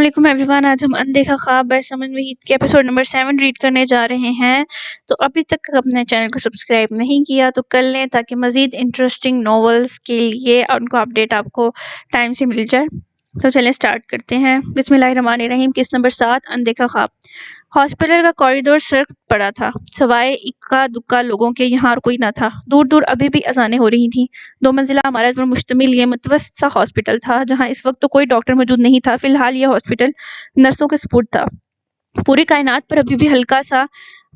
علیکم every one, آج ہم اندیکھا خواب بائی سمن وحید کے ایپیسوڈ نمبر 7 ریڈ کرنے جا رہے ہیں۔ تو ابھی تک اپنے چینل کو سبسکرائب نہیں کیا تو کر لیں تاکہ مزید انٹرسٹنگ ناولز کے لیے ان کو اپڈیٹ آپ کو ٹائم سے مل جائے۔ تو چلیں سٹارٹ کرتے ہیں۔ بسم اللہ الرحمن الرحیم۔ قسط نمبر 7، اندیکھا خواب۔ ہاسپٹل کا کوریڈور سرخ پڑا تھا، سوائے اکا دکا لوگوں کے یہاں اور کوئی نہ تھا۔ دور دور ابھی بھی اذانیں ہو رہی تھیں۔ 2 منزلہ عمارت پر مشتمل یہ متوسط سا ہاسپٹل تھا جہاں اس وقت تو کوئی ڈاکٹر موجود نہیں تھا۔ فی الحال یہ ہاسپٹل نرسوں کے سپرد تھا۔ پوری کائنات پر ابھی بھی ہلکا سا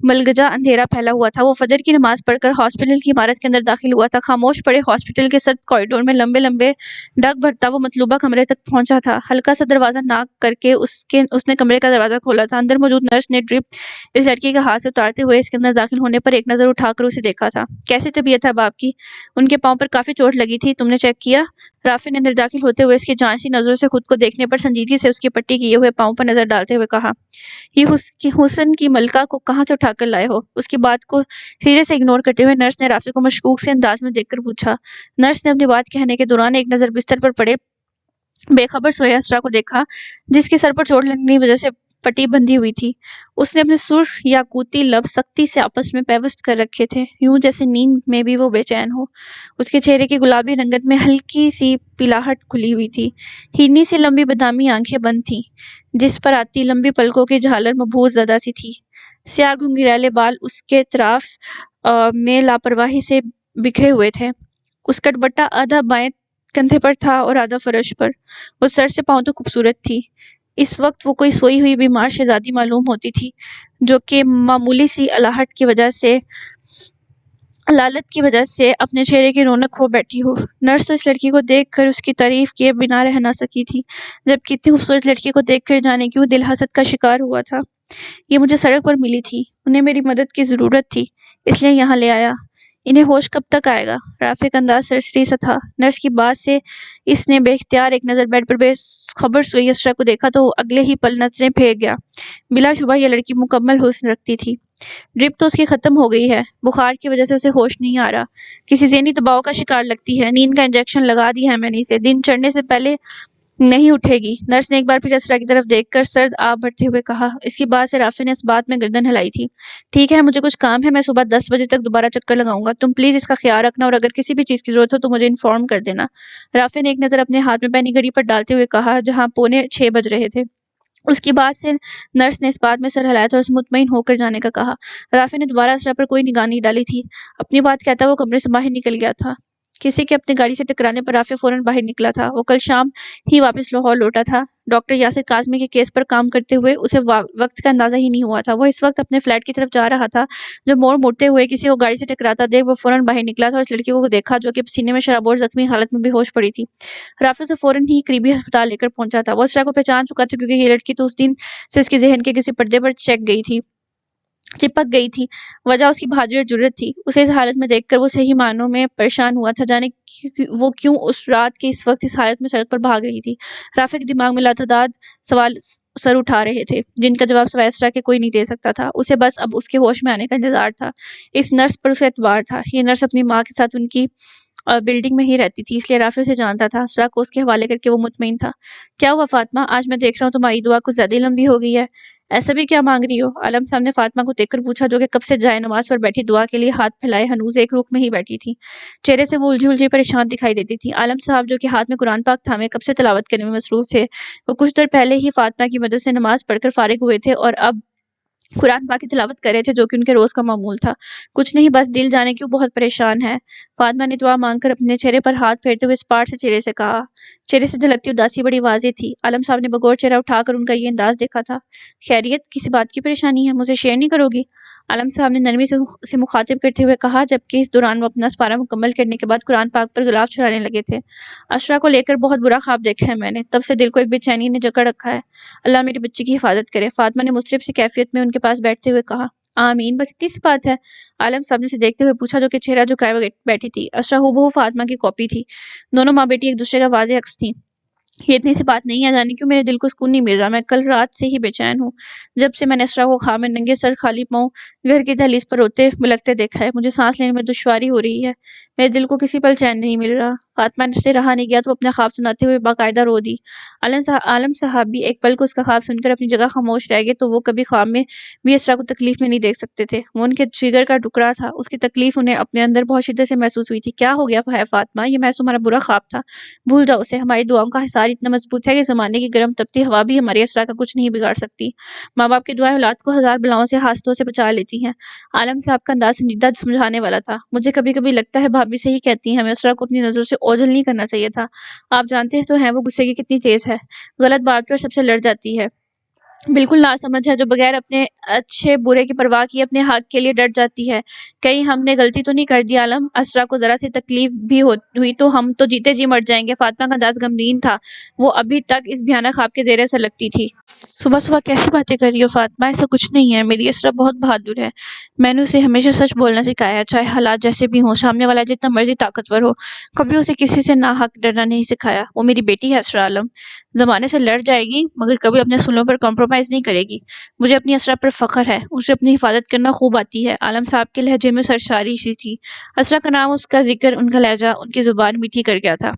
ملگجا اندھیرا پھیلا ہوا تھا۔ وہ فجر کی نماز پڑھ کر ہاسپٹل کی عمارت کے اندر داخل ہوا تھا۔ خاموش پڑے ہاسپٹل کے سرد کوریڈور میں لمبے لمبے ڈگ بھرتا وہ مطلوبہ کمرے تک پہنچا تھا۔ ہلکا سا دروازہ ناک کر کے اس نے کمرے کا دروازہ کھولا تھا۔ اندر موجود نرس نے ڈرپ اس لڑکی کے ہاتھ سے اتارتے ہوئے اس کے اندر داخل ہونے پر ایک نظر اٹھا کر اسے دیکھا تھا۔ کیسی طبیعت ہے اب آپ کی؟ ان کے پاؤں پر کافی چوٹ لگی تھی، تم نے چیک کیا؟ رافع نے اندر داخل ہوتے ہوئے اس کی جانچی نظروں سے خود کو دیکھنے پر سنجیدگی سے اس کی پٹی کیے ہوئے پاؤں پر نظر ڈالتے ہوئے کہا، یہ حسن کی ملکہ کو کہاں سے اٹھا کر لائے ہو؟ اس کی بات کو سیدھے سے اگنور کرتے ہوئے نرس نے رافع کو مشکوک سے انداز میں دیکھ کر پوچھا۔ نرس نے اپنی بات کہنے کے دوران ایک نظر بستر پر پڑے بے خبر سوئے اسرا کو دیکھا جس کے سر پر چوٹ لگنے کی وجہ سے پٹی بندھی ہوئی تھی۔ اس نے اپنے سرخ یاقوتی لب سختی سے آپس میں پیوست کر رکھے تھے، یوں جیسے نیند میں بھی وہ بے چین ہو۔ اس کے چہرے کی گلابی رنگت میں ہلکی سی پیلاہٹ کھلی ہوئی تھی۔ ہرنی سی لمبی بادامی آنکھیں بند تھیں جس پر آتی لمبی پلکوں کی جھالر مبہوت زدہ سی تھی۔ سیاہ گھنگھریلے بال اس کے اطراف میں لاپرواہی سے بکھرے ہوئے تھے۔ اس کا دوپٹہ آدھا بائیں کندھے پر تھا اور آدھا فرش پر۔ وہ سر سے پاؤں تک خوبصورت تھی۔ اس وقت وہ کوئی سوئی ہوئی بیمار شہزادی معلوم ہوتی تھی جو کہ معمولی سی لالت کی وجہ سے اپنے چہرے کی رونق کھو بیٹھی ہو۔ نرس تو اس لڑکی کو دیکھ کر اس کی تعریف کیے بنا رہ نہ سکی تھی، جبکہ اتنی خوبصورت لڑکی کو دیکھ کر جانے کیوں دل حسد کا شکار ہوا تھا۔ یہ مجھے سڑک پر ملی تھی، انہیں میری مدد کی ضرورت تھی، اس لیے یہاں لے آیا۔ انہیں ہوش کب تک آئے گا؟ رافع کا انداز سرسری سا تھا۔ نرس کی بات سے اس نے بے اختیار ایک نظر بیڈ پر بے خبر سوئی اسرا کو دیکھا تو وہ اگلے ہی پل نظریں پھیر گیا۔ بلا شبہ یہ لڑکی مکمل حسن رکھتی تھی۔ ڈرپ تو اس کی ختم ہو گئی ہے، بخار کی وجہ سے اسے ہوش نہیں آ رہا، کسی ذہنی دباؤ کا شکار لگتی ہے۔ نیند کا انجیکشن لگا دی ہے میں نے اسے، دن چڑھنے سے پہلے نہیں اٹھے گی۔ نرس نے ایک بار پھر اسرا کی طرف دیکھ کر سرد آب بھرتے ہوئے کہا۔ اس کی بات سے رافع نے اس بات میں گردن ہلائی تھی۔ ٹھیک ہے، مجھے کچھ کام ہے، میں صبح 10 بجے تک دوبارہ چکر لگاؤں گا، تم پلیز اس کا خیال رکھنا اور اگر کسی بھی چیز کی ضرورت ہو تو مجھے انفارم کر دینا۔ رافع نے ایک نظر اپنے ہاتھ میں پہنی گھڑی پر ڈالتے ہوئے کہا جہاں 5:45 بج رہے تھے۔ اس کی بات سے نرس نے اس بات میں سر ہلایا تھا اور اسے مطمئن ہو کر جانے کا کہا۔ رافع نے دوبارہ اسرا پر کوئی نگاہ نہیں ڈالی تھی۔ اپنی بات کہتا وہ کمرے سے باہر نکل گیا تھا۔ کسی کے اپنی گاڑی سے ٹکرانے پر رافع فوراً باہر نکلا تھا۔ وہ کل شام ہی واپس لاہور لوٹا تھا۔ ڈاکٹر یاسر کاظمی کے کیس پر کام کرتے ہوئے اسے وقت کا اندازہ ہی نہیں ہوا تھا۔ وہ اس وقت اپنے فلیٹ کی طرف جا رہا تھا جب موڑ موڑتے ہوئے کسی کو گاڑی سے ٹکراتا دیکھ وہ فوراً باہر نکلا تھا اور اس لڑکی کو دیکھا جو کہ سینے میں شرابور زخمی حالت میں بے ہوش پڑی تھی۔ رافع سے فوراً ہی قریبی ہسپتال لے کر پہنچا تھا۔ وہ اسرا کو پہچان چکا تھا کیونکہ یہ لڑکی تو اس دن سے اس کے ذہن کے کسی پردے پر چپک گئی تھی۔ وجہ اس کی بہادری اور جرأت تھی۔ اسے اس حالت میں دیکھ کر وہ صحیح معنوں میں پریشان ہوا تھا، جانے وہ کیوں اس رات کے اس وقت اس حالت میں سڑک پر بھاگ رہی تھی۔ رافع کے دماغ میں لاتعداد سوال سر اٹھا رہے تھے جن کا جواب سوائے اسرا کے کوئی نہیں دے سکتا تھا۔ اسے بس اب اس کے ہوش میں آنے کا انتظار تھا۔ اس نرس پر اسے اعتبار تھا۔ یہ نرس اپنی ماں کے ساتھ ان کی بلڈنگ میں ہی رہتی تھی، اس لیے رافع اسے جانتا تھا۔ اسرا کو اس کے حوالے کر کے وہ مطمئن تھا۔ کیا ہوا فاطمہ؟ آج میں دیکھ رہا ہوں تمہاری دعا کچھ زیادہ لمبی ہو گئی ہے۔ ایسا بھی کیا مانگ رہی ہو؟ عالم صاحب نے فاطمہ کو دیکھ کر پوچھا جو کہ کب سے جائے نماز پر بیٹھی دعا کے لیے ہاتھ پھیلائے ہنوز ایک رخ میں ہی بیٹھی تھی۔ چہرے سے وہ الجھی پریشان دکھائی دیتی تھی۔ عالم صاحب جو کہ ہاتھ میں قرآن پاک تھامے کب سے تلاوت کرنے میں مصروف تھے، وہ کچھ دیر پہلے ہی فاطمہ کی مدد سے نماز پڑھ کر فارغ ہوئے تھے اور اب قرآن پاک کی تلاوت کر رہے تھے جو کہ ان کے روز کا معمول تھا۔ کچھ نہیں، بس دل جانے کیوں بہت پریشان ہے۔ فاطمہ نے دعا مانگ کر اپنے چہرے پر ہاتھ پھیرتے ہوئے اسپاٹ سے چہرے سے کہا۔ چہرے سے جھلکتی اداسی بڑی واضح تھی۔ عالم صاحب نے بغور چہرہ اٹھا کر ان کا یہ انداز دیکھا تھا۔ خیریت؟ کسی بات کی پریشانی ہے؟ مجھے شیئر نہیں کرو گی؟ عالم صاحب نے نرمی سے مخاطب کرتے ہوئے کہا جبکہ اس دوران وہ اپنا سپارہ مکمل کرنے کے بعد قرآن پاک پر غلاف چڑھانے لگے تھے۔ اسرا کو لے کر بہت برا خواب دیکھا ہے میں نے، تب سے دل کو ایک بے چینی نے جکڑ رکھا ہے۔ اللہ میری بچی کی حفاظت کرے، فاطمہ نے مضطرب سی کیفیت میں ان کے پاس بیٹھتے ہوئے کہا۔ آمین، بس اتنی سی بات ہے؟ عالم صاحب نے اسے دیکھتے ہوئے پوچھا جو کہ چہرہ جھکائے بیٹھی تھی۔ اسرا ہو فاطمہ کی کاپی تھی، دونوں ماں بیٹی ایک دوسرے کا واضح عکس تھیں۔ یہ اتنی سی بات نہیں ہے، جانے کیوں میرے دل کو سکون نہیں مل رہا، میں کل رات سے ہی بے چین ہوں۔ جب سے میں نے اسرا کو خواب میں ننگے سر خالی پاؤں گھر کی دہلیز پر روتے بلکتے دیکھا ہے، مجھے سانس لینے میں دشواری ہو رہی ہے۔ میرے دل کو کسی پل چین نہیں مل رہا۔ فاطمہ سے رہا نہیں گیا تو اپنا خواب سناتے ہوئے باقاعدہ رو دی۔ عالم صاحب بھی ایک پل کو اس کا خواب سن کر اپنی جگہ خاموش رہ گئے تو وہ کبھی خواب میں بھی اسرا کو تکلیف میں نہیں دیکھ سکتے تھے۔ وہ ان کے جگر کا ٹکڑا تھا، اس کی تکلیف انہیں اپنے اندر بہت شدت سے محسوس ہوئی تھی۔ کیا ہو گیا ہے فاطمہ؟ یہ محض ہمارا برا خواب تھا، بھول جاؤ اسے۔ ہماری دعاؤں کا حصار اتنا مضبوط ہے کہ زمانے کی گرم تپتی ہوا بھی ہماری اسرا کا کچھ نہیں بگاڑ سکتی۔ ماں باپ کی دعائیں اولاد کو ہزار بلاؤں سے حاسدوں سے بچا لیتی ہیں۔ عالم صاحب کا انداز سنجیدہ سمجھانے والا تھا۔ مجھے کبھی کبھی لگتا ہے بھابھی صحیح کہتی ہیں، ہمیں اسرا کو اپنی نظروں سے اوجھل نہیں کرنا چاہیے تھا۔ آپ جانتے تو ہیں وہ غصے کی کتنی تیز ہے، غلط بات پر سب سے لڑ جاتی ہے، بالکل ناسمجھ ہے، جو بغیر اپنے اچھے برے کی پرواہ کیے اپنے حق کے لیے ڈٹ جاتی ہے۔ کہیں ہم نے غلطی تو نہیں کر دی عالم؟ اسرا کو ذرا سی تکلیف بھی ہوئی تو ہم تو جیتے جی مر جائیں گے۔ فاطمہ کا انداز غمگین تھا، وہ ابھی تک اس بھیانک خواب کے زیر اثر لگتی تھی۔ صبح صبح کیسی باتیں کر رہی ہو فاطمہ؟ ایسا کچھ نہیں ہے، میری اسرا بہت بہادر ہے، میں نے اسے ہمیشہ سچ بولنا سکھایا ہے، چاہے حالات جیسے بھی ہوں، سامنے والا جتنا مرضی طاقتور ہو، کبھی اسے کسی سے ناحق ڈرنا نہیں سکھایا۔ وہ میری بیٹی ہے اسرا عالم، زمانے سے لڑ جائے گی مگر کبھی اپنے اصولوں پر کمپرومائز نہیں کرے گی۔ مجھے اپنی اسرا پر فخر ہے، اسے اپنی حفاظت کرنا خوب آتی ہے۔ عالم صاحب کے لہجے میں سرشاری سی تھی۔ اسرا کا نام، اس کا ذکر، ان کا لہجہ ان کی زبان میٹھی کر گیا تھا۔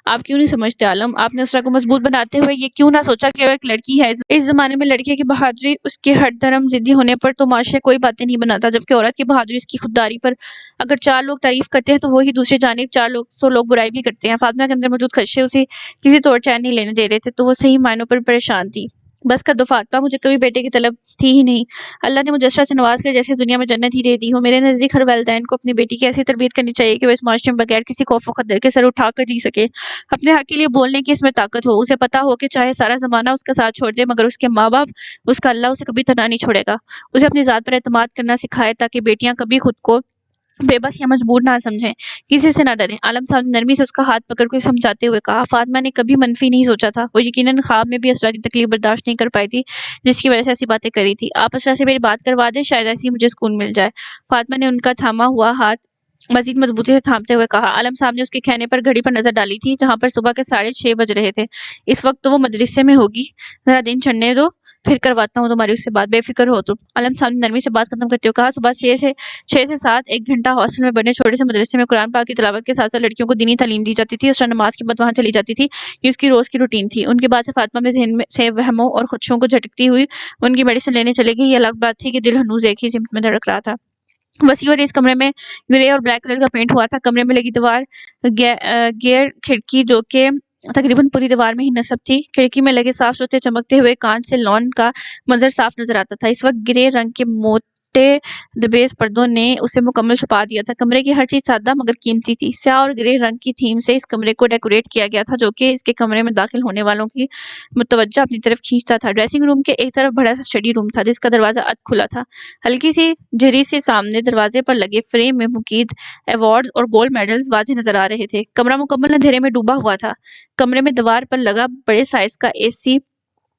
آپ کیوں نہیں سمجھتے عالم؟ آپ نے اسرا کو مضبوط بناتے ہوئے یہ کیوں نہ سوچا کہ وہ ایک لڑکی ہے؟ اس زمانے میں لڑکے کی بہادری اس کے ہر دھرم ضدی ہونے پر تو معاشرے کوئی باتیں نہیں بناتا، جبکہ عورت کی بہادری اس کی خودداری پر اگر 4 لوگ تعریف کرتے ہیں تو وہی دوسری جانب 400 لوگ برائی بھی کرتے ہیں۔ فاطمہ کے اندر موجود خدشے اسے کسی طور چین نہیں لینے دے رہے تھے، تو وہ صحیح معنوں پر پریشان تھی۔ بس کر دو فاطمہ، مجھے کبھی بیٹے کی طلب تھی ہی نہیں، اللہ نے مجھے اسرا سے نواز کر جیسے دنیا میں جنت ہی دے دی ہو۔ میرے نزدیک ہر والدین کو اپنی بیٹی کی ایسی تربیت کرنی چاہیے کہ وہ اس معاشرے میں بغیر کسی خوف و خطر کے سر اٹھا کر جی سکے، اپنے حق کے لیے بولنے کی اس میں طاقت ہو، اسے پتا ہو کہ چاہے سارا زمانہ اس کا ساتھ چھوڑ دے مگر اس کے ماں باپ، اس کا اللہ اسے کبھی تنہا نہیں چھوڑے گا۔ اسے اپنی ذات پر اعتماد کرنا سکھائے تاکہ بیٹیاں کبھی خود کو بے بس یا مجبور نہ سمجھیں، کسی سے نہ ڈریں۔ عالم صاحب نے نرمی سے اس کا ہاتھ پکڑ کے سمجھاتے ہوئے کہا۔ فاطمہ نے کبھی منفی نہیں سوچا تھا، وہ یقیناً خواب میں بھی اسرا کی تکلیف برداشت نہیں کر پائی تھی جس کی وجہ سے ایسی باتیں کری تھی۔ آپ اسرا سے میری بات کروا دیں، شاید ایسی مجھے سکون مل جائے۔ فاطمہ نے ان کا تھاما ہوا ہاتھ مزید مضبوطی سے تھامتے ہوئے کہا۔ عالم صاحب نے اس کے کہنے پر گھڑی پر نظر ڈالی تھی جہاں پر صبح کے 6:30 بج رہے تھے۔ اس وقت تو وہ مدرسے میں ہوگی، ذرا دن چڑھنے دو، پھر کرواتا ہوں تمہاری اس سے بات، بے فکر ہو تم۔ عالم صاحب نے نرمی سے بات ختم کرتے ہوئے کہا۔ صبح 6 سے 7 ایک گھنٹہ ہاسٹل میں بنے چھوٹے سے مدرسے میں قرآن پاک کی تلاوت کے ساتھ ساتھ لڑکیوں کو دینی تعلیم دی جاتی تھی۔ اسرا نماز کے بعد وہاں چلی جاتی تھی، یہ اس کی روز کی روٹین تھی۔ ان کے بعد سے فاطمہ میں ذہن سے وہموں اور خدشوں کو جھٹکتی ہوئی ان کی میڈیسن لینے چلے گئی۔ یہ الگ بات تھی کہ دل ہنوز ایک ہی سمت میں دھڑک رہا تھا۔ وسیع اور اس کمرے میں گرے اور بلیک کلر کا پینٹ ہوا تھا۔ کمرے میں لگی دیوار گیر کھڑکی جو کہ تقریباً پوری دیوار میں ہی نصب تھی، کھڑکی میں لگے صاف ستھرے چمکتے ہوئے کانچ سے لان کا منظر صاف نظر آتا تھا۔ اس وقت گرے رنگ کے موٹے دبیز پردوں نے اسے مکمل چھپا دیا تھا۔ کمرے کی ہر چیز سادہ مگر قیمتی تھی۔ سیاہ اور گرے رنگ کی تھیم سے اس کمرے کو ڈیکوریٹ کیا گیا تھا جو کہ اس کے کمرے میں داخل ہونے والوں کی متوجہ اپنی طرف کھینچتا تھا۔ ڈریسنگ روم کے ایک طرف بڑا سا اسٹڈی روم تھا جس کا دروازہ کھلا تھا۔ ہلکی سی جھری سے سامنے دروازے پر لگے فریم میں مقید ایوارڈز اور گولڈ میڈلز واضح نظر آ رہے تھے۔ کمرہ مکمل اندھیرے میں ڈوبا ہوا تھا۔ کمرے میں دیوار پر لگا بڑے سائز کا اے سی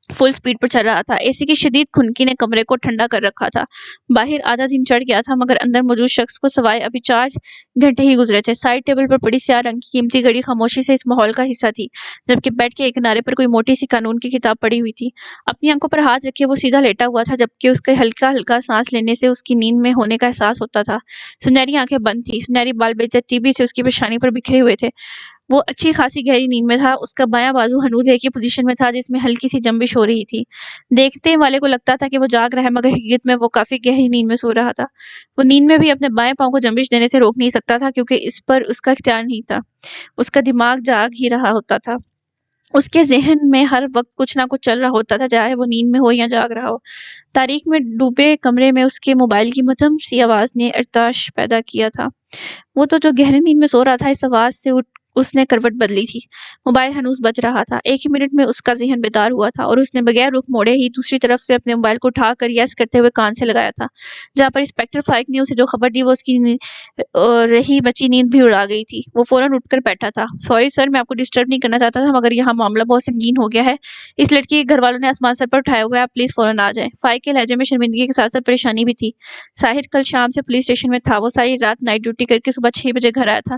فل سپیڈ پر چل رہا تھا۔ اے سی کی شدید کھنکی نے کمرے کو ٹھنڈا کر رکھا تھا۔ باہر آدھا دن چڑھ گیا تھا مگر اندر موجود شخص کو سوائے ابھی 4 گھنٹے ہی گزرے تھے۔ سائڈ ٹیبل پر پڑی سیاہ رنگ کی قیمتی گھڑی خاموشی سے اس ماحول کا حصہ تھی، جبکہ بیڈ کے ایک کنارے پر کوئی موٹی سی قانون کی کتاب پڑی ہوئی تھی۔ اپنی آنکھوں پر ہاتھ رکھے وہ سیدھا لیٹا ہوا تھا جبکہ اس کے ہلکا ہلکا سانس لینے سے اس کی نیند میں ہونے کا احساس ہوتا تھا۔ سنہری آنکھیں بند تھیں، سنہری بال بے ترتیبی سے اس کی پیشانی پر بکھرے ہوئے تھے۔ وہ اچھی خاصی گہری نیند میں تھا۔ اس کا بایاں بازو ہنوز ایک ہی پوزیشن میں تھا جس میں ہلکی سی جنبش ہو رہی تھی۔ دیکھتے والے کو لگتا تھا کہ وہ جاگ رہا ہے مگر حقیقت میں وہ کافی گہری نیند میں سو رہا تھا۔ وہ نیند میں بھی اپنے بائیں پاؤں کو جنبش دینے سے روک نہیں سکتا تھا کیونکہ اس پر اس کا اختیار نہیں تھا، اس کا دماغ جاگ ہی رہا ہوتا تھا۔ اس کے ذہن میں ہر وقت کچھ نہ کچھ چل رہا ہوتا تھا، چاہے وہ نیند میں ہو یا جاگ رہا ہو۔ تاریک میں ڈوبے کمرے میں اس کے موبائل کی مدھم سی آواز نے ارتعاش پیدا کیا تھا۔ وہ تو جو گہری نیند میں سو رہا تھا، اس آواز سے اس نے کروٹ بدلی تھی۔ موبائل ہنوز بج رہا تھا۔ ایک ہی منٹ میں اس کا ذہن بیدار ہوا تھا اور اس نے بغیر رخ موڑے ہی دوسری طرف سے اپنے موبائل کو اٹھا کر یس کرتے ہوئے کان سے لگایا تھا۔ جہاں پر انسپکٹر فائق نے اسے جو خبر دی وہ اس کی رہی بچی نیند بھی اڑا گئی تھی۔ وہ فوراً اٹھ کر بیٹھا تھا۔ سوری سر، میں آپ کو ڈسٹرب نہیں کرنا چاہتا تھا مگر یہاں معاملہ بہت سنگین ہو گیا ہے۔ اس لڑکی کے گھر والوں نے آسمان سر پر اٹھایا ہوا ہے، آپ پلیز فوراً آ جائیں۔ فائق کے لہجے میں شرمندگی کے ساتھ ساتھ پریشانی بھی تھی۔ ساحر کل شام سے پولیس اسٹیشن میں تھا۔ وہ ساری رات نائٹ ڈیوٹی کر کے صبح 6 بجے گھر آیا تھا۔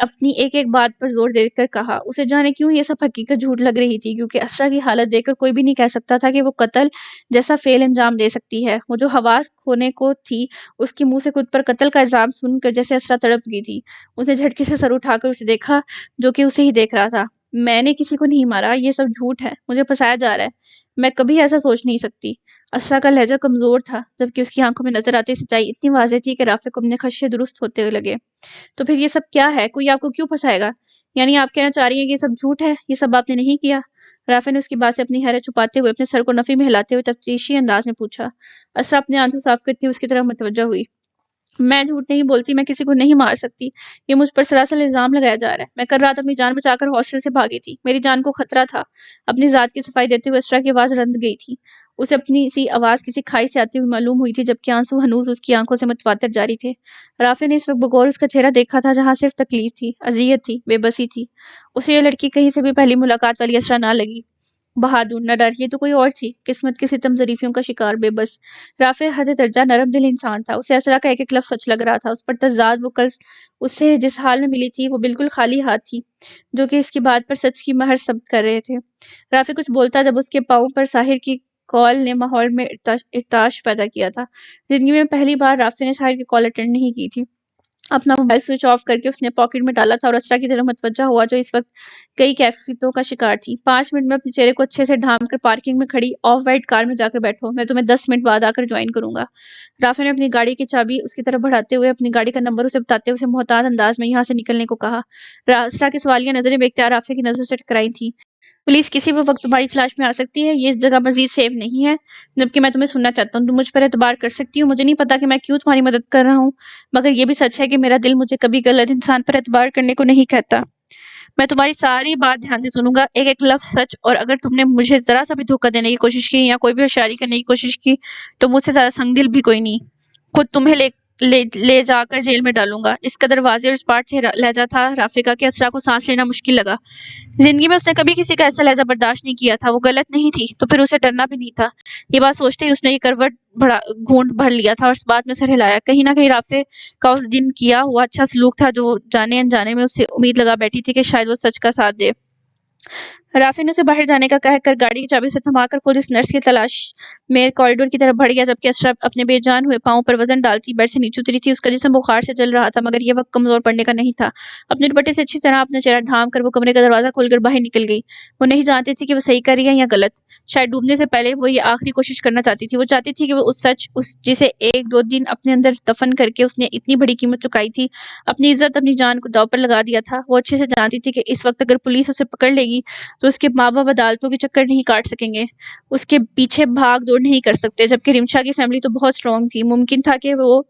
اپنی ایک ایک بات پر زور دے کر کہا۔ اسے جانے کیوں یہ سب حقیقت جھوٹ لگ رہی تھی، کیونکہ اسرا کی حالت دیکھ کر کوئی بھی نہیں کہہ سکتا تھا کہ وہ قتل جیسا فعل انجام دے سکتی ہے۔ وہ جو حواس کھونے کو تھی، اس کے منہ سے خود پر قتل کا الزام سن کر جیسے اسرا تڑپ گئی تھی۔ اس نے جھٹکے سے سر اٹھا کر اسے دیکھا، جو کہ اسے ہی دیکھ رہا تھا۔ میں نے کسی کو نہیں مارا، یہ سب جھوٹ ہے، مجھے پھنسایا جا رہا ہے، میں کبھی ایسا سوچ نہیں سکتی۔ اسرا کا لہجہ کمزور تھا، جبکہ اس کی آنکھوں میں نظر آتی سچائی اتنی واضح تھی کہ رافع کو اپنے خدشے درست ہوتے لگے۔ تو پھر یہ سب کیا ہے؟ کوئی آپ کو کیوں پھنسائے گا؟ یعنی آپ کہنا چاہ رہی ہیں کہ یہ سب جھوٹ ہے، یہ سب آپ نے نہیں کیا؟ رافع نے اس کی بات سے اپنی حیرت چھپاتے ہوئے اپنے سر کو نفی میں ہلاتے ہوئے تفتیشی انداز میں پوچھا۔ اسرا اپنے آنسو صاف کرتی ہوئے اس کی طرف متوجہ ہوئی۔ میں جھوٹ نہیں بولتی، میں کسی کو نہیں مار سکتی، یہ مجھ پر سراسر الزام لگایا جا رہا ہے۔ میں کل رات اپنی جان بچا کر ہاسٹل سے بھاگی تھی، میری جان کو خطرہ تھا۔ اپنی ذات کی صفائی دیتے ہوئے اسرا کی آواز رند گئی تھی۔ اسے اپنی سی آواز کسی کھائی سے آتی ہوئی معلوم ہوئی تھی، جبکہ آنسو ہنوز اس کی آنکھوں سے متواتر جاری تھے۔ رافع نے اس وقت بغور اس کا چہرہ دیکھا تھا، جہاں صرف تکلیف تھی، اذیت تھی، بے بسی تھی۔ اسے یہ لڑکی کہیں سے بھی پہلی ملاقات والی اسرا نہ لگی۔ بہادر، نہ ڈر، یہ تو کوئی اور تھی، قسمت کے ستم ظریفیوں کا شکار، بے بس۔ رافع حد درجہ نرم دل انسان تھا، اسے اسرا کا ایک ایک لفظ سچ لگ رہا تھا۔ اس پر تضاد، وہ کل اسے جس حال میں ملی تھی وہ بالکل خالی ہاتھ تھی، جو کہ اس کی بات پر سچ کی مہر ثبت کر رہے تھے۔ رافع کچھ بولتا جب اس کے پاؤں پر ساحر کی کال نے ماحول میں ارتعاش پیدا کیا تھا۔ زندگی میں پہلی بار رافع نے ساحر کی کال اٹینڈ نہیں کی تھی۔ اپنا موبائل سوئچ آف کر کے اس نے پاکٹ میں ڈالا تھا اور اسرا کی طرف متوجہ ہوا، جو اس وقت کئی کیفیتوں کا شکار تھی۔ 5 منٹ میں اپنے چہرے کو اچھے سے ڈھانپ کر پارکنگ میں کھڑی آف وائٹ کار میں جا کر بیٹھو، میں تمہیں 10 منٹ بعد آ کر جوائن کروں گا۔ رافع نے اپنی گاڑی کی چابی اس کی طرف بڑھاتے ہوئے اپنی گاڑی کا نمبر اسے بتاتے ہوئے اسے محتاط انداز میں یہاں سے نکلنے کو کہا۔ اسرا کی سوالیہ نظریں بے اختیار رافع کی نظروں سے ٹکرائی تھیں۔ پولیس کسی بھی وقت تمہاری تلاش میں آ سکتی ہے، یہ اس جگہ مزید سیف نہیں ہے، جبکہ میں تمہیں سننا چاہتا ہوں، تم مجھ پر اعتبار کر سکتی ہو۔ مجھے نہیں پتا کہ میں کیوں تمہاری مدد کر رہا ہوں، مگر یہ بھی سچ ہے کہ میرا دل مجھے کبھی غلط انسان پر اعتبار کرنے کو نہیں کہتا۔ میں تمہاری ساری بات دھیان سے سنوں گا، ایک ایک لفظ سچ، اور اگر تم نے مجھے ذرا سا بھی دھوکہ دینے کی کوشش کی یا کوئی بھی ہوشیاری کرنے کی کوشش کی تو مجھ سے زیادہ سنگ دل بھی کوئی نہیں، خود تمہیں لے جا کر جیل میں ڈالوں گا۔ اس قدر واضح اور اسپاٹ لہجہ تھا رافع کا کہ اسرا کو سانس لینا مشکل لگا۔ زندگی میں اس نے کبھی کسی کا ایسا لہجہ برداشت نہیں کیا تھا۔ وہ غلط نہیں تھی تو پھر اسے ڈرنا بھی نہیں تھا۔ یہ بات سوچتے ہی اس نے یہ کروٹ گھونٹ بھر لیا تھا اور اس بات میں سر ہلایا۔ کہیں نہ کہیں رافع کا اس دن کیا ہوا اچھا سلوک تھا، جو جانے انجانے میں اس سے امید لگا بیٹھی تھی کہ شاید وہ سچ کا ساتھ دے۔ رافع نے اسے باہر جانے کا کہہ کر گاڑی کی چابی سے تھما کر خود اس نرس کی تلاش میں کوریڈور کی طرف بڑھ گیا، جبکہ اسرا اپنے بے جان ہوئے پاؤں پر وزن ڈالتی بیڈ سے نیچے اتری تھی۔ اس کا جسم بخار سے جل رہا تھا، مگر یہ وقت کمزور پڑنے کا نہیں تھا۔ اپنے دوپٹے سے اچھی طرح اپنا چہرہ ڈھانپ کر وہ کمرے کا دروازہ کھول کر باہر نکل گئی۔ وہ نہیں جانتی تھی کہ وہ صحیح کر رہی ہے یا غلط۔ شاید ڈوبنے سے پہلے وہ یہ آخری کوشش کرنا چاہتی تھی۔ وہ چاہتی تھی کہ وہ اس سچ جسے 1-2 دن اپنے اندر دفن کر کے اس نے اتنی بڑی قیمت چکائی تھی، اپنی عزت، اپنی جان کو داؤ پر لگا دیا تھا، وہ اچھے سے جانتی تھی کہ اس وقت اگر پولیس اسے پکڑ لے گی تو اس کے ماں باپ عدالتوں کے چکر نہیں کاٹ سکیں گے، اس کے پیچھے بھاگ دوڑ نہیں کر سکتے، جبکہ رمشا کی فیملی تو بہت سٹرونگ تھی۔ ممکن تھا کہ وہ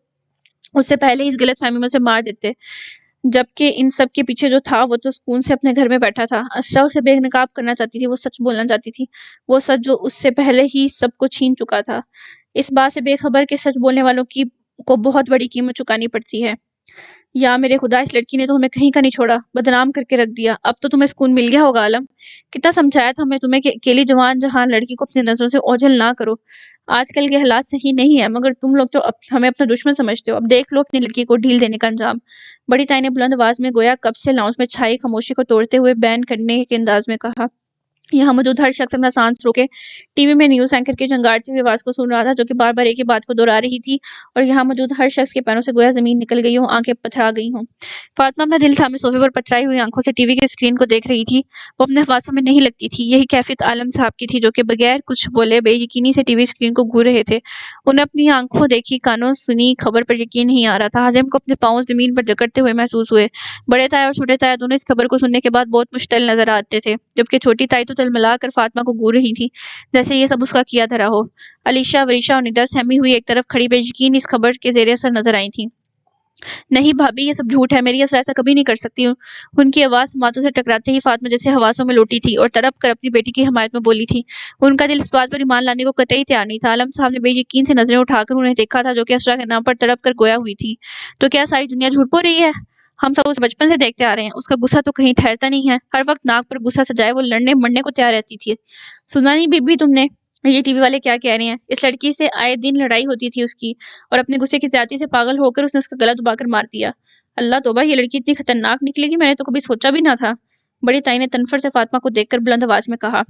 اس سے پہلے اس غلط فہمی میں اسے مار دیتے، جبکہ ان سب کے پیچھے جو تھا وہ تو سکون سے اپنے گھر میں بیٹھا تھا۔ اسرا اسے بے نقاب کرنا چاہتی تھی، وہ سچ بولنا چاہتی تھی، وہ سچ جو اس سے پہلے ہی سب کو چھین چکا تھا، اس بات سے بے خبر کہ سچ بولنے والوں کو بہت بڑی قیمت چکانی پڑتی ہے۔ یا میرے خدا، اس لڑکی نے تو ہمیں کہیں کا نہیں چھوڑا، بدنام کر کے رکھ دیا۔ اب تو تمہیں سکون مل گیا ہوگا عالم، کتنا سمجھایا تھا ہمیں تمہیں کہ اکیلی جوان جہان لڑکی کو اپنی نظروں سے اوجھل نہ کرو۔ آج کل کے حالات صحیح نہیں ہے، مگر تم لوگ تو ہمیں اپنا دشمن سمجھتے ہو۔ اب دیکھ لو اپنی لڑکی کو ڈھیل دینے کا انجام۔ بڑی تائی نے بلند آواز میں گویا کب سے لاؤنج میں چھائی خاموشی کو توڑتے ہوئے بیان کرنے کے انداز میں کہا۔ یہاں موجود ہر شخص اپنا سانس روکے ٹی وی میں نیوز اینکر کی جھنگارتی ہوئی آواز کو سن رہا تھا، جو کہ بار بار ایک ہی بات کو دہرا رہی تھی، اور یہاں موجود ہر شخص کے پیروں سے گویا زمین نکل گئی ہو، آنکھیں پتھرا گئی ہوں۔ فاطمہ اپنا دل تھامے صوفے پر پتھرائی ہوئی آنکھوں سے ٹی وی کی اسکرین کو دیکھ رہی تھی۔ وہ اپنے حواسوں میں نہیں لگتی تھی۔ یہی کیفیت عالم صاحب کی تھی، جو کہ بغیر کچھ بولے بے یقینی سے ٹی وی اسکرین کو گھور رہے تھے۔ انہیں اپنی آنکھوں دیکھی، کانوں سنی خبر پر یقین نہیں آ رہا تھا۔ ہازم کو اپنے پاؤں زمین پر جکڑتے ہوئے محسوس ہوئے۔ بڑے تایا اور چھوٹے تایا دونوں اس خبر کو سننے کے بعد بہت مشتعل نظر آتے تھے، جبکہ چھوٹی تائی تو تلملا کر فاطمہ کو گھور رہی تھی، جیسے یہ سب اس کا کیا دھرا ہو۔ علیشا، وریشا اور ندا سہمی ہوئی ایک طرف کھڑی بے یقین اس خبر کے زیر اثر نظر آئی تھیں۔ نہیں بھابھی، یہ سب جھوٹ ہے، میری اسرا ایسا کبھی نہیں کر سکتی۔ ان کی آواز سماعتوں سے ٹکراتے ہی فاطمہ جیسے حواسوں میں لوٹی تھی اور تڑپ کر اپنی بیٹی کی حمایت میں بولی تھی۔ ان کا دل اس بات پر ایمان لانے کو قطعی تیار نہیں تھا۔ عالم صاحب نے بے یقین سے نظریں اٹھا کر انہیں دیکھا تھا، جو کہ اسرا کے نام پر تڑپ کر گویا ہوئی تھی۔ تو کیا ساری دنیا جھوٹ بول رہی ہے؟ ہم سب اسے بچپن سے دیکھتے آ رہے ہیں، اس کا غصہ تو کہیں ٹھہرتا نہیں ہے، ہر وقت ناک پر غصہ سجائے وہ لڑنے مرنے کو تیار رہتی تھی۔ سنا نہیں بی بی تم نے یہ ٹی وی والے کیا کہہ رہے ہیں؟ اس لڑکی سے آئے دن لڑائی ہوتی تھی اس کی، اور اپنے غصے کی زیادتی سے پاگل ہو کر اس نے اس کا گلا دبا کر مار دیا۔ اللہ توبہ، یہ لڑکی اتنی خطرناک نکلے گی، میں نے تو کبھی سوچا بھی نہ تھا۔ بڑی تائی نے تنفر سے فاطمہ کو دیکھ کر بلند آواز میں کہا،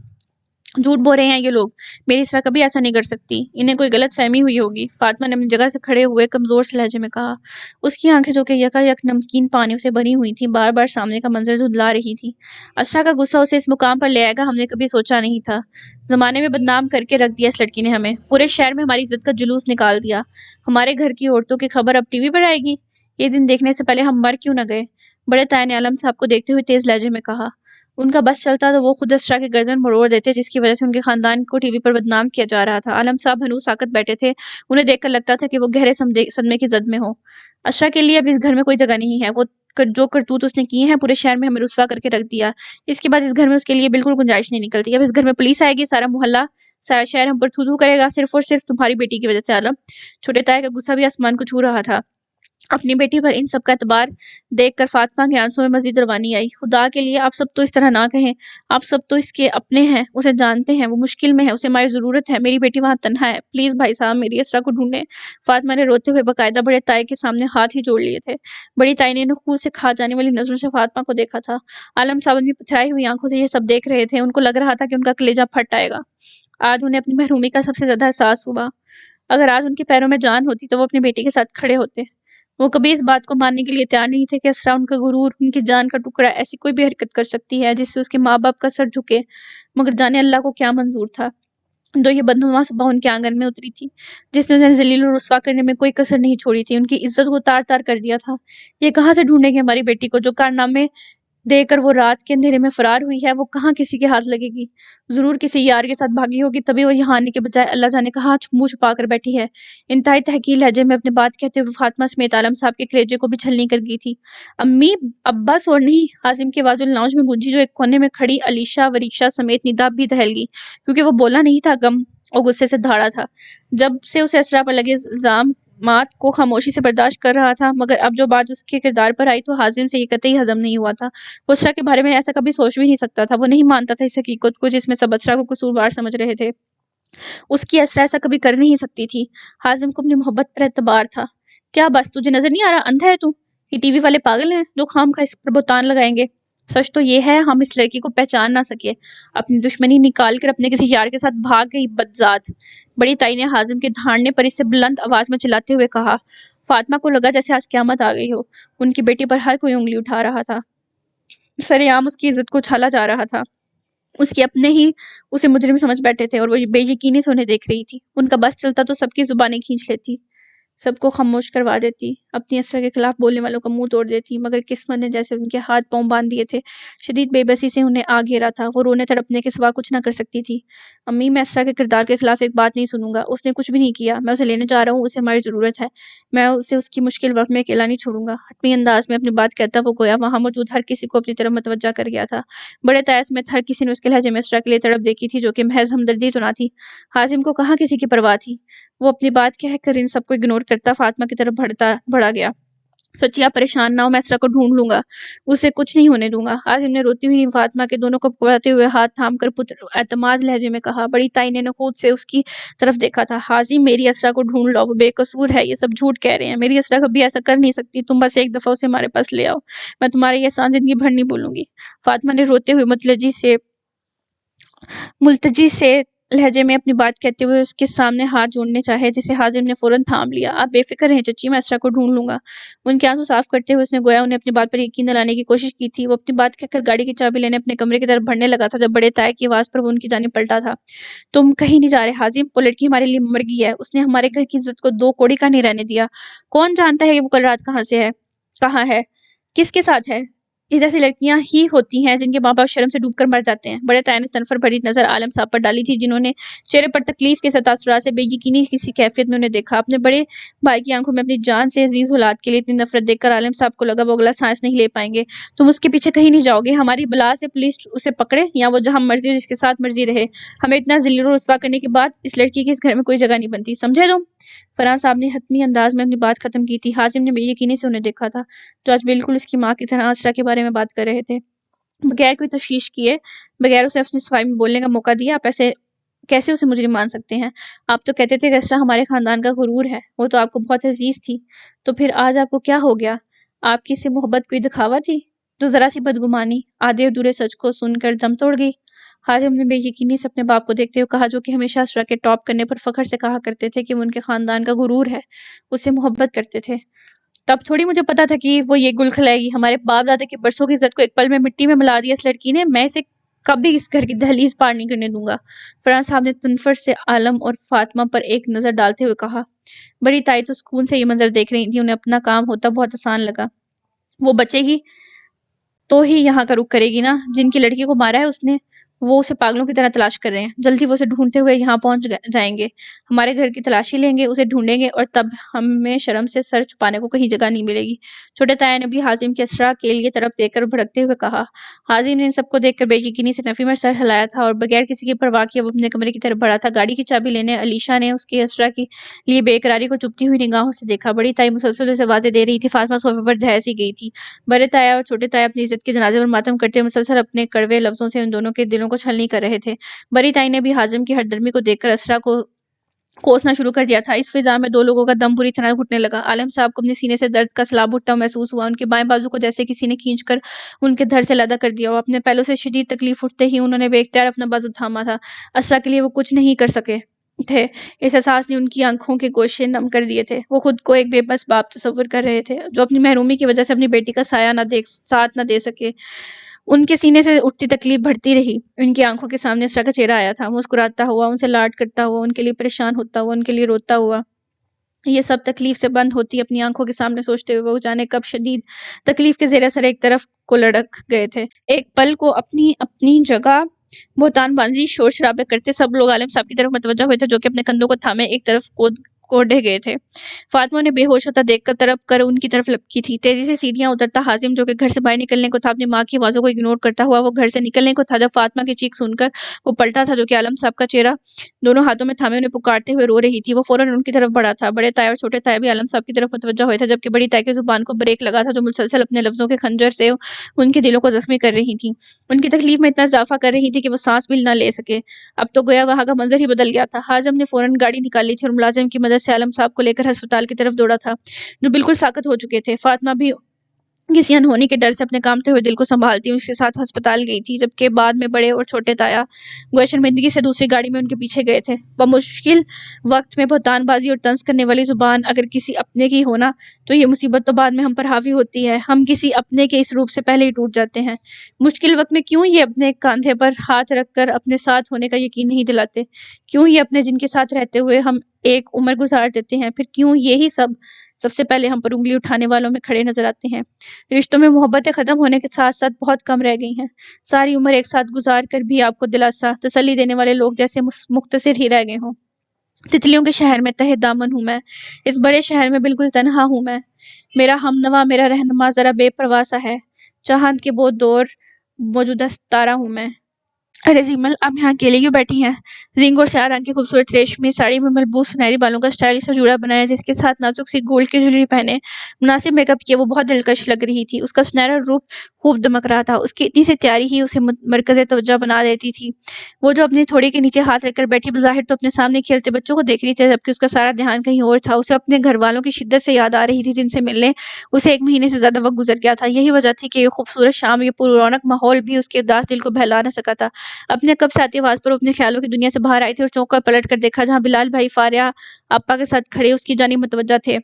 جھوٹ بول رہے ہیں یہ لوگ، میری اسرا کبھی ایسا نہیں کر سکتی، انہیں کوئی غلط فہمی ہوئی ہوگی۔ فاطمہ نے اپنی جگہ سے کھڑے ہوئے کمزور سے لہجے میں کہا۔ اس کی آنکھیں جو کہ یکا یک نمکین پانیوں سے بھری ہوئی تھیں، بار بار سامنے کا منظر دھندلا رہی تھی۔ اسرا کا غصہ اسے اس مقام پر لے آئے گا ہم نے کبھی سوچا نہیں تھا۔ زمانے میں بدنام کر کے رکھ دیا اس لڑکی نے ہمیں، پورے شہر میں ہماری عزت کا جلوس نکال دیا۔ ہمارے گھر کی عورتوں کی خبر اب ٹی وی پر آئے گی؟ یہ دن دیکھنے سے پہلے ہم مر کیوں نہ گئے؟ بڑے تائی نے عالم صاحب کو دیکھتے ہوئے تیز لہجے میں کہا۔ ان کا بس چلتا تو وہ خود اسرا کے گردن مروڑ دیتے، جس کی وجہ سے ان کے خاندان کو ٹی وی پر بدنام کیا جا رہا تھا۔ عالم صاحب ہنوز ساکت بیٹھے تھے، انہیں دیکھ کر لگتا تھا کہ وہ گہرے صدمے کی زد میں ہو۔ اسرا کے لیے اب اس گھر میں کوئی جگہ نہیں ہے، وہ جو کرتوت اس نے کیے ہیں پورے شہر میں ہمیں رسوا کر کے رکھ دیا۔ اس کے بعد اس گھر میں اس کے لیے بالکل گنجائش نہیں نکلتی۔ اب اس گھر میں پولیس آئے گی، سارا محلہ سارا شہر ہم پر تھو تھو کرے گا، صرف اور صرف تمہاری بیٹی کی وجہ سے۔ عالم، چھوٹے تائی کا غصہ بھی آسمان کو چھو رہا تھا۔ اپنی بیٹی پر ان سب کا اعتبار دیکھ کر فاطمہ کے آنسوں میں مزید روانی آئی۔ خدا کے لیے آپ سب تو اس طرح نہ کہیں، آپ سب تو اس کے اپنے ہیں، اسے جانتے ہیں، وہ مشکل میں ہے، اسے ہماری ضرورت ہے، میری بیٹی وہاں تنہا ہے، پلیز بھائی صاحب میری اسرا کو ڈھونڈیں۔ فاطمہ نے روتے ہوئے باقاعدہ بڑے تائی کے سامنے ہاتھ ہی جوڑ لیے تھے۔ بڑی تائی نے نخوت سے کھا جانے والی نظروں سے فاطمہ کو دیکھا تھا۔ عالم صاحب اپنی پتھرائی ہوئی آنکھوں سے یہ سب دیکھ رہے تھے، ان کو لگ رہا تھا کہ ان کا کلیجہ پھٹ آئے گا۔ آج انہیں اپنی محرومی کا سب سے زیادہ احساس ہوا۔ اگر آج ان کے پیروں میں جان ہوتی تو وہ اپنی بیٹی کے ساتھ کھڑے ہوتے۔ وہ کبھی اس بات کو ماننے کے لیے تیار نہیں تھے کہ اسرا، ان کا غرور، ان کی جان کا ٹکڑا، ایسی کوئی بھی حرکت کر سکتی ہے جس سے اس کے ماں باپ کا سر جھکے، مگر جانے اللہ کو کیا منظور تھا۔ جو یہ بدنما صبح ان کے آنگن میں اتری تھی، جس نے انہیں ذلیل و رسوا کرنے میں کوئی کسر نہیں چھوڑی تھی، ان کی عزت کو تار تار کر دیا تھا۔ یہ کہاں سے ڈھونڈیں گے ہماری بیٹی کو؟ جو کارنامے دے کر وہ رات کے اندھیرے میں فرار ہوئی ہے، وہ کہاں کسی کے ہاتھ لگے گی؟ ضرور کسی یار کے ساتھ بھاگی ہوگی، تبھی وہ یہاں آنے کے بجائے اللہ جانے کہاں منہ چھپا کر بیٹھی ہے۔ انتہائی تحقیر لہجے میں اپنی بات کہتے ہوئے فاطمہ سمیت عالم صاحب کے کلیجے کو بھی چھلنی کر گئی تھی۔ امی، ابا سور نہیں، حازم کی آواز لاؤنج میں گونجی، جو ایک کونے میں کھڑی علیشا وریشا سمیت ندا بھی دہل گئی، کیونکہ وہ بولا نہیں تھا، غم اور غصے سے دھاڑا تھا۔ جب سے اسے اسرا پر لگے الزامات کو خاموشی سے برداشت کر رہا تھا، مگر اب جو بات اس کے کردار پر آئی تو حازم سے یہ قطعی ہضم نہیں ہوا تھا۔ وہ اسرا کے بارے میں ایسا کبھی سوچ بھی نہیں سکتا تھا، وہ نہیں مانتا تھا اس حقیقت کو جس میں سب اسرا کو قصوروار سمجھ رہے تھے۔ اس کی اسرا ایسا کبھی کر نہیں سکتی تھی۔ حازم کو اپنی محبت پر اعتبار تھا۔ کیا بس تجھے نظر نہیں آ رہا؟ اندھا ہے تو؟ یہ ٹی وی والے پاگل ہیں جو خام خواہ اس پر بہتان لگائیں گے۔ سچ تو یہ ہے ہم اس لڑکی کو پہچان نہ سکے، اپنی دشمنی نکال کر اپنے کسی یار کے ساتھ بھاگ گئی بدذات۔ بڑی تائی نے حازم کے دھاڑنے پر اس سے بلند آواز میں چلاتے ہوئے کہا۔ فاطمہ کو لگا جیسے آج قیامت آ گئی ہو۔ ان کی بیٹی پر ہر کوئی انگلی اٹھا رہا تھا، سرے عام اس کی عزت کو چھالا جا رہا تھا۔ اس کے اپنے ہی اسے مجرم سمجھ بیٹھے تھے اور وہ بے یقینی سے انہیں دیکھ رہی تھی۔ ان کا بس چلتا تو سب کی زبانیں کھینچ لیتی، سب کو خاموش کروا دیتی، اپنی اسرا کے خلاف بولنے والوں کا منہ توڑ دیتی، مگر قسمت نے جیسے ان کے ہاتھ پاؤں باندھ دیے تھے، شدید بے بسی سے انہیں آ گھیرا تھا۔ وہ رونے تڑپنے کے سوا کچھ نہ کر سکتی تھی۔ امی، میں اسرا کے کردار کے خلاف ایک بات نہیں سنوں گا، اس نے کچھ بھی نہیں کیا، میں اسے لینے جا رہا ہوں، اسے ہماری ضرورت ہے، میں اسے اس کی مشکل وقت میں اکیلا نہیں چھوڑوں گا۔ حتمی انداز میں اپنی بات کہتا وہ گویا وہاں موجود ہر کسی کو اپنی طرف متوجہ کر گیا تھا۔ بڑے تائی سمیت ہر کسی نے اس کے لہجے میں اسرا کے لیے تڑپ دیکھی تھی، جو کہ محض ہمدردی تو نہ تھی۔ حازم کو کہاں کسی کی پرواہ تھی، وہ اپنی بات کہہ کر ان سب کو اگنور کرتا فاطمہ کی طرف بڑھا گیا۔ سچی آپ پریشان نہ ہو، میں اسرا کو ڈھونڈ لوں گا، اسے کچھ نہیں ہونے دوں گا۔ حازم نے روتی ہوئی فاطمہ کے دونوں کو پکڑاتے ہوئے ہاتھ تھام کر اعتماد لہجے میں کہا۔ بڑی تائی نے خود سے اس کی طرف دیکھا تھا۔ حازم، میری اسرا کو ڈھونڈ لو، وہ بے قصور ہے، یہ سب جھوٹ کہہ رہے ہیں، میری اسرا کبھی ایسا کر نہیں سکتی، تم بس ایک دفعہ اسے ہمارے پاس لے آؤ، میں تمہارے یہ احسان زندگی بھر نہیں بھولوں گی۔ فاطمہ نے روتے ہوئے ملتجی سے لہجے میں اپنی بات کہتے ہوئے اس کے سامنے ہاتھ جوڑنے چاہے، جسے حازم نے فوراً تھام لیا۔ آپ بے فکر رہیں چچی، میں اسرا کو ڈھونڈ لوں گا۔ ان کے آنسو صاف کرتے ہوئے اس نے گویا انہیں اپنی بات پر یقین دلانے کی کوشش کی تھی۔ وہ اپنی بات کہہ کر گاڑی کی چابی لینے اپنے کمرے کی طرف بڑھنے لگا تھا، جب بڑے تائی کی آواز پر وہ ان کی جانب پلٹا تھا۔ تم کہیں نہیں جا رہے حازم، وہ لڑکی ہمارے لیے مر گئی ہے، اس نے ہمارے گھر کی عزت کو دو کوڑی کا نہیں رہنے دیا۔ کون جانتا ہے کہ وہ کل رات کہاں ہے، کس کے ساتھ ہے؟ اس جیسی لڑکیاں ہی ہوتی ہیں جن کے ماں باپ شرم سے ڈوب کر مر جاتے ہیں۔ بڑے تائی نے تنفر بھری نظر عالم صاحب پر ڈالی تھی، جنہوں نے چہرے پر تکلیف کے تاثرات سے بے یقینی کسی کیفیت میں انہیں دیکھا۔ اپنے بڑے بھائی کی آنکھوں میں اپنی جان سے عزیز اولاد کے لیے اتنی نفرت دیکھ کر عالم صاحب کو لگا وہ اگلا سانس نہیں لے پائیں گے۔ تم اس کے پیچھے کہیں نہیں جاؤ گے، ہماری بلا سے پولیس اسے پکڑے یا وہ جہاں مرضی جس کے ساتھ مرضی رہے، ہمیں اتنا ذلیل و رسوا کرنے کے بعد اس لڑکی کی اس گھر میں کوئی جگہ نہیں بنتی، سمجھے تم؟ فرحان صاحب نے حتمی انداز میں اپنی بات ختم کی تھی۔ حازم نے بے یقینی سے انہیں دیکھا تھا، جو آج بالکل اس کی ماں کی طرح اسرا کے بارے میں بات کر رہے تھے، بغیر کوئی تشویش کیے، بغیر اسے اپنی صفائی میں بولنے کا موقع دیا۔ آپ ایسے کیسے اسے مجرم مان سکتے ہیں؟ آپ تو کہتے تھے کہ اسرا ہمارے خاندان کا غرور ہے، وہ تو آپ کو بہت عزیز تھی، تو پھر آج آپ کو کیا ہو گیا؟ آپ کی سے محبت کوئی دکھاوا تھی؟ تو ذرا سی بدگمانی آدھے ادھورے سچ کو سن کر دم توڑ گئی۔ حازم نے بے یقینی سے اپنے باپ کو دیکھتے ہوئے کہا، جو کہ ہمیشہ اسرا کے ٹاپ کرنے پر فخر سے کہا کرتے تھے کہ وہ ان کے خاندان کا غرور ہے، اس سے محبت کرتے تھے۔ تب تھوڑی مجھے پتا تھا کہ وہ یہ گل کھلائے گی۔ ہمارے باپ دادا کے برسوں کی عزت کو ایک پل میں مٹی میں ملا دیا اس لڑکی نے۔ میں اسے کبھی اس گھر کی دہلیز پار نہیں کرنے دوں گا۔ فرحان صاحب نے تنفر سے عالم اور فاطمہ پر ایک نظر ڈالتے ہوئے کہا۔ بڑی تائی تو سکون سے یہ منظر دیکھ رہی تھی، انہیں اپنا کام ہوتا بہت آسان لگا۔ وہ بچے گی تو ہی یہاں کا رخ کرے گی نا؟ جن کی لڑکی کو مارا ہے اس نے، وہ اسے پاگلوں کی طرح تلاش کر رہے ہیں۔ جلدی وہ اسے ڈھونڈتے ہوئے یہاں پہنچ جائیں گے، ہمارے گھر کی تلاشی لیں گے، اسے ڈھونڈیں گے، اور تب ہمیں شرم سے سر چھپانے کو کہیں جگہ نہیں ملے گی۔ چھوٹے تایا نے بھی حازم کی اسرا کے لیے طرف دیکھ کر بھڑکتے ہوئے کہا۔ حازم نے ان سب کو دیکھ کر بے یقینی سے نفی میں سر ہلایا تھا اور بغیر کسی کی پرواہ کیے وہ اپنے کمرے کی طرف بڑھا تھا۔ گاڑی کی چابی لینے علیشا نے اس کی اسرا کے لیے بے قراری کو چبھتی ہوئی نگاہوں سے دیکھا۔ بڑی تائی مسلسل اسے واضح دے رہی تھی، فاطمہ صوفے پر دھیس ہی گئی تھی۔ بڑے تایا اور چھوٹے تایا اپنی عزت کے جنازے پر ماتم کرتے ہوئے مسلسل اپنے کڑوے لفظوں سے ان دونوں کے دلوں کو چھلنی کر رہے تھے۔ بڑی تائی نے بھی حازم کی ہٹ درمی کو دیکھ کر اسرا کو کوسنا شروع کر دیا تھا۔ اس فضا میں دو لوگوں کا دم بری طرح گھٹنے لگا۔ عالم صاحب کو اپنے سینے سے درد کا سیلاب اٹھتا محسوس ہوا۔ ان کے بائیں بازو کو جیسے کسی نے کھینچ کر ان کے دھڑ سے علیحدہ کر دیا ہو۔ اپنے پہلو سے شدید تکلیف اٹھتے ہی انہوں نے بے اختیار اپنا بازو تھاما تھا۔ اسرا کے لیے وہ کچھ نہیں کر سکے تھے۔ اس احساس نے ان کی آنکھوں کے گوشے نم کر دیے تھے۔ وہ خود کو ایک بے بس باپ تصور کر رہے تھے، جو اپنی محرومی کی وجہ سے اپنی بیٹی کا سایہ ساتھ نہ دے سکے۔ ان کے سینے سے اٹھتی تکلیف بڑھتی رہی۔ ان کی آنکھوں کے سامنے اسرا کا چہرہ آیا تھا، مسکراتا ہوا، ان سے لاڈ کرتا ہوا، ان کے لیے پریشان ہوتا ہوا، ان کے لیے روتا ہوا۔ یہ سب تکلیف سے بند ہوتی اپنی آنکھوں کے سامنے سوچتے ہوئے وہ جانے کب شدید تکلیف کے زیر اثر ایک طرف کو لڑک گئے تھے۔ ایک پل کو اپنی جگہ بہتان بازی شور شرابے کرتے سب لوگ عالم صاحب کی طرف متوجہ ہوئے تھے، جو کہ اپنے کندھوں کو تھامے ایک طرف کوڑے گئے تھے۔ فاطمہ نے بے ہوش ہوتا دیکھ کر تڑپ کر ان کی طرف لپکی تھی۔ تیزی سے سیڑھیاں اترتا حازم، جو کہ گھر سے باہر نکلنے کو تھا، اپنی ماں کی آوازوں کو اگنور کرتا ہوا وہ گھر سے نکلنے کو تھا، جب فاطمہ کی چیخ سن کر وہ پلٹا تھا، جو کہ عالم صاحب کا چہرہ دونوں ہاتھوں میں تھامے انہیں پکارتے ہوئے رو رہی تھی۔ وہ فوراً ان کی طرف بڑھا تھا۔ بڑے تایا اور چھوٹے تایا بھی عالم صاحب کی طرف متوجہ ہوئے تھے، جبکہ بڑی تائی کی زبان کو بریک لگا تھا، جو مسلسل اپنے لفظوں کے خنجر سے ان کے دلوں کو زخمی کر رہی تھی، ان کی تکلیف میں اتنا اضافہ کر رہی تھی کہ وہ سانس بھی نہ لے سکے۔ اب تو گویا وہاں کا منظر ہی بدل گیا تھا۔ حازم نے فوراً گاڑی نکالی تھی اور ملازم کی مدد سے عالم صاحب کو لے کر ہسپتال کی طرف دوڑا تھا، جو بالکل ساکت ہو چکے تھے۔ فاطمہ بھی کسی انہونی کے ڈر سے اپنے کامتے ہوئے دل کو سنبھالتی اس کے ساتھ ہسپتال گئی تھی، جبکہ بعد میں بڑے اور چھوٹے تایا گویا شرمندگی سے دوسری گاڑی میں ان کے پیچھے گئے تھے۔ بمشکل وقت میں بہتان بازی اور طنز کرنے والی زبان اگر کسی اپنے کی ہونا تو یہ مصیبت تو بعد میں ہم پر حاوی ہوتی ہے۔ ہم کسی اپنے کے اس روپ سے پہلے ہی ٹوٹ جاتے ہیں۔ مشکل وقت میں کیوں یہ اپنے کاندھے پر ہاتھ رکھ کر اپنے ساتھ ہونے کا یقین نہیں دلاتے؟ کیوں یہ اپنے جن کے ساتھ رہتے ہوئے ہم ایک عمر گزار دیتے ہیں؟ پھر کیوں یہی سب سے پہلے ہم پر انگلی اٹھانے والوں میں کھڑے نظر آتے ہیں؟ رشتوں میں محبتیں ختم ہونے کے ساتھ ساتھ بہت کم رہ گئی ہیں۔ ساری عمر ایک ساتھ گزار کر بھی آپ کو دلاسا تسلی دینے والے لوگ جیسے مختصر ہی رہ گئے ہوں۔ تتلیوں کے شہر میں تہہ دامن ہوں میں، اس بڑے شہر میں بالکل تنہا ہوں میں۔ میرا ہمنوا، میرا رہنما ذرا بے پرواہ سا ہے، چاہت کے بہت دور موجودہ ستارہ ہوں میں۔ ارے زیمل، آپ یہاں اکیلے کیوں بیٹھی ہیں؟ زینگ اور سیاہ رنگ کی خوبصورت ریشمی ساڑی میں ملبوس سنہری بالوں کا اسٹائلش سا جوڑا بنایا، جس کے ساتھ نازک سی گولڈ کی جویلری پہنے مناسب میک اپ کیے وہ بہت دلکش لگ رہی تھی۔ اس کا سنہرا روپ خوب دمک رہا تھا۔ اس کی اتنی سی تیاری ہی اسے مرکز توجہ بنا دیتی تھی۔ وہ جو اپنی تھوڑی کے نیچے ہاتھ رکھ کر بیٹھی بظاہر تو اپنے سامنے کھیلتے بچوں کو دیکھ رہی تھی، جبکہ اس کا سارا دھیان کہیں اور تھا۔ اسے اپنے گھر والوں کی شدت سے یاد آ رہی تھی، جن سے ملنے اسے 1 مہینے سے زیادہ وقت گزر گیا تھا۔ یہی وجہ تھی کہ یہ خوبصورت شام، یہ پر رونق ماحول بھی اس کے اداس دل کو بہلا نہ سکا تھا۔ اپنے کب سے آتی آواز پر وہ اپنے خیالوں کی دنیا سے باہر آئی تھی اور چونک کر پلٹ کر دیکھا، جہاں بلال بھائی فاریہ آپا کے ساتھ کھڑے اس کی جانب متوجہ تھے۔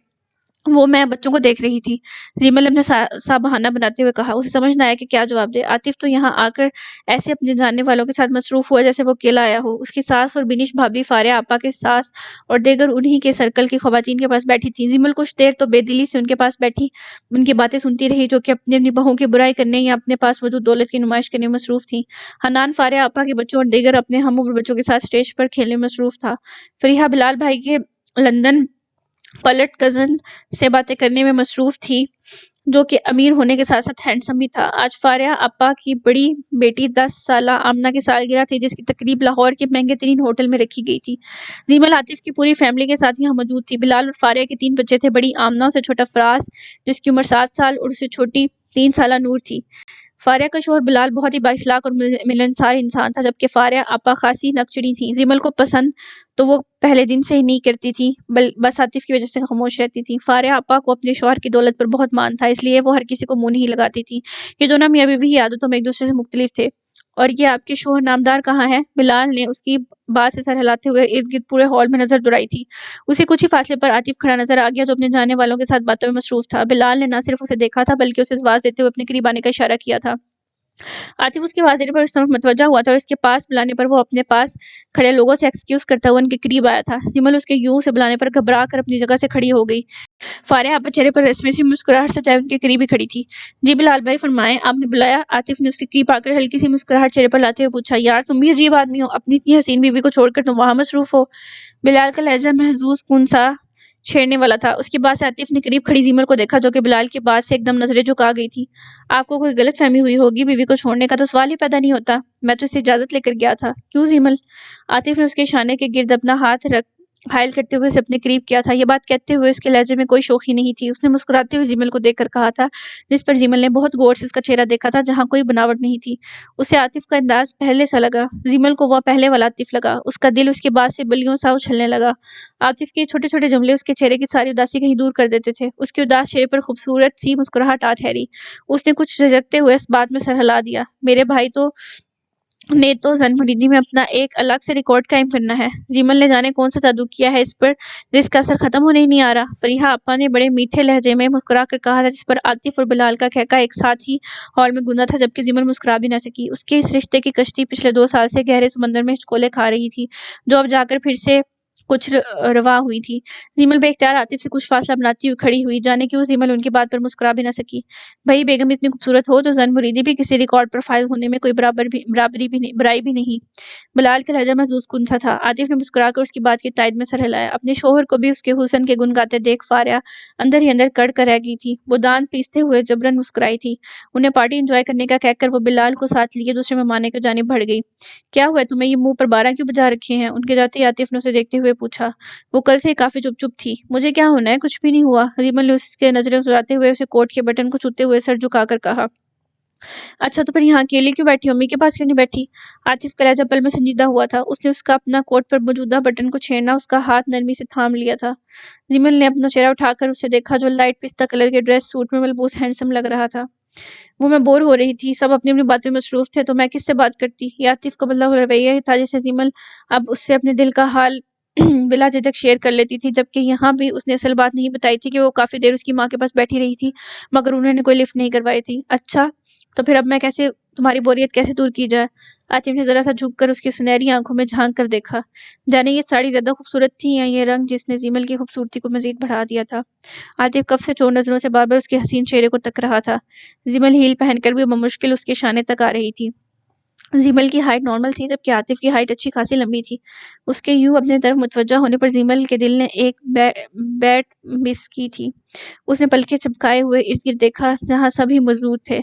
وہ میں بچوں کو دیکھ رہی تھی، زیمل نے اپنا بہانہ بناتے ہوئے کہا۔ اسے سمجھ نہ آیا کہ کیا جواب دے۔ عاطف تو یہاں آ کر ایسے اپنے جاننے والوں کے ساتھ مصروف ہوا جیسے وہ اکیلا آیا ہو۔ اس کی ساس اور بینش بھابھی، فاریہ آپا کے ساس اور دیگر انہی کے سرکل کی خواتین کے پاس بیٹھی تھیں۔ زیمل کچھ دیر تو بے دلی سے ان کے پاس بیٹھی ان کی باتیں سنتی رہی، جو کہ اپنی بہوؤں کی برائی کرنے یا اپنے پاس موجود دولت کی نمائش کرنے میں مصروف تھیں۔ حنان فاریہ آپا کے بچوں اور دیگر اپنے ہم عمر بچوں کے ساتھ اسٹیج پر کھیلنے میں مصروف تھا۔ فریحہ بلال بھائی کے لندن پلٹ کزن سے باتیں کرنے میں مصروف تھی، جو کہ امیر ہونے کے ساتھ ساتھ ہینڈسم بھی تھا۔ آج فاریہ آپا کی بڑی بیٹی 10 سالہ آمنہ کی سالگرہ تھی، جس کی تقریب لاہور کے مہنگے ترین ہوٹل میں رکھی گئی تھی۔ زیمل عاطف کی پوری فیملی کے ساتھ یہاں موجود تھی۔ بلال اور فاریہ کے 3 بچے تھے، بڑی آمنہ، اس سے چھوٹا فراز جس کی عمر 7 سال اور اس سے چھوٹی 3 سالہ نور تھی۔ فاریہ کا شوہر بلال بہت ہی بااخلاق اور ملنسار انسان تھا، جبکہ فاریہ آپا خاصی نکچڑی تھی۔ زیمل کو پسند تو وہ پہلے دن سے ہی نہیں کرتی تھی، بس عاطف کی وجہ سے خاموش رہتی تھی۔ فاریہ آپا کو اپنے شوہر کی دولت پر بہت مان تھا، اس لیے وہ ہر کسی کو منہ نہیں لگاتی تھی۔ یہ دونوں میاں بیوی ہی عادتوں میں ایک دوسرے سے مختلف تھے۔ اور یہ آپ کے شوہر نامدار کہاں ہے؟ بلال نے اس کی بات سے سر ہلاتے ہوئے ارد گرد پورے ہال میں نظر دوڑائی تھی۔ اسے کچھ ہی فاصلے پر عاطف کھڑا نظر آ گیا جو اپنے جاننے والوں کے ساتھ باتوں میں مصروف تھا۔ بلال نے نہ صرف اسے دیکھا تھا بلکہ اسے آواز دیتے ہوئے اپنے قریب آنے کا اشارہ کیا تھا۔ عاطف اس کی آواز دینے پر اس طرف متوجہ ہوا تھا اور اس کے پاس بلانے پر وہ اپنے پاس کھڑے لوگوں سے ایکسکیوز کرتا ہوا ان کے قریب آیا تھا۔ زیمل اس کے یوں سے بلانے پر گھبرا کر اپنی جگہ سے کھڑی ہو گئی۔ فاریہ آپا چہرے پر رسمی سی مسکراہٹ سجائے ان کے قریب ہی کھڑی تھی۔ جی بلال بھائی فرمائیں، آپ نے بلایا؟ عاطف نے اس کے قریب آ کر ہلکی سی مسکراہٹ چہرے پر لاتے ہوئے پوچھا۔ یار تم بھی عجیب آدمی ہو، اپنی اتنی حسین بیوی کو چھوڑ کر تم وہاں مصروف ہو۔ بلال کا لہجہ محظوظ کن سا چھیڑنے والا تھا۔ اس کے بعد سے عاطف نے قریب کھڑی زیمل کو دیکھا جو کہ بلال کے بعد سے ایک دم نظریں جھکا گئی تھی۔ آپ کو کوئی غلط فہمی ہوئی ہوگی، بیوی کو چھوڑنے کا تو سوال ہی پیدا نہیں ہوتا۔ میں تو اسے اجازت لے کر گیا تھا۔ کیوں زیمل؟ عاطف نے اس کے شانے کے گرد اپنا ہاتھ حائل کرتے ہوئے اسے اپنے قریب کیا تھا۔ یہ بات کہتے ہوئے اس کے لہجے میں کوئی شوخی نہیں تھی۔ اس نے مسکراتے ہوئے زیمل کو دیکھ کر کہا تھا، جس پر زیمل نے بہت غور سے اس کا چہرہ دیکھا تھا جہاں کوئی بناوٹ نہیں تھی۔ اسے عاطف کا انداز پہلے سا لگا۔ زیمل کو وہ پہلے والا عاطف لگا۔ اس کا دل اس کے بعد سے بلیوں سا اچھلنے لگا۔ عاطف کے چھوٹے چھوٹے جملے اس کے چہرے کی ساری اداسی کہیں دور کر دیتے تھے۔ اس کے اداس چہرے پر خوبصورت سی مسکراہٹ آ ٹھہری۔ اس نے کچھ جھجکتے ہوئے اس بات میں سر ہلا دیا۔ میرے بھائی نے تو زن مریدی میں اپنا ایک الگ سے ریکارڈ قائم کرنا ہے۔ زیمل نے جانے کون سا جادو کیا ہے اس پر جس کا اثر ختم ہونے ہی نہیں آ رہا۔ فریحہ آپا نے بڑے میٹھے لہجے میں مسکرا کر کہا تھا، جس پر عاطف اور بلال کا کہکہ ایک ساتھ ہی ہال میں گونجا تھا، جبکہ زیمل مسکرا بھی نہ سکی۔ اس کے اس رشتے کی کشتی پچھلے 2 سال سے گہرے سمندر میں ہچکولے کھا رہی تھی، جو اب جا کر پھر سے کچھ روا ہوئی تھی۔ زیمل بے اختیار عاطف سے کچھ فاصلہ بناتی ہوئی کھڑی ہوئی، جانے کیوں زیمل ان کی بات پر مسکرا بھی نہ سکی۔ بھائی بیگم اتنی خوبصورت ہو تو زن مریدی بھی کسی ریکارڈ پر فائز ہونے میں کوئی برائی بھی نہیں۔ بلال کا لہجہ محظوظ کن سا تھا۔ عاطف نے مسکرا کر اس کی بات کی تائید میں سر ہلایا۔ اپنے شوہر کو بھی اس کے حسن کے گن گاتے دیکھ فاریہ اندر ہی اندر کڑ کر رہ گئی تھی۔ وہ دانت پیستے ہوئے جبراً مسکرائی تھی۔ انہیں پارٹی انجوائے کرنے کا کہہ کر وہ بلال کو ساتھ لیے دوسرے مہمانوں کی جانب بڑھ گئی۔ کیا ہوا ہے تمہیں، یہ منہ پر 12 کیوں بجا رکھے ہیں؟ ان کے جاتے ہی عاطف نے اسے دیکھتے ہوئے پوچھا۔ وہ کل سے ہی کافی چپ چپ تھی۔ مجھے کیا ہونا ہے، کچھ بھی نہیں ہوا۔ زیمل نے اس کے نظریں اڑاتے ہوئے اسے کوٹ کے بٹن کو چھوتے ہوئے سر جھکا کر کہا۔ اچھا تو پھر یہاں اکیلی کیوں بیٹھی ہو، امی کے پاس کیوں نہیں بیٹھی؟ عاطف کا لہجہ پل میں سنجیدہ ہوا تھا۔ اس نے اس کا اپنا کوٹ پر موجودہ بٹن کو چھیڑنا اس کا ہاتھ نرمی سے تھام لیا تھا۔ زیمل نے اپنا چہرہ اٹھا کر اسے دیکھا جو لائٹ پستہ کلر کے ڈریس سوٹ میں ملبوس ہینڈسم لگ رہا تھا۔ میں بور ہو رہی تھی، سب اپنی اپنی باتوں میں مصروف تھے، تو میں کس سے بات کرتی؟ یہ عاطف کا بدلا ہوا رویہ ہی تھا جسے زیمل اب اس سے اپنے دل کا حال بلا جھجک شیئر کر لیتی تھی، جبکہ یہاں بھی اس نے اصل بات نہیں بتائی تھی کہ وہ کافی دیر اس کی ماں کے پاس بیٹھی رہی تھی مگر انہوں نے کوئی لفٹ نہیں کروائی تھی۔ اچھا تو پھر اب میں کیسے تمہاری بوریت کیسے دور کی جائے؟ عاطف نے ذرا سا جھک کر اس کی سنہری آنکھوں میں جھانک کر دیکھا۔ جانے یہ ساڑی زیادہ خوبصورت تھی یا یہ رنگ جس نے زیمل کی خوبصورتی کو مزید بڑھا دیا تھا؟ عاطف کف سے چور نظروں سے بار بار اس کے حسین چہرے کو تک رہا تھا۔ زیمل ہیل پہن کر بھی بمشکل اس کے شانے تک آ رہی تھی۔ زیمل کی ہائٹ نارمل تھی جبکہ عاطف کی ہائٹ اچھی خاصی لمبی تھی۔ اس کے یوں اپنے طرف متوجہ ہونے پر زیمل کے دل نے ایک بیٹ مس کی تھی۔ اس نے پلکیں چمکائے ہوئے ارد گرد دیکھا جہاں سب ہی موجود تھے۔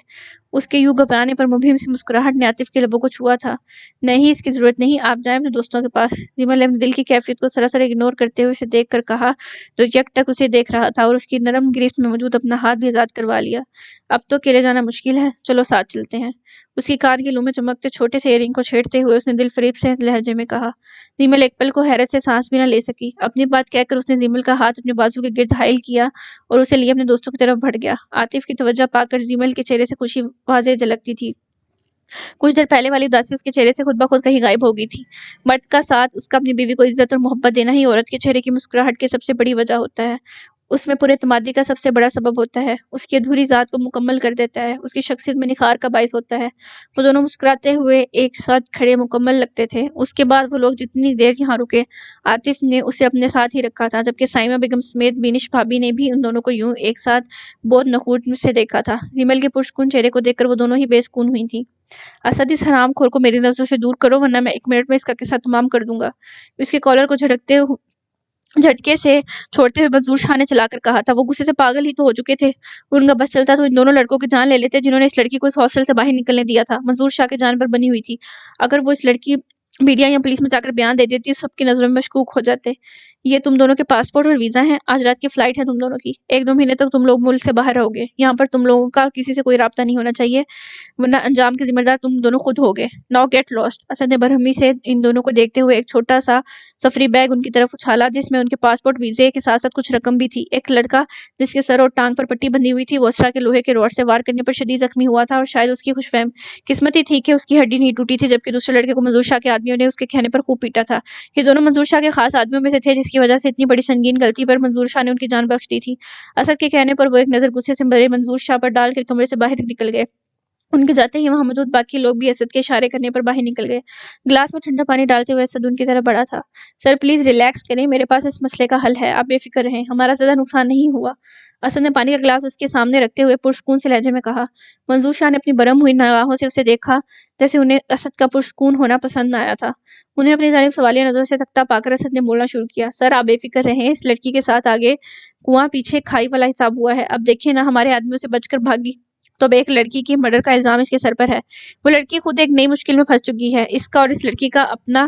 اس کے یوں گھبرانے پر مبہم سی مسکراہٹ نے عاطف کے لبوں کو چھوا تھا۔ نہیں اس کی ضرورت نہیں، آپ جائیں اپنے دوستوں کے پاس۔ زیمل نے اپنے دل کی کیفیت کو سراسر اگنور کرتے ہوئے اسے دیکھ کر کہا جو یک ٹک اسے دیکھ رہا تھا، اور اس کی نرم گرفت میں موجود اپنا ہاتھ بھی آزاد کروا لیا۔ اب تو اکیلے جانا مشکل ہے، چلو ساتھ چلتے ہیں۔ اس کی کان کے لوں میں چمکتے چھوٹے سے ایئرنگ کو چھیڑتے ہوئے اس نے دل فریب سے لہجے میں کہا۔ زیمل ایک پل کو حیرت سے سانس بھی نہ لے سکی۔ اپنی بات کہہ کر اس نے زیمل کا ہاتھ اپنے بازو کے گرد حائل کیا اور اسے لیے اپنے دوستوں کی طرف بڑھ گیا۔ عاطف کی توجہ پا کر زیمل کے چہرے سے خوشی واضح جھلکتی تھی۔ کچھ دیر پہلے والی اداسی اس کے چہرے سے خود بخود کہیں غائب ہو گئی تھی۔ مرد کا ساتھ اس کا اپنی بیوی کو عزت اور محبت دینا ہی عورت کے چہرے کی مسکراہٹ کی سب سے بڑی وجہ ہوتا ہے۔ اس میں پر اعتمادی کا سب سے بڑا سبب ہوتا ہے، اس کی ادھوری ذات کو مکمل کر دیتا ہے، اس کی شخصیت میں نکھار کا باعث ہوتا ہے۔ وہ دونوں مسکراتے ہوئے ایک ساتھ کھڑے مکمل لگتے تھے۔ اس کے بعد وہ لوگ جتنی دیر یہاں رکے، عاطف نے اسے اپنے ساتھ ہی رکھا تھا، جبکہ سائمہ بیگم سمیت بینش بھابی نے بھی ان دونوں کو یوں ایک ساتھ بہت نخوت سے دیکھا تھا۔ زیمل کے پرسکون چہرے کو دیکھ کر وہ دونوں ہی بے سکون ہوئی تھیں۔ اسد اس حرام خور کو میری نظروں سے دور کرو ورنہ میں 1 منٹ میں اس کا قصہ تمام کر دوں گا۔ اس کے کالر کو جھٹکے سے چھوڑتے ہوئے منظور شاہ نے چلا کر کہا تھا۔ وہ غصے سے پاگل ہی تو ہو چکے تھے، ان کا بس چلتا تو ان دونوں لڑکوں کی جان لے لیتے جنہوں نے اس لڑکی کو اس ہاسٹل سے باہر نکلنے دیا تھا۔ منظور شاہ کی جان پر بنی ہوئی تھی۔ اگر وہ اس لڑکی میڈیا یا پولیس میں جا کر بیان دے دیتی، سب کی نظروں میں مشکوک ہو جاتے۔ یہ تم دونوں کے پاسپورٹ اور ویزا ہیں، آج رات کی فلائٹ ہے تم دونوں کی، 1-2 مہینے تک تم لوگ ملک سے باہر رہو گے، یہاں پر تم لوگوں کا کسی سے کوئی رابطہ نہیں ہونا چاہیے، ورنہ انجام کے ذمہ دار تم دونوں خود ہوگے۔ Now get last. اسد نے برہمی سے ان دونوں کو دیکھتے ہوئے ایک چھوٹا سا سفری بیگ ان کی طرف اچھالا، جس میں ان کے پاسپورٹ ویزے کے ساتھ ساتھ کچھ رقم بھی تھی۔ ایک لڑکا جس کے سر اور ٹانگ پر پٹی بندھی ہوئی تھی، وہ اسرا کے لوہے کے راڈ سے وار کرنے پر شدید زخمی ہوا تھا، اور شاید اس کی خوش فہم قسمتی تھی کہ اس کی ہڈی نہیں ٹوٹی تھی، جبکہ دوسرے لڑکے کو منظور شاہ کے آدمیوں نے اس کے کہنے پر خوب پیٹا تھا۔ یہ دونوں منظور شاہ کے خاص آدمیوں میں سے تھے، جس کی وجہ سے اتنی بڑی سنگین غلطی پر منظور شاہ نے ان کی جان بخش دی تھی۔ اسد کے کہنے پر وہ ایک نظر غصے سے بھرے منظور شاہ پر ڈال کر کمرے سے باہر نکل گئے۔ ان کے جاتے ہی وہاں موجود باقی لوگ بھی اسد کے اشارے کرنے پر باہر نکل گئے۔ گلاس میں ٹھنڈا پانی ڈالتے ہوئے اسد ان کی طرف بڑھا تھا۔ سر پلیز ریلیکس کریں، میرے پاس اس مسئلے کا حل ہے، آپ بے فکر رہیں، ہمارا زیادہ نقصان نہیں ہوا۔ اسد نے پانی کا گلاس اس کے سامنے رکھتے ہوئے پرسکون سے لہجے میں کہا۔ منظور شاہ نے اپنی برہم ہوئی نگاہوں سے اسے دیکھا، جیسے انہیں اسد کا پرسکون ہونا پسند نہ آیا تھا۔ انہیں اپنی جانب سوالیہ نظروں سے تکتا پا کر اسد نے بولنا شروع کیا۔ سر آپ بے فکر رہیں، اس لڑکی کے ساتھ آگے کنواں پیچھے کھائی والا حساب ہوا ہے، اب دیکھیے نا، ہمارے آدمیوں سے بچ کر بھاگی تو اب ایک لڑکی کی مرڈر کا الزام اس کے سر پر ہے۔ وہ لڑکی خود ایک نئی مشکل میں پھنس چکی ہے۔ اس کا اور اس لڑکی کا اپنا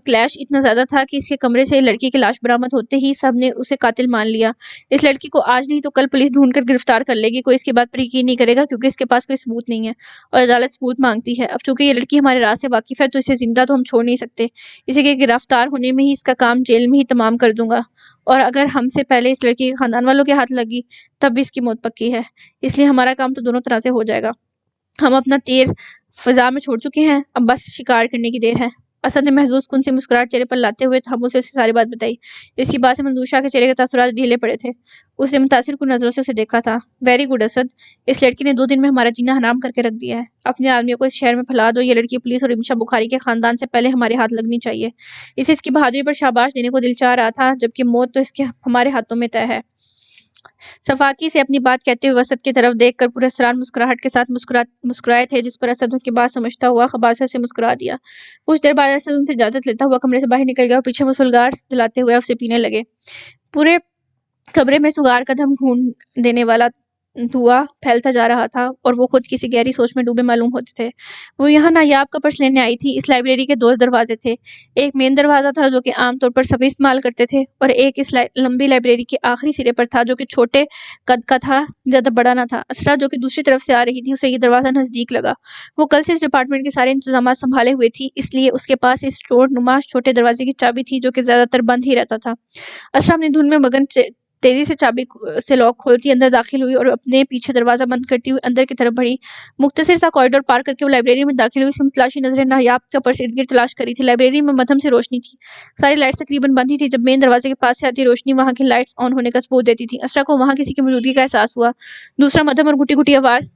کلیش اتنا زیادہ تھا کہ اس کے کمرے سے لڑکی کی لاش برآمد ہوتے ہی سب نے اسے قاتل مان لیا۔ اس لڑکی کو آج نہیں تو کل پولیس ڈھونڈ کر گرفتار کر لے گی، کوئی اس کی بات پر یقین نہیں کرے گا کیونکہ اس کے پاس کوئی ثبوت نہیں ہے، اور عدالت ثبوت مانگتی ہے۔ اب چونکہ یہ لڑکی ہمارے راز سے واقف ہے تو اسے زندہ تو ہم چھوڑ نہیں سکتے، اسے کہ گرفتار ہونے میں ہی اس کا کام جیل میں ہی تمام کر دوں گا، اور اگر ہم سے پہلے اس لڑکی کے خاندان والوں کے ہاتھ لگی تب بھی اس کی موت پکی ہے، اس لیے ہمارا کام تو دونوں طرح سے ہو جائے گا۔ ہم اپنا تیر فضا میں چھوڑ چکے ہیں، اب بس شکار کرنے کی دیر ہے۔ اسد نے محظوظ کن سی مسکراہٹ چہرے پر لاتے ہوئے خاموشی سے اسے ساری بات بتائی۔ اس کی بات سے منظور شاہ کے چہرے کے تاثرات ڈھیلے پڑے تھے۔ اس نے متاثر کن نظروں سے اسے دیکھا تھا۔ ویری گڈ اسد، اس لڑکی نے 2 دن میں ہمارا جینا حرام کر کے رکھ دیا ہے، اپنے آدمیوں کو اس شہر میں پھیلا دو، یہ لڑکی پولیس اور امشا بخاری کے خاندان سے پہلے ہمارے ہاتھ لگنی چاہیے۔ اسے اس کی بہادری پر شاباش دینے کو دل چاہ رہا تھا، جبکہ موت تو اس کے ہمارے ہاتھوں میں طے ہے۔ صفاقی سے اپنی بات کہتے ہوئے اسد کی طرف دیکھ کر پورے اسرار مسکراہٹ کے ساتھ مسکرائے تھے، جس پر اسد ان کی بات سمجھتا ہوا خباثت سے مسکرا دیا۔ کچھ دیر بعد اسد ان سے اجازت لیتا ہوا کمرے سے باہر نکل گیا اور پیچھے وہ سلگار جلاتے ہوئے اسے پینے لگے۔ پورے کمرے میں سگار کا دم گھون دینے والا دھواں پھیلتا جا رہا تھا، اور وہ خود کسی گہری سوچ میں ڈوبے معلوم ہوتے تھے۔ وہ یہاں نایاب کا پرس لینے آئی تھی۔ اس لائبریری کے 2 دروازے تھے، ایک مین دروازہ تھا جو کہ عام طور پر سبھی استعمال کرتے تھے، اور ایک اس لمبی لائبریری کے آخری سرے پر تھا جو کہ چھوٹے قد کا تھا، زیادہ بڑا نہ تھا۔ اسرا جو کہ دوسری طرف سے آ رہی تھی، اسے یہ دروازہ نزدیک لگا۔ وہ کل سے اس ڈپارٹمنٹ کے سارے انتظامات سنبھالے ہوئے تھی، اس لیے اس کے پاس اس ڈور نما چھوٹے دروازے کی چابی تھی جو کہ زیادہ تر بند ہی رہتا تھا۔ اسرا اپنی دھن میں مگن تیزی سے چابی سے لاک کھولتی اندر داخل ہوئی اور اپنے پیچھے دروازہ بند کرتی ہوئی اندر کی طرف بڑھی۔ مختصر سا کوریڈور پار کر کے وہ لائبریری میں داخل ہوئی۔ اس کی متلاشی نظریں نایاب کا پرس ارد گرد تلاش کری تھی۔ لائبریری میں مدھم سے روشنی تھی، ساری لائٹس تقریباً بند ہی تھی۔ جب مین دروازے کے پاس سے آتی روشنی وہاں کی لائٹس آن ہونے کا ثبوت دیتی تھی، اسرا کو وہاں کسی کی موجودگی کا احساس ہوا۔ دوسرا مدھم اور گھٹی گھٹی آواز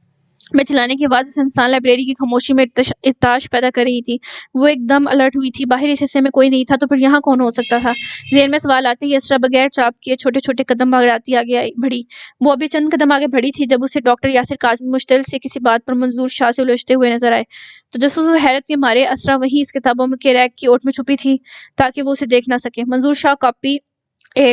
میں چلانے کی آواز اس انسان لائبریری کی خاموشی میں ارتعاش پیدا کر رہی تھی۔ وہ ایک دم الرٹ ہوئی تھی، باہر اس حصے میں کوئی نہیں تھا تو پھر یہاں کون ہو سکتا تھا؟ ذہن میں سوال آتے ہی اسرا بغیر چاپ کیے چھوٹے چھوٹے قدم بھاگتی آگے بڑھی۔ وہ ابھی چند قدم آگے بڑھی تھی جب اسے ڈاکٹر یاسر کاظمی مشتعل سے کسی بات پر منظور شاہ سے الجھتے ہوئے نظر آئے۔ تجسس و حیرت کے مارے اسرا وہیں اس کتابوں کے ریک کی اوٹ میں چھپی تھی تاکہ وہ اسے دیکھ نہ سکے۔ منظور شاہ کاپی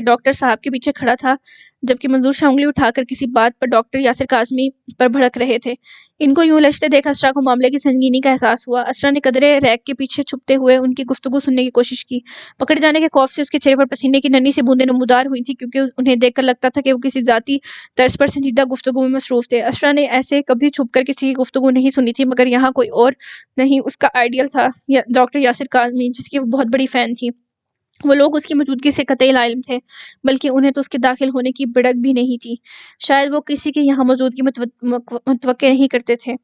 ڈاکٹر صاحب کے پیچھے کھڑا تھا، جبکہ منظور شاہ انگلی اٹھا کر کسی بات پر ڈاکٹر یاسر کاظمی پر بھڑک رہے تھے۔ ان کو یوں الجھتے دیکھ اسرا کو معاملے کی سنگینی کا احساس ہوا۔ اسرا نے قدرے ریک کے پیچھے چھپتے ہوئے ان کی گفتگو سننے کی کوشش کی۔ پکڑے جانے کے خوف سے اس کے چہرے پر پسینے کی ننھی سی بوندیں نمودار ہوئی تھیں، کیونکہ انہیں دیکھ کر لگتا تھا کہ وہ کسی ذاتی طرز پر سنجیدہ گفتگو میں مصروف تھے۔ اسرا نے ایسے کبھی چھپ کر کسی کی گفتگو نہیں سنی تھی، مگر یہاں کوئی اور نہیں اس کا آئیڈیل تھا، ڈاکٹر یاسر کاظمی، جس کی وہ بہت بڑی فین تھی۔ وہ لوگ اس کی موجودگی سے قطعی لاعلم تھے، بلکہ انہیں تو اس کے داخل ہونے کی بڑک بھی نہیں تھی۔ شاید وہ کسی کی یہاں موجودگی متوقع نہیں کرتے تھے،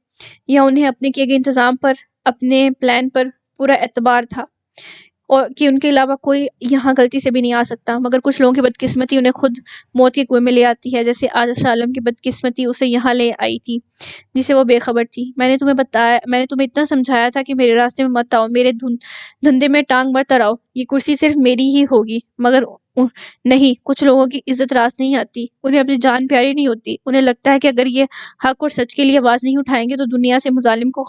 یا انہیں اپنے کیے گئے انتظام پر، اپنے پلان پر پورا اعتبار تھا، اور کہ ان کے علاوہ کوئی یہاں غلطی سے بھی نہیں آ سکتا۔ مگر کچھ لوگوں کی بدقسمتی انہیں خود موت کے کنویں میں لے آتی ہے، جیسے آج اسرا عالم کی بدقسمتی اسے یہاں لے آئی تھی جسے وہ بے خبر تھی۔ میں نے تمہیں اتنا سمجھایا تھا کہ میرے راستے میں مت آؤ، میرے دھندے میں ٹانگ مت اڑاؤ، یہ کرسی صرف میری ہی ہوگی۔ مگر نہیں، کچھ لوگوں کی عزت راست نہیں آتی، انہیں اپنی جان پیاری نہیں ہوتی، انہیں لگتا ہے کہ اگر یہ حق اور سچ کے لیے آواز نہیں اٹھائیں گے تو دنیا سے مظالم کو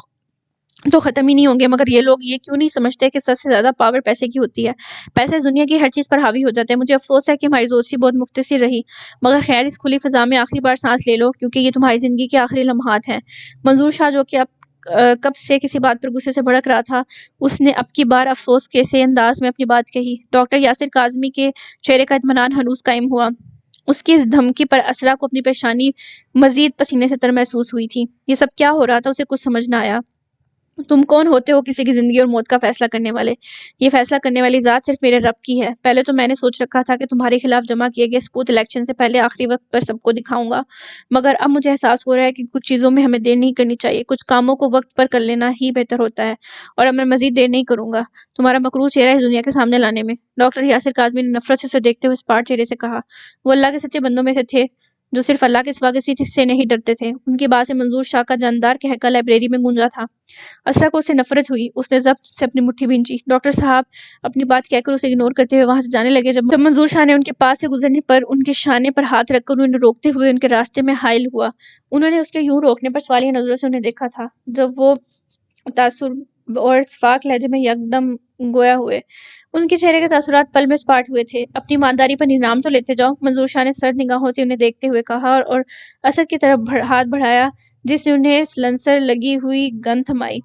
تو ختم ہی نہیں ہوں گے۔ مگر یہ لوگ یہ کیوں نہیں سمجھتے کہ سب سے زیادہ پاور پیسے کی ہوتی ہے؟ پیسے اس دنیا کی ہر چیز پر حاوی ہو جاتے ہیں۔ مجھے افسوس ہے کہ ہماری دوستی بہت مختصر رہی، مگر خیر، اس کھلی فضا میں آخری بار سانس لے لو، کیونکہ یہ تمہاری زندگی کے آخری لمحات ہیں۔ منظور شاہ جو کہ کب سے کسی بات پر غصے سے بھڑک رہا تھا، اس نے اب کی بار افسوس کے سے انداز میں اپنی بات کہی۔ ڈاکٹر یاسر کاظمی کے چہرے کا اطمینان ہنوز قائم ہوا۔ اس کی اس دھمکی پر اسرا کو اپنی پیشانی مزید پسینے سے تر محسوس ہوئی تھی۔ یہ سب کیا ہو رہا تھا، اسے کچھ سمجھ نہ آیا۔ تم کون ہوتے ہو کسی کی زندگی اور موت کا فیصلہ کرنے والے؟ یہ فیصلہ کرنے والی ذات صرف میرے رب کی ہے۔ پہلے تو میں نے سوچ رکھا تھا کہ تمہارے خلاف جمع کیے گئے ثبوت الیکشن سے پہلے آخری وقت پر سب کو دکھاؤں گا، مگر اب مجھے احساس ہو رہا ہے کہ کچھ چیزوں میں ہمیں دیر نہیں کرنی چاہیے، کچھ کاموں کو وقت پر کر لینا ہی بہتر ہوتا ہے، اور اب میں مزید دیر نہیں کروں گا تمہارا مکروہ چہرہ اس دنیا کے سامنے لانے میں۔ ڈاکٹر یاسر کاظمی نے نفرت سے اسے دیکھتے ہوئے اسپاٹ چہرے سے کہا۔ وہ اللہ کے سچے بندوں میں سے تھے جو صرف اللہ کے سوا کسی سے نہیں ڈرتے تھے۔ ان کی بات سے منظور شاہ کا جاندار کہکہ لائبریری میں گونجا تھا۔ اسرا کو اس سے نفرت ہوئی۔ اس نے ضبط سے اپنی مٹھی بھینچی۔ ڈاکٹر صاحب اپنی بات کہہ کر اسے اگنور کرتے ہوئے وہاں سے جانے لگے۔ جب منظور شاہ نے ان کے پاس سے گزرنے پر ان کے شانے پر ہاتھ رکھ کر انہیں روکتے ہوئے ان کے راستے میں حائل ہوا۔ انہوں نے اس کے یوں روکنے پر سوالیہ نظروں سے انہیں دیکھا تھا، جب وہ تاثر اور اتفاق لہجے میں یکدم گویا ہوئے۔ ان کے چہرے کے تاثرات پل میں سپاٹ ہوئے تھے۔ اپنی ایمانداری پر انعام تو لیتے جاؤ، منظور شاہ نے سرد نگاہوں سے انہیں دیکھتے ہوئے کہا، اور اسد کی طرف ہاتھ بڑھایا جس نے انہیں سلنسر لگی ہوئی گن تھمائی۔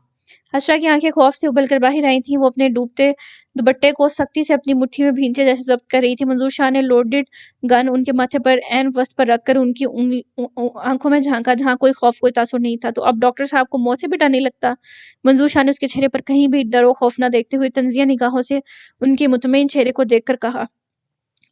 اسرا کی آنکھیں خوف سے ابل کر باہر آئی تھیں۔ وہ اپنے ڈوبتے دوپٹے کو سختی سے اپنی مٹھی میں بھینچے جیسے ضبط کر رہی تھی۔ منظور شاہ نے لوڈڈ گن ان کے ماتھے پر عین وسط پر رکھ کر ان کی آنکھوں میں جھانکا جہاں کوئی خوف کوئی تاثر نہیں تھا۔ تو اب ڈاکٹر صاحب کو موت سے بھی ڈر نہیں لگتا؟ منظور شاہ نے اس کے چہرے پر کہیں بھی ڈر و خوف نہ دیکھتے ہوئے تنزیہ نگاہوں سے ان کے مطمئن چہرے کو دیکھ کر کہا،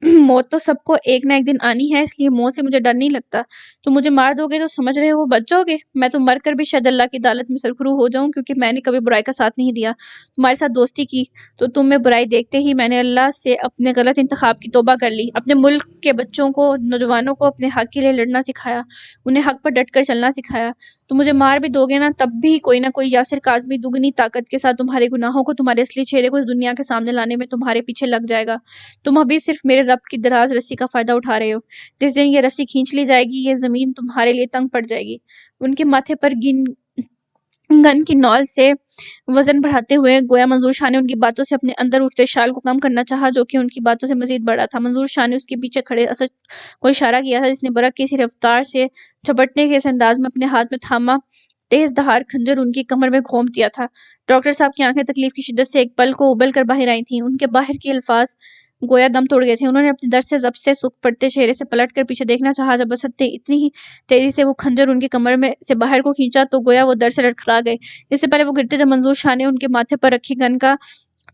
موت تو سب کو ایک نہ ایک دن آنی ہے، اس لیے موت سے مجھے ڈر نہیں لگتا۔ تم مجھے مار دو گے تو سمجھ رہے ہو وہ بچ جاؤ گے؟ میں تو مر کر بھی شاید اللہ کی عدالت میں سرخرو ہو جاؤں، کیونکہ میں نے کبھی برائی کا ساتھ نہیں دیا، تمہارے ساتھ دوستی کی، تو تم میں برائی دیکھتے ہی میں نے اللہ سے اپنے غلط انتخاب کی توبہ کر لی، اپنے ملک کے بچوں کو، نوجوانوں کو اپنے حق کے لیے لڑنا سکھایا، انہیں حق پر ڈٹ کر چلنا سکھایا۔ تم مجھے مار بھی دو گے نا، تب بھی کوئی نہ کوئی یاسر کاظمی دگنی طاقت کے ساتھ تمہارے گناہوں کو، تمہارے اصلی چہرے کو اس دنیا کے سامنے لانے میں تمہارے پیچھے لگ جائے گا۔ تم ابھی صرف میرے رب کی دراز رسی کا فائدہ اٹھا رہے ہو۔ جس دن یہ رسی کھینچ لی جائے گی، یہ زمین تمہارے لیے تنگ پڑ جائے گی۔ ان کے ماتھے پر گن کی نول سے وزن بڑھاتے ہوئے گویا منظور شاہ نے ان کی باتوں سے اپنے اندر اٹھتے شال کو کم کرنا چاہا، جو کہ ان کی باتوں سے مزید بڑا تھا۔ منظور شاہ نے اس کے پیچھے کھڑے اسد کو اشارہ کیا تھا، جس نے برق کی سی رفتار سے جھپٹنے کے اس انداز میں اپنے ہاتھ میں تھاما تیز دھار خنجر ان کی کمر میں گھونپ دیا تھا۔ ڈاکٹر صاحب کی آنکھیں تکلیف کی شدت سے ایک پل کو ابل کر باہر آئی تھیں۔ ان کے باہر کے الفاظ گویا دم توڑ گئے تھے۔ انہوں نے اپنے درد سے ضبط سے سکھ پڑتے چہرے سے پلٹ کر پیچھے دیکھنا چاہا۔ جب اسد نے اتنی ہی تیزی سے وہ خنجر ان کی کمر میں سے باہر کو کھینچا تو گویا وہ ڈر سے لڑکھڑا گئے۔ اس سے پہلے وہ گرتے جب منظور شاہ نے ان کے ماتھے پر رکھی گن کا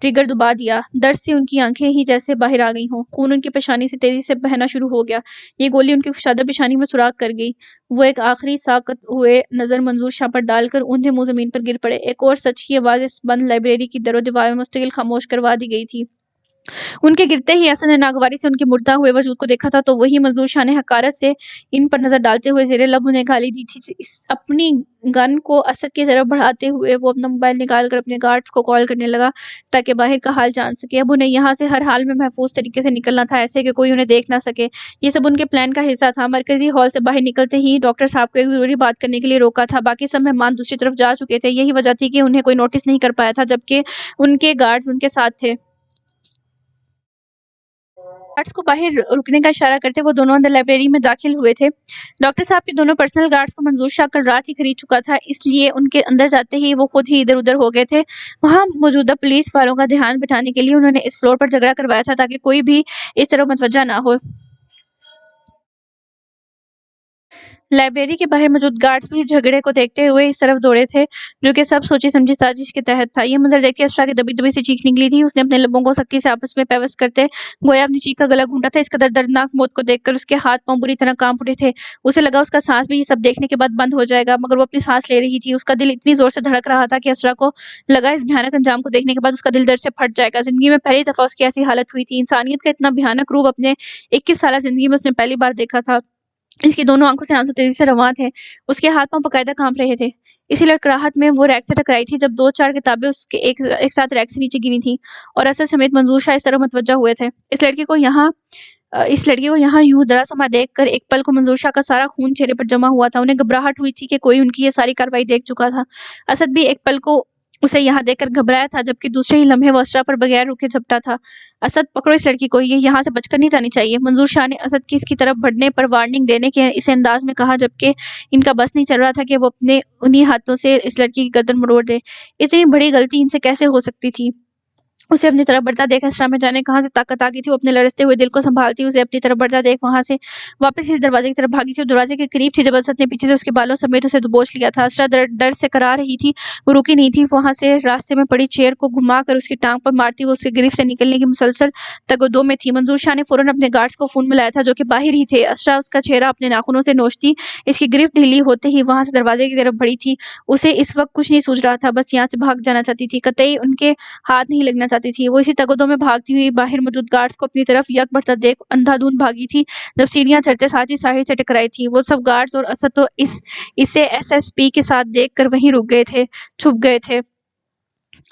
ٹریگر دبا دیا، درد سے ان کی آنکھیں ہی جیسے باہر آ گئی ہوں۔ خون ان کی پیشانی سے تیزی سے بہنا شروع ہو گیا۔ یہ گولی ان کی کشادہ پیشانی میں سوراخ کر گئی۔ وہ ایک آخری ساکت ہوئے نظر منظور شاہ پر ڈال کر اوندھے منہ زمین پر گر پڑے۔ ایک اور سچ کی آواز اس بند لائبریری کی در و دیوار میں مستقل خاموش کروا دی گئی تھی۔ ان کے گرتے ہی اسد نے ناگواری سے ان کے مردہ ہوئے وجود کو دیکھا تھا، تو وہی منظور شاہ نے حقارت سے ان پر نظر ڈالتے ہوئے زیر لب انہیں گالی دی تھی۔ اپنی گن کو اسد کی طرف بڑھاتے ہوئے وہ اپنا موبائل نکال کر اپنے گارڈز کو کال کرنے لگا تاکہ باہر کا حال جان سکے۔ اب انہیں یہاں سے ہر حال میں محفوظ طریقے سے نکلنا تھا، ایسے کہ کوئی انہیں دیکھ نہ سکے۔ یہ سب ان کے پلان کا حصہ تھا۔ مرکزی ہال سے باہر نکلتے ہی ڈاکٹر صاحب کو ایک ضروری بات کرنے کے لیے روکا تھا۔ باقی سب مہمان دوسری طرف جا چکے تھے، یہی وجہ تھی کہ انہیں کوئی نوٹس نہیں کر پایا تھا، جبکہ ان کے گارڈز ان کے ساتھ تھے۔ گارڈز کو باہر رکنے کا اشارہ کرتے وہ دونوں اندر لائبریری میں داخل ہوئے تھے۔ ڈاکٹر صاحب کے دونوں پرسنل گارڈز کو منظور شاہ کل رات ہی خرید چکا تھا، اس لیے ان کے اندر جاتے ہی وہ خود ہی ادھر ادھر ہو گئے تھے۔ وہاں موجودہ پولیس والوں کا دھیان بٹھانے کے لیے انہوں نے اس فلور پر جھگڑا کروایا تھا تاکہ کوئی بھی اس طرف متوجہ نہ ہو۔ لائبریری کے باہر موجود گارڈز بھی جھگڑے کو دیکھتے ہوئے اس طرف دوڑے تھے، جو کہ سب سوچی سمجھی سازش کے تحت تھا۔ یہ منظر دیکھ کے اسرا کی دبی دبی سی چیخ نکلی تھی۔ اس نے اپنے لبوں کو سختی سے آپس میں پیوست کرتے گویا اپنی چیخ کا گلا گھونٹا تھا۔ اس قدر دردناک موت کو دیکھ کر اس کے ہاتھ پاؤں بری طرح کانپ اٹھے تھے۔ اسے لگا اس کا سانس بھی یہ سب دیکھنے کے بعد بند ہو جائے گا، مگر وہ اپنی سانس لے رہی تھی۔ اس کا دل اتنی زور سے دھڑک رہا تھا کہ اسرا کو لگا اس بھیانک انجام کو دیکھنے کے بعد اس کا دل درد سے پھٹ جائے گا۔ زندگی میں پہلی دفعہ اس کی ایسی حالت ہوئی تھی۔ انسانیت کا اتنا بھیانک روپ اپنے 21 سالہ زندگی میں اس نے پہلی بار دیکھا تھا۔ اس کی دونوں آنکھوں سے آنسو تیزی سے رواں تھے، اس کے ہاتھ پاؤں باقاعدہ کانپ رہے تھے۔ اسی لڑکڑاہٹ میں وہ ریک سے ٹکرائی تھی جب 2-4 کتابیں اس کے ایک ساتھ ریک سے نیچے گری تھیں، اور اسد سمیت منظور شاہ اس طرف متوجہ ہوئے تھے۔ اس لڑکی کو یہاں یوں درا سما دیکھ کر ایک پل کو منظور شاہ کا سارا خون چہرے پر جمع ہوا تھا۔ انہیں گھبراہٹ ہوئی تھی کہ کوئی ان کی یہ ساری کارروائی دیکھ چکا تھا۔ اسد بھی ایک پل کو اسے یہاں دیکھ کر گھبرایا تھا، جبکہ دوسرے ہی لمحے وہ اسرا پر بغیر رکے جھپٹا تھا۔ اسد پکڑو اس لڑکی کو، یہ یہاں سے بچ کر نہیں جانی چاہیے۔ منظور شاہ نے اسد کی اس کی طرف بڑھنے پر وارننگ دینے کے اسے انداز میں کہا، جبکہ ان کا بس نہیں چل رہا تھا کہ وہ اپنے انہی ہاتھوں سے اس لڑکی کی گردن مروڑ دے۔ اتنی بڑی غلطی ان سے کیسے ہو سکتی تھی؟ اسے اپنی طرف بڑھتا دیکھ اسرا میں جانے کہاں سے طاقت آ گئی تھی، وہ اپنے لرزتے ہوئے دل کو سنبھالتی اسے اپنی طرف بڑھتا دیکھ وہاں سے واپس اسی دروازے کی طرف بھاگی تھی۔ وہ دروازے کے قریب تھی جب اسد نے پیچھے سے اس کے بالوں سمیت اسے دبوچ لیا تھا۔ اسرا ڈر سے کرا رہی تھی، وہ رکی نہیں تھی۔ وہاں سے راستے میں پڑی چیئر کو گھما کر اس کی ٹانگ پر مارتی وہ اس کے گرفت سے نکلنے کی مسلسل تگودو میں تھی۔ منظور شاہ نے فوراً اپنے گارڈز کو فون ملایا تھا جو کہ باہر ہی تھے۔ اسرا اس کا چہرہ اپنے ناخنوں سے نوچتی اس کی گرفت ڈھیلی ہوتے ہی وہاں سے دروازے کی طرف بڑھی تھی۔ اسے اس وقت کچھ نہیں سوچ رہا تھا، بس یہاں سے بھاگ جانا چاہتی تھی، قطعی ان کے ہاتھ نہیں لگنا چاہتی تھی۔ وہ اسی تگودو میں بھاگتی ہوئی باہر موجود گارڈز کو اپنی طرف یک بڑھتا دیکھ اندھا دھند بھاگی تھی۔ جب سیڑھیاں چڑھتے ساتھ ہی ساحل سے ٹکرائی تھی، وہ سب گارڈز اور اسد تو اسے ایس پی کے ساتھ دیکھ کر وہیں رک گئے تھے، چھپ گئے تھے۔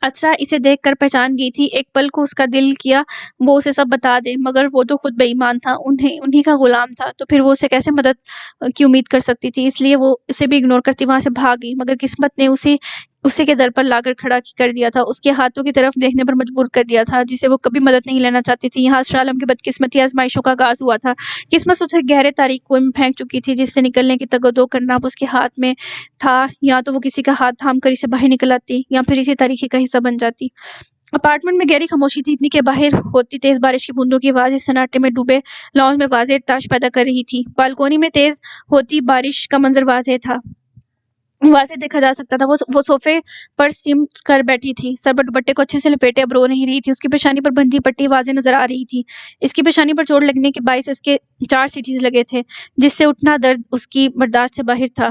اسرا اسے دیکھ کر پہچان گئی تھی۔ ایک پل کو اس کا دل کیا وہ اسے سب بتا دے، مگر وہ تو خود بے ایمان تھا، انہی کا غلام تھا، تو پھر وہ اسے کیسے مدد کی امید کر سکتی تھی؟ اس لیے وہ اسے بھی اگنور کرتی وہاں سے بھاگ گئی، مگر قسمت نے اسے کے در پر لا کر کھڑا کر دیا تھا، اس کے ہاتھوں کی طرف دیکھنے پر مجبور کر دیا تھا، جسے وہ کبھی مدد نہیں لینا چاہتی تھی۔ یہاں اسرا عالم کی بدقسمتی آزمائشوں کا آغاز ہوا تھا۔ قسمت اسے گہرے تاریک کنویں میں پھینک چکی تھی، جس سے نکلنے کی تگودو کرنا اب اس کے ہاتھ میں تھا۔ یا تو وہ کسی کا ہاتھ تھام کر اسے باہر نکل آتی یا پھر اسی تاریکی کا حصہ بن جاتی۔ اپارٹمنٹ میں گہری خاموشی تھی، اتنی کہ باہر ہوتی تیز بارش کی بوندوں کی آواز اس سناٹے میں ڈوبے لاؤنج میں واضح ارتعاش پیدا کر رہی تھی۔ بالکونی میں تیز ہوتی بارش کا منظر واضح دیکھا جا سکتا تھا۔ وہ صوفے پر سمٹ کر بیٹھی تھی، سر پر دوپٹے کو اچھے سے لپیٹے اب رو نہیں رہی تھی۔ اس کی پیشانی پر بندھی پٹی واضح نظر آ رہی تھی۔ اس کی پیشانی پر چوٹ لگنے کے باعث اس کے 4 سٹیچز لگے تھے، جس سے اٹھنا درد اس کی برداشت سے باہر تھا۔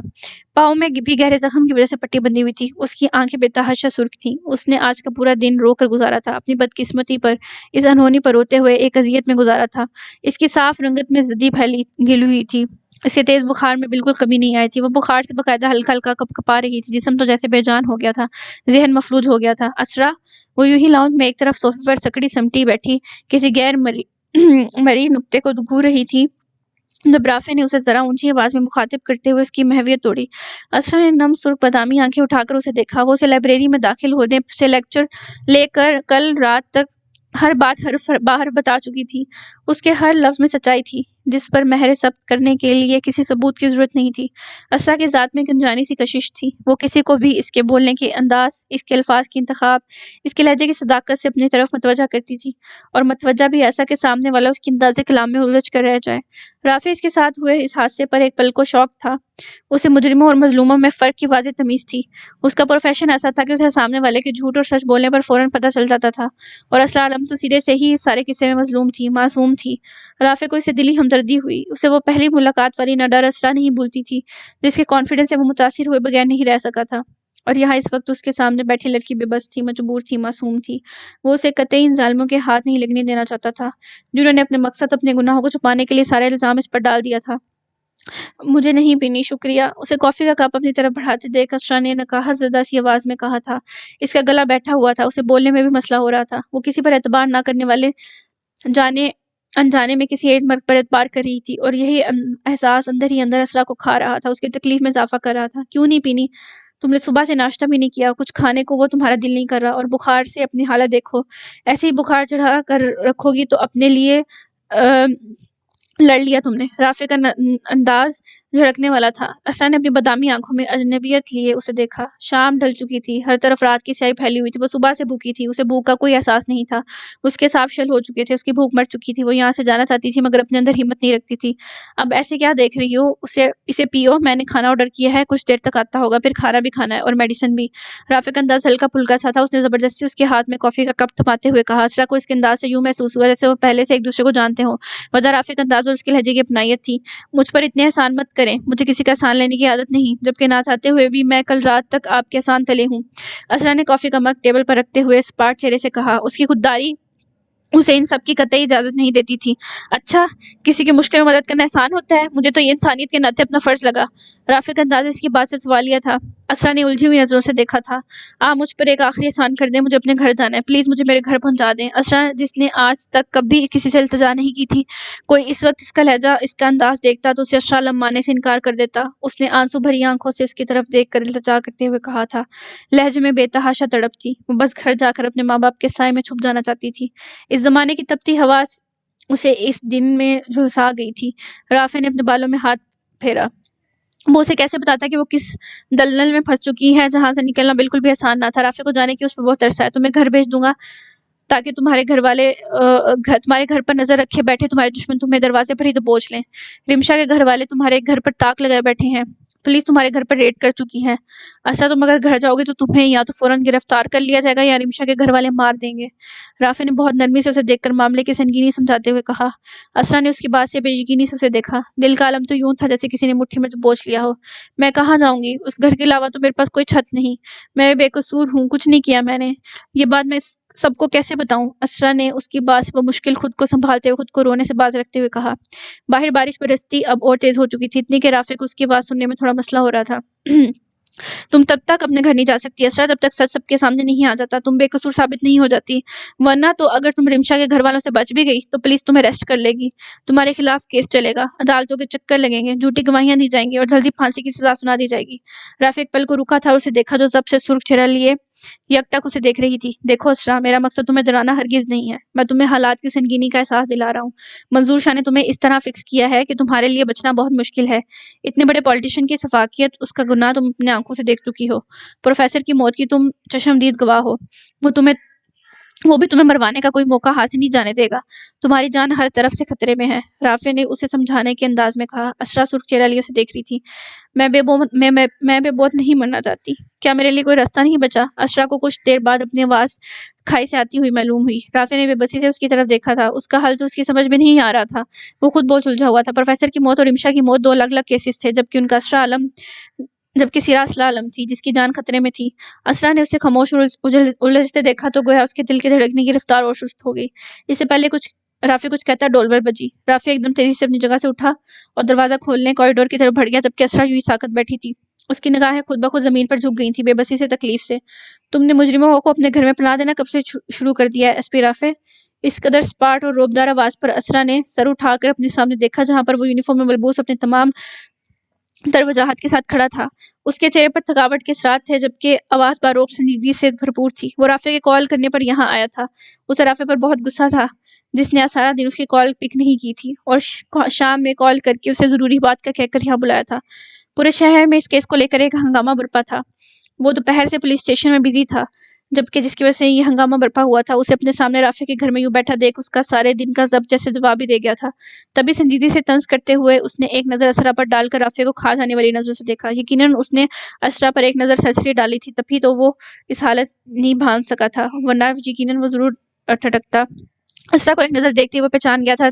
پاؤں میں بھی گہرے زخم کی وجہ سے پٹی بندھی ہوئی تھی۔ اس کی آنکھیں بے تحاشا سرخ تھیں۔ اس نے آج کا پورا دن رو کر گزارا تھا، اپنی بدقسمتی پر، اس انہونی پر روتے ہوئے ایک اذیت میں گزارا تھا۔ اس کی صاف رنگت میں زدی گھلی ہوئی تھی۔ اس کے تیز بخار میں بالکل کمی نہیں آئی تھی۔ وہ بخار سے باقاعدہ ہلکا ہلکا کپا رہی تھی، جسم تو جیسے بے جان ہو گیا تھا، ذہن مفلوج ہو گیا تھا۔ اسرا وہ یوں ہی لاؤنج میں ایک طرف صوفے پر سکڑی سمٹی بیٹھی کسی غیر مرئی نکتے کو گھور رہی تھی جب رافع نے اسے ذرا اونچی آواز میں مخاطب کرتے ہوئے اس کی محویت توڑی۔ اسرا نے نم سرخ بادامی آنکھیں اٹھا کر اسے دیکھا۔ وہ اسے لائبریری میں داخل ہونے سے لیکچر لے کر کل رات تک ہر بات باہر بتا چکی تھی۔ اس کے ہر لفظ میں سچائی تھی، جس پر مہر ثبت کرنے کے لیے کسی ثبوت کی ضرورت نہیں تھی۔ اسرا کی ذات میں ایک انجانی سی کشش تھی۔ وہ کسی کو بھی اس کے بولنے کے انداز، اس کے الفاظ کی انتخاب، اس کے لہجے کی صداقت سے اپنی طرف متوجہ کرتی تھی، اور متوجہ بھی ایسا کہ سامنے والا اس کے انداز کلام میں الجھ کر رہ جائے۔ رافع اس کے ساتھ ہوئے اس حادثے پر ایک پل کو شوق تھا۔ اسے مجرموں اور مظلوموں میں فرق کی واضح تمیز تھی۔ اس کا پروفیشن ایسا تھا کہ اسے سامنے والے کے جھوٹ اور سچ بولنے پر فوراً پتہ چل جاتا تھا، اور اسرا عالم تو سرے سے ہی اس سارے قصے میں مظلوم تھی، معصوم تھی۔ رافع کو اس سے دلی ہمدردی ہوئی۔ اسے وہ پہلی ملاقات والی نڈر اسرا نہیں بھولتی تھی، جس کے کانفیڈنس سے وہ متاثر ہوئے بغیر نہیں رہ سکا تھا۔ اور یہاں اس وقت اس کے سامنے بیٹھی لڑکی بے بس تھی، مجبور تھی، معصوم تھی۔ وہ اسے قطعی ان ظالموں کے ہاتھ نہیں لگنے دینا چاہتا تھا، جنہوں نے اپنے مقصد، اپنے گناہوں کو چھپانے کے لیے سارا الزام اس پر ڈال دیا تھا۔ مجھے نہیں پینی، شکریہ۔ اسے کافی کا کپ اپنی طرف بڑھاتے دیکھ اسرا نے نقاہت زدہ سی آواز میں کہا تھا۔ اس کا گلا بیٹھا ہوا تھا، اسے بولنے میں بھی مسئلہ ہو رہا تھا۔ وہ کسی پر اعتبار نہ کرنے والے انجانے میں کسی ایک مرد پر اعتبار کر رہی تھی، اور یہی احساس اندر ہی اندر اسرا کو کھا رہا تھا، اس کی تکلیف میں اضافہ کر رہا تھا۔ کیوں نہیں پینی؟ تم نے صبح سے ناشتہ بھی نہیں کیا، کچھ کھانے کو وہ تمہارا دل نہیں کر رہا، اور بخار سے اپنی حالت دیکھو، ایسے ہی بخار چڑھا کر رکھو گی تو اپنے لیے لڑ لیا تم نے۔ رافع کا انداز جھڑکنے والا تھا۔ اسرا نے اپنی بادامی آنکھوں میں اجنبیت لیے اسے دیکھا۔ شام ڈھل چکی تھی، ہر طرف رات کی سیاہی پھیلی ہوئی تھی۔ وہ صبح سے بھوکی تھی، اسے بھوک کا کوئی احساس نہیں تھا۔ اس کے اعصاب شل ہو چکے تھے، اس کی بھوک مر چکی تھی۔ وہ یہاں سے جانا چاہتی تھی، مگر اپنے اندر ہمت نہیں رکھتی تھی۔ اب ایسے کیا دیکھ رہی ہو؟ اسے پیو، میں نے کھانا آرڈر کیا ہے، کچھ دیر تک آتا ہوگا، پھر کھانا بھی کھانا ہے اور میڈیسن بھی۔ رافع کا انداز ہلکا پھلکا سا تھا۔ اس نے زبردستی اس کے ہاتھ میں کافی کا کپ تھماتے ہوئے کہا۔ اسرا کو اس کے انداز سے یوں محسوس ہوا جیسے وہ پہلے سے ایک دوسرے کو جانتے ہوں۔ وجہ رافع کا انداز اور اس کے لہجے کی اپنائیت تھی۔ مجھ پر اتنے احسان مت کریں، مجھے کسی کا احسان لینے کی عادت نہیں، جبکہ نہ چاہتے ہوئے بھی میں کل رات تک آپ کے احسان تلے ہوں۔ اسرا نے کافی کا مگ ٹیبل پر رکھتے ہوئے سپاٹ چہرے سے کہا۔ اس کی خودداری اسے ان سب کی قطعی اجازت نہیں دیتی تھی۔ اچھا، کسی کی مشکل میں مدد کرنا احسان ہوتا ہے؟ مجھے تو یہ انسانیت کے ناطے اپنا فرض لگا۔ رافع کا انداز اس کی بات سے سوالیہ تھا۔ اسرا نے الجھی ہوئی نظروں سے دیکھا تھا۔ آپ مجھ پر ایک آخری احسان کر دیں، مجھے اپنے گھر جانا ہے، پلیز مجھے میرے گھر پہنچا دیں۔ اسرا، جس نے آج تک کبھی کسی سے التجا نہیں کی تھی، کوئی اس وقت اس کا لہجہ، اس کا انداز دیکھتا تو اسے اسرا علم ماننے سے انکار کر دیتا۔ اس نے آنسو بھری آنکھوں سے اس کی طرف دیکھ کر التجا کرتے ہوئے کہا تھا، لہجے میں بے تحاشا تڑپ تھی۔ وہ بس گھر جا کر اپنے ماں باپ کے سائے میں چھپ جانا چاہتی تھی۔ اس زمانے کی تپتی ہوا اسے اس دن میں جھلسا گئی تھی۔ رافع نے اپنے بالوں میں ہاتھ پھیرا۔ وہ اسے کیسے بتاتا کہ وہ کس دلدل میں پھنس چکی ہے جہاں سے نکلنا بالکل بھی آسان نہ تھا۔ رافع کو جانے کی اس پر بہت ترس ہے۔ تمہیں گھر بھیج دوں گا تاکہ تمہارے تمہارے گھر پر نظر رکھے بیٹھے تمہارے دشمن تمہیں دروازے پر ہی دبوچ لیں۔ رمشا کے گھر والے تمہارے گھر پر تاک لگائے بیٹھے ہیں، پولیس تمہارے گھر پر ریڈ کر چکی ہے۔ اچھا، تم اگر گھر جاؤ گے تو تمہیں یا تو فوراً گرفتار کر لیا جائے گا یا رمشا کے گھر والے مار دیں گے۔ رافع نے بہت نرمی سے اسے دیکھ کر معاملے کی سنگینی سمجھاتے ہوئے کہا۔ اسرا نے اس کی بات سے بے یقینی سے اسے دیکھا۔ دل کا عالم تو یوں تھا جیسے کسی نے مٹھی میں بوجھ لیا ہو۔ میں کہاں جاؤں گی؟ اس گھر کے علاوہ تو میرے پاس کوئی چھت نہیں، میں بے قصور ہوں، کچھ نہیں کیا میں نے۔ یہ بات میں سب کو کیسے بتاؤں؟ اسرا نے اس کی بات سے بمشکل خود کو سنبھالتے ہوئے خود کو رونے سے باز رکھتے ہوئے کہا۔ باہر بارش برستی اب اور تیز ہو چکی تھی، اتنی کہ رافع کو اس کی آواز سننے میں تھوڑا مسئلہ ہو رہا تھا۔ تم تب تک اپنے گھر نہیں جا سکتی اسرا جب تک سچ سب کے سامنے نہیں آ جاتا، تم بے قصور ثابت نہیں ہو جاتی، ورنہ تو اگر تم رمشا کے گھر والوں سے بچ بھی گئی تو پولیس تمہیں اریسٹ کر لے گی، تمہارے خلاف کیس چلے گا، عدالتوں کے چکر لگیں گے، جھوٹی گواہیاں دی جائیں گی اور جلدی پھانسی کی سزا سنا دی جائے گی۔ رافع ایک پل کو رکا تھا اور اسے دیکھا جو ضبط سے سرخ چہرہ لیے یکٹک اسے دیکھ رہی تھی۔ دیکھو اسرا، میرا مقصد تمہیں ڈرانا ہرگز نہیں ہے، میں تمہیں حالات کی سنگینی کا احساس دلا رہا ہوں۔ منظور شاہ نے تمہیں اس طرح فکس کیا ہے کہ تمہارے لیے بچنا بہت مشکل ہے۔ اتنے بڑے پولیٹیشین کی شفافیت، اس کا گناہ تم اپنے آنکھوں سے دیکھ چکی ہو، پروفیسر کی موت کی تم چشمدید گواہ ہو، وہ بھی تمہیں مروانے کا کوئی موقع حاصل نہیں جانے دے گا، تمہاری جان ہر طرف سے خطرے میں ہے۔ رافع نے اسے سمجھانے کے انداز میں کہا۔ اسرا سرخ چہرہ لیے اسے دیکھ رہی تھی۔ میں بے بوت نہیں مرنا چاہتی، کیا میرے لیے کوئی راستہ نہیں بچا؟ اسرا کو کچھ دیر بعد اپنی آواز کھائی سے آتی ہوئی معلوم ہوئی۔ رافع نے بے بسی سے اس کی طرف دیکھا تھا، اس کا حل تو اس کی سمجھ میں نہیں آ رہا تھا۔ وہ خود بہت الجھا ہوا تھا۔ پروفیسر کی موت اور رمشا کی موت دو الگ الگ کیسز تھے، جبکہ سرا اسرا عالم تھی جس کی جان خطرے میں تھی۔ اسرا نے اسے خاموش اور الجھتے دیکھا تو گویا اس کے دل کے دھڑکنے کی رفتار اور سست ہو گئی۔ اس سے پہلے رافع کچھ کہتا ڈول بل بجی۔ رافع ایک دم تیزی سے اپنی جگہ سے اٹھا اور دروازہ کھولنے کوریڈور کی طرف بڑھ گیا، جبکہ اسرا یوں ہی ساکت بیٹھی تھی۔ اس کی نگاہیں خود بخود زمین پر جھک گئی تھیں، بے بسی سے، تکلیف سے۔ تم نے مجرموں کو اپنے گھر میں پناہ دینا کب سے شروع کر دیا ہے ایس پی رافع؟ اس قدر سپاٹ اور روبدار آواز پر اسرا نے سر اٹھا کر اپنے سامنے دیکھا جہاں پر وہ یونیفارم میں ملبوس اپنے تمام تر وجاہت کے ساتھ کھڑا تھا۔ اس کے چہرے پر تھکاوٹ کے اثرات تھے، جبکہ آواز باروب سنجیدگی سے بھرپور تھی۔ وہ رافع کے کال کرنے پر یہاں آیا تھا۔ اسے رافع پر بہت غصہ تھا جس نے سارا دن اس کی کال پک نہیں کی تھی اور شام میں کال کر کے اسے ضروری بات کا کہہ کر یہاں بلایا تھا۔ پورے شہر میں اس کیس کو لے کر ایک ہنگامہ برپا تھا۔ وہ دوپہر سے پولیس اسٹیشن میں بزی تھا، جبکہ جس کی وجہ سے یہ ہنگامہ برپا ہوا تھا، اسے اپنے سامنے رافع کے گھر میں یوں بیٹھا دیکھ اس کا سارے دن کا ضبط جیسے جواب ہی دے گیا تھا۔ تبھی سنجیدگی سے طنز کرتے ہوئے اس نے ایک نظر اسرا پر ڈال کر رافع کو کھا جانے والی نظروں سے دیکھا۔ یقیناً اس نے اسرا پر ایک نظر سرسری ڈالی تھی، تبھی تو وہ اس حالت نہیں بھانپ سکا تھا، ورنہ یقیناً وہ ضرور ٹھٹکتا۔ اسرا کو ایک نظر دیکھتے ہوئے پہچان گیا تھا،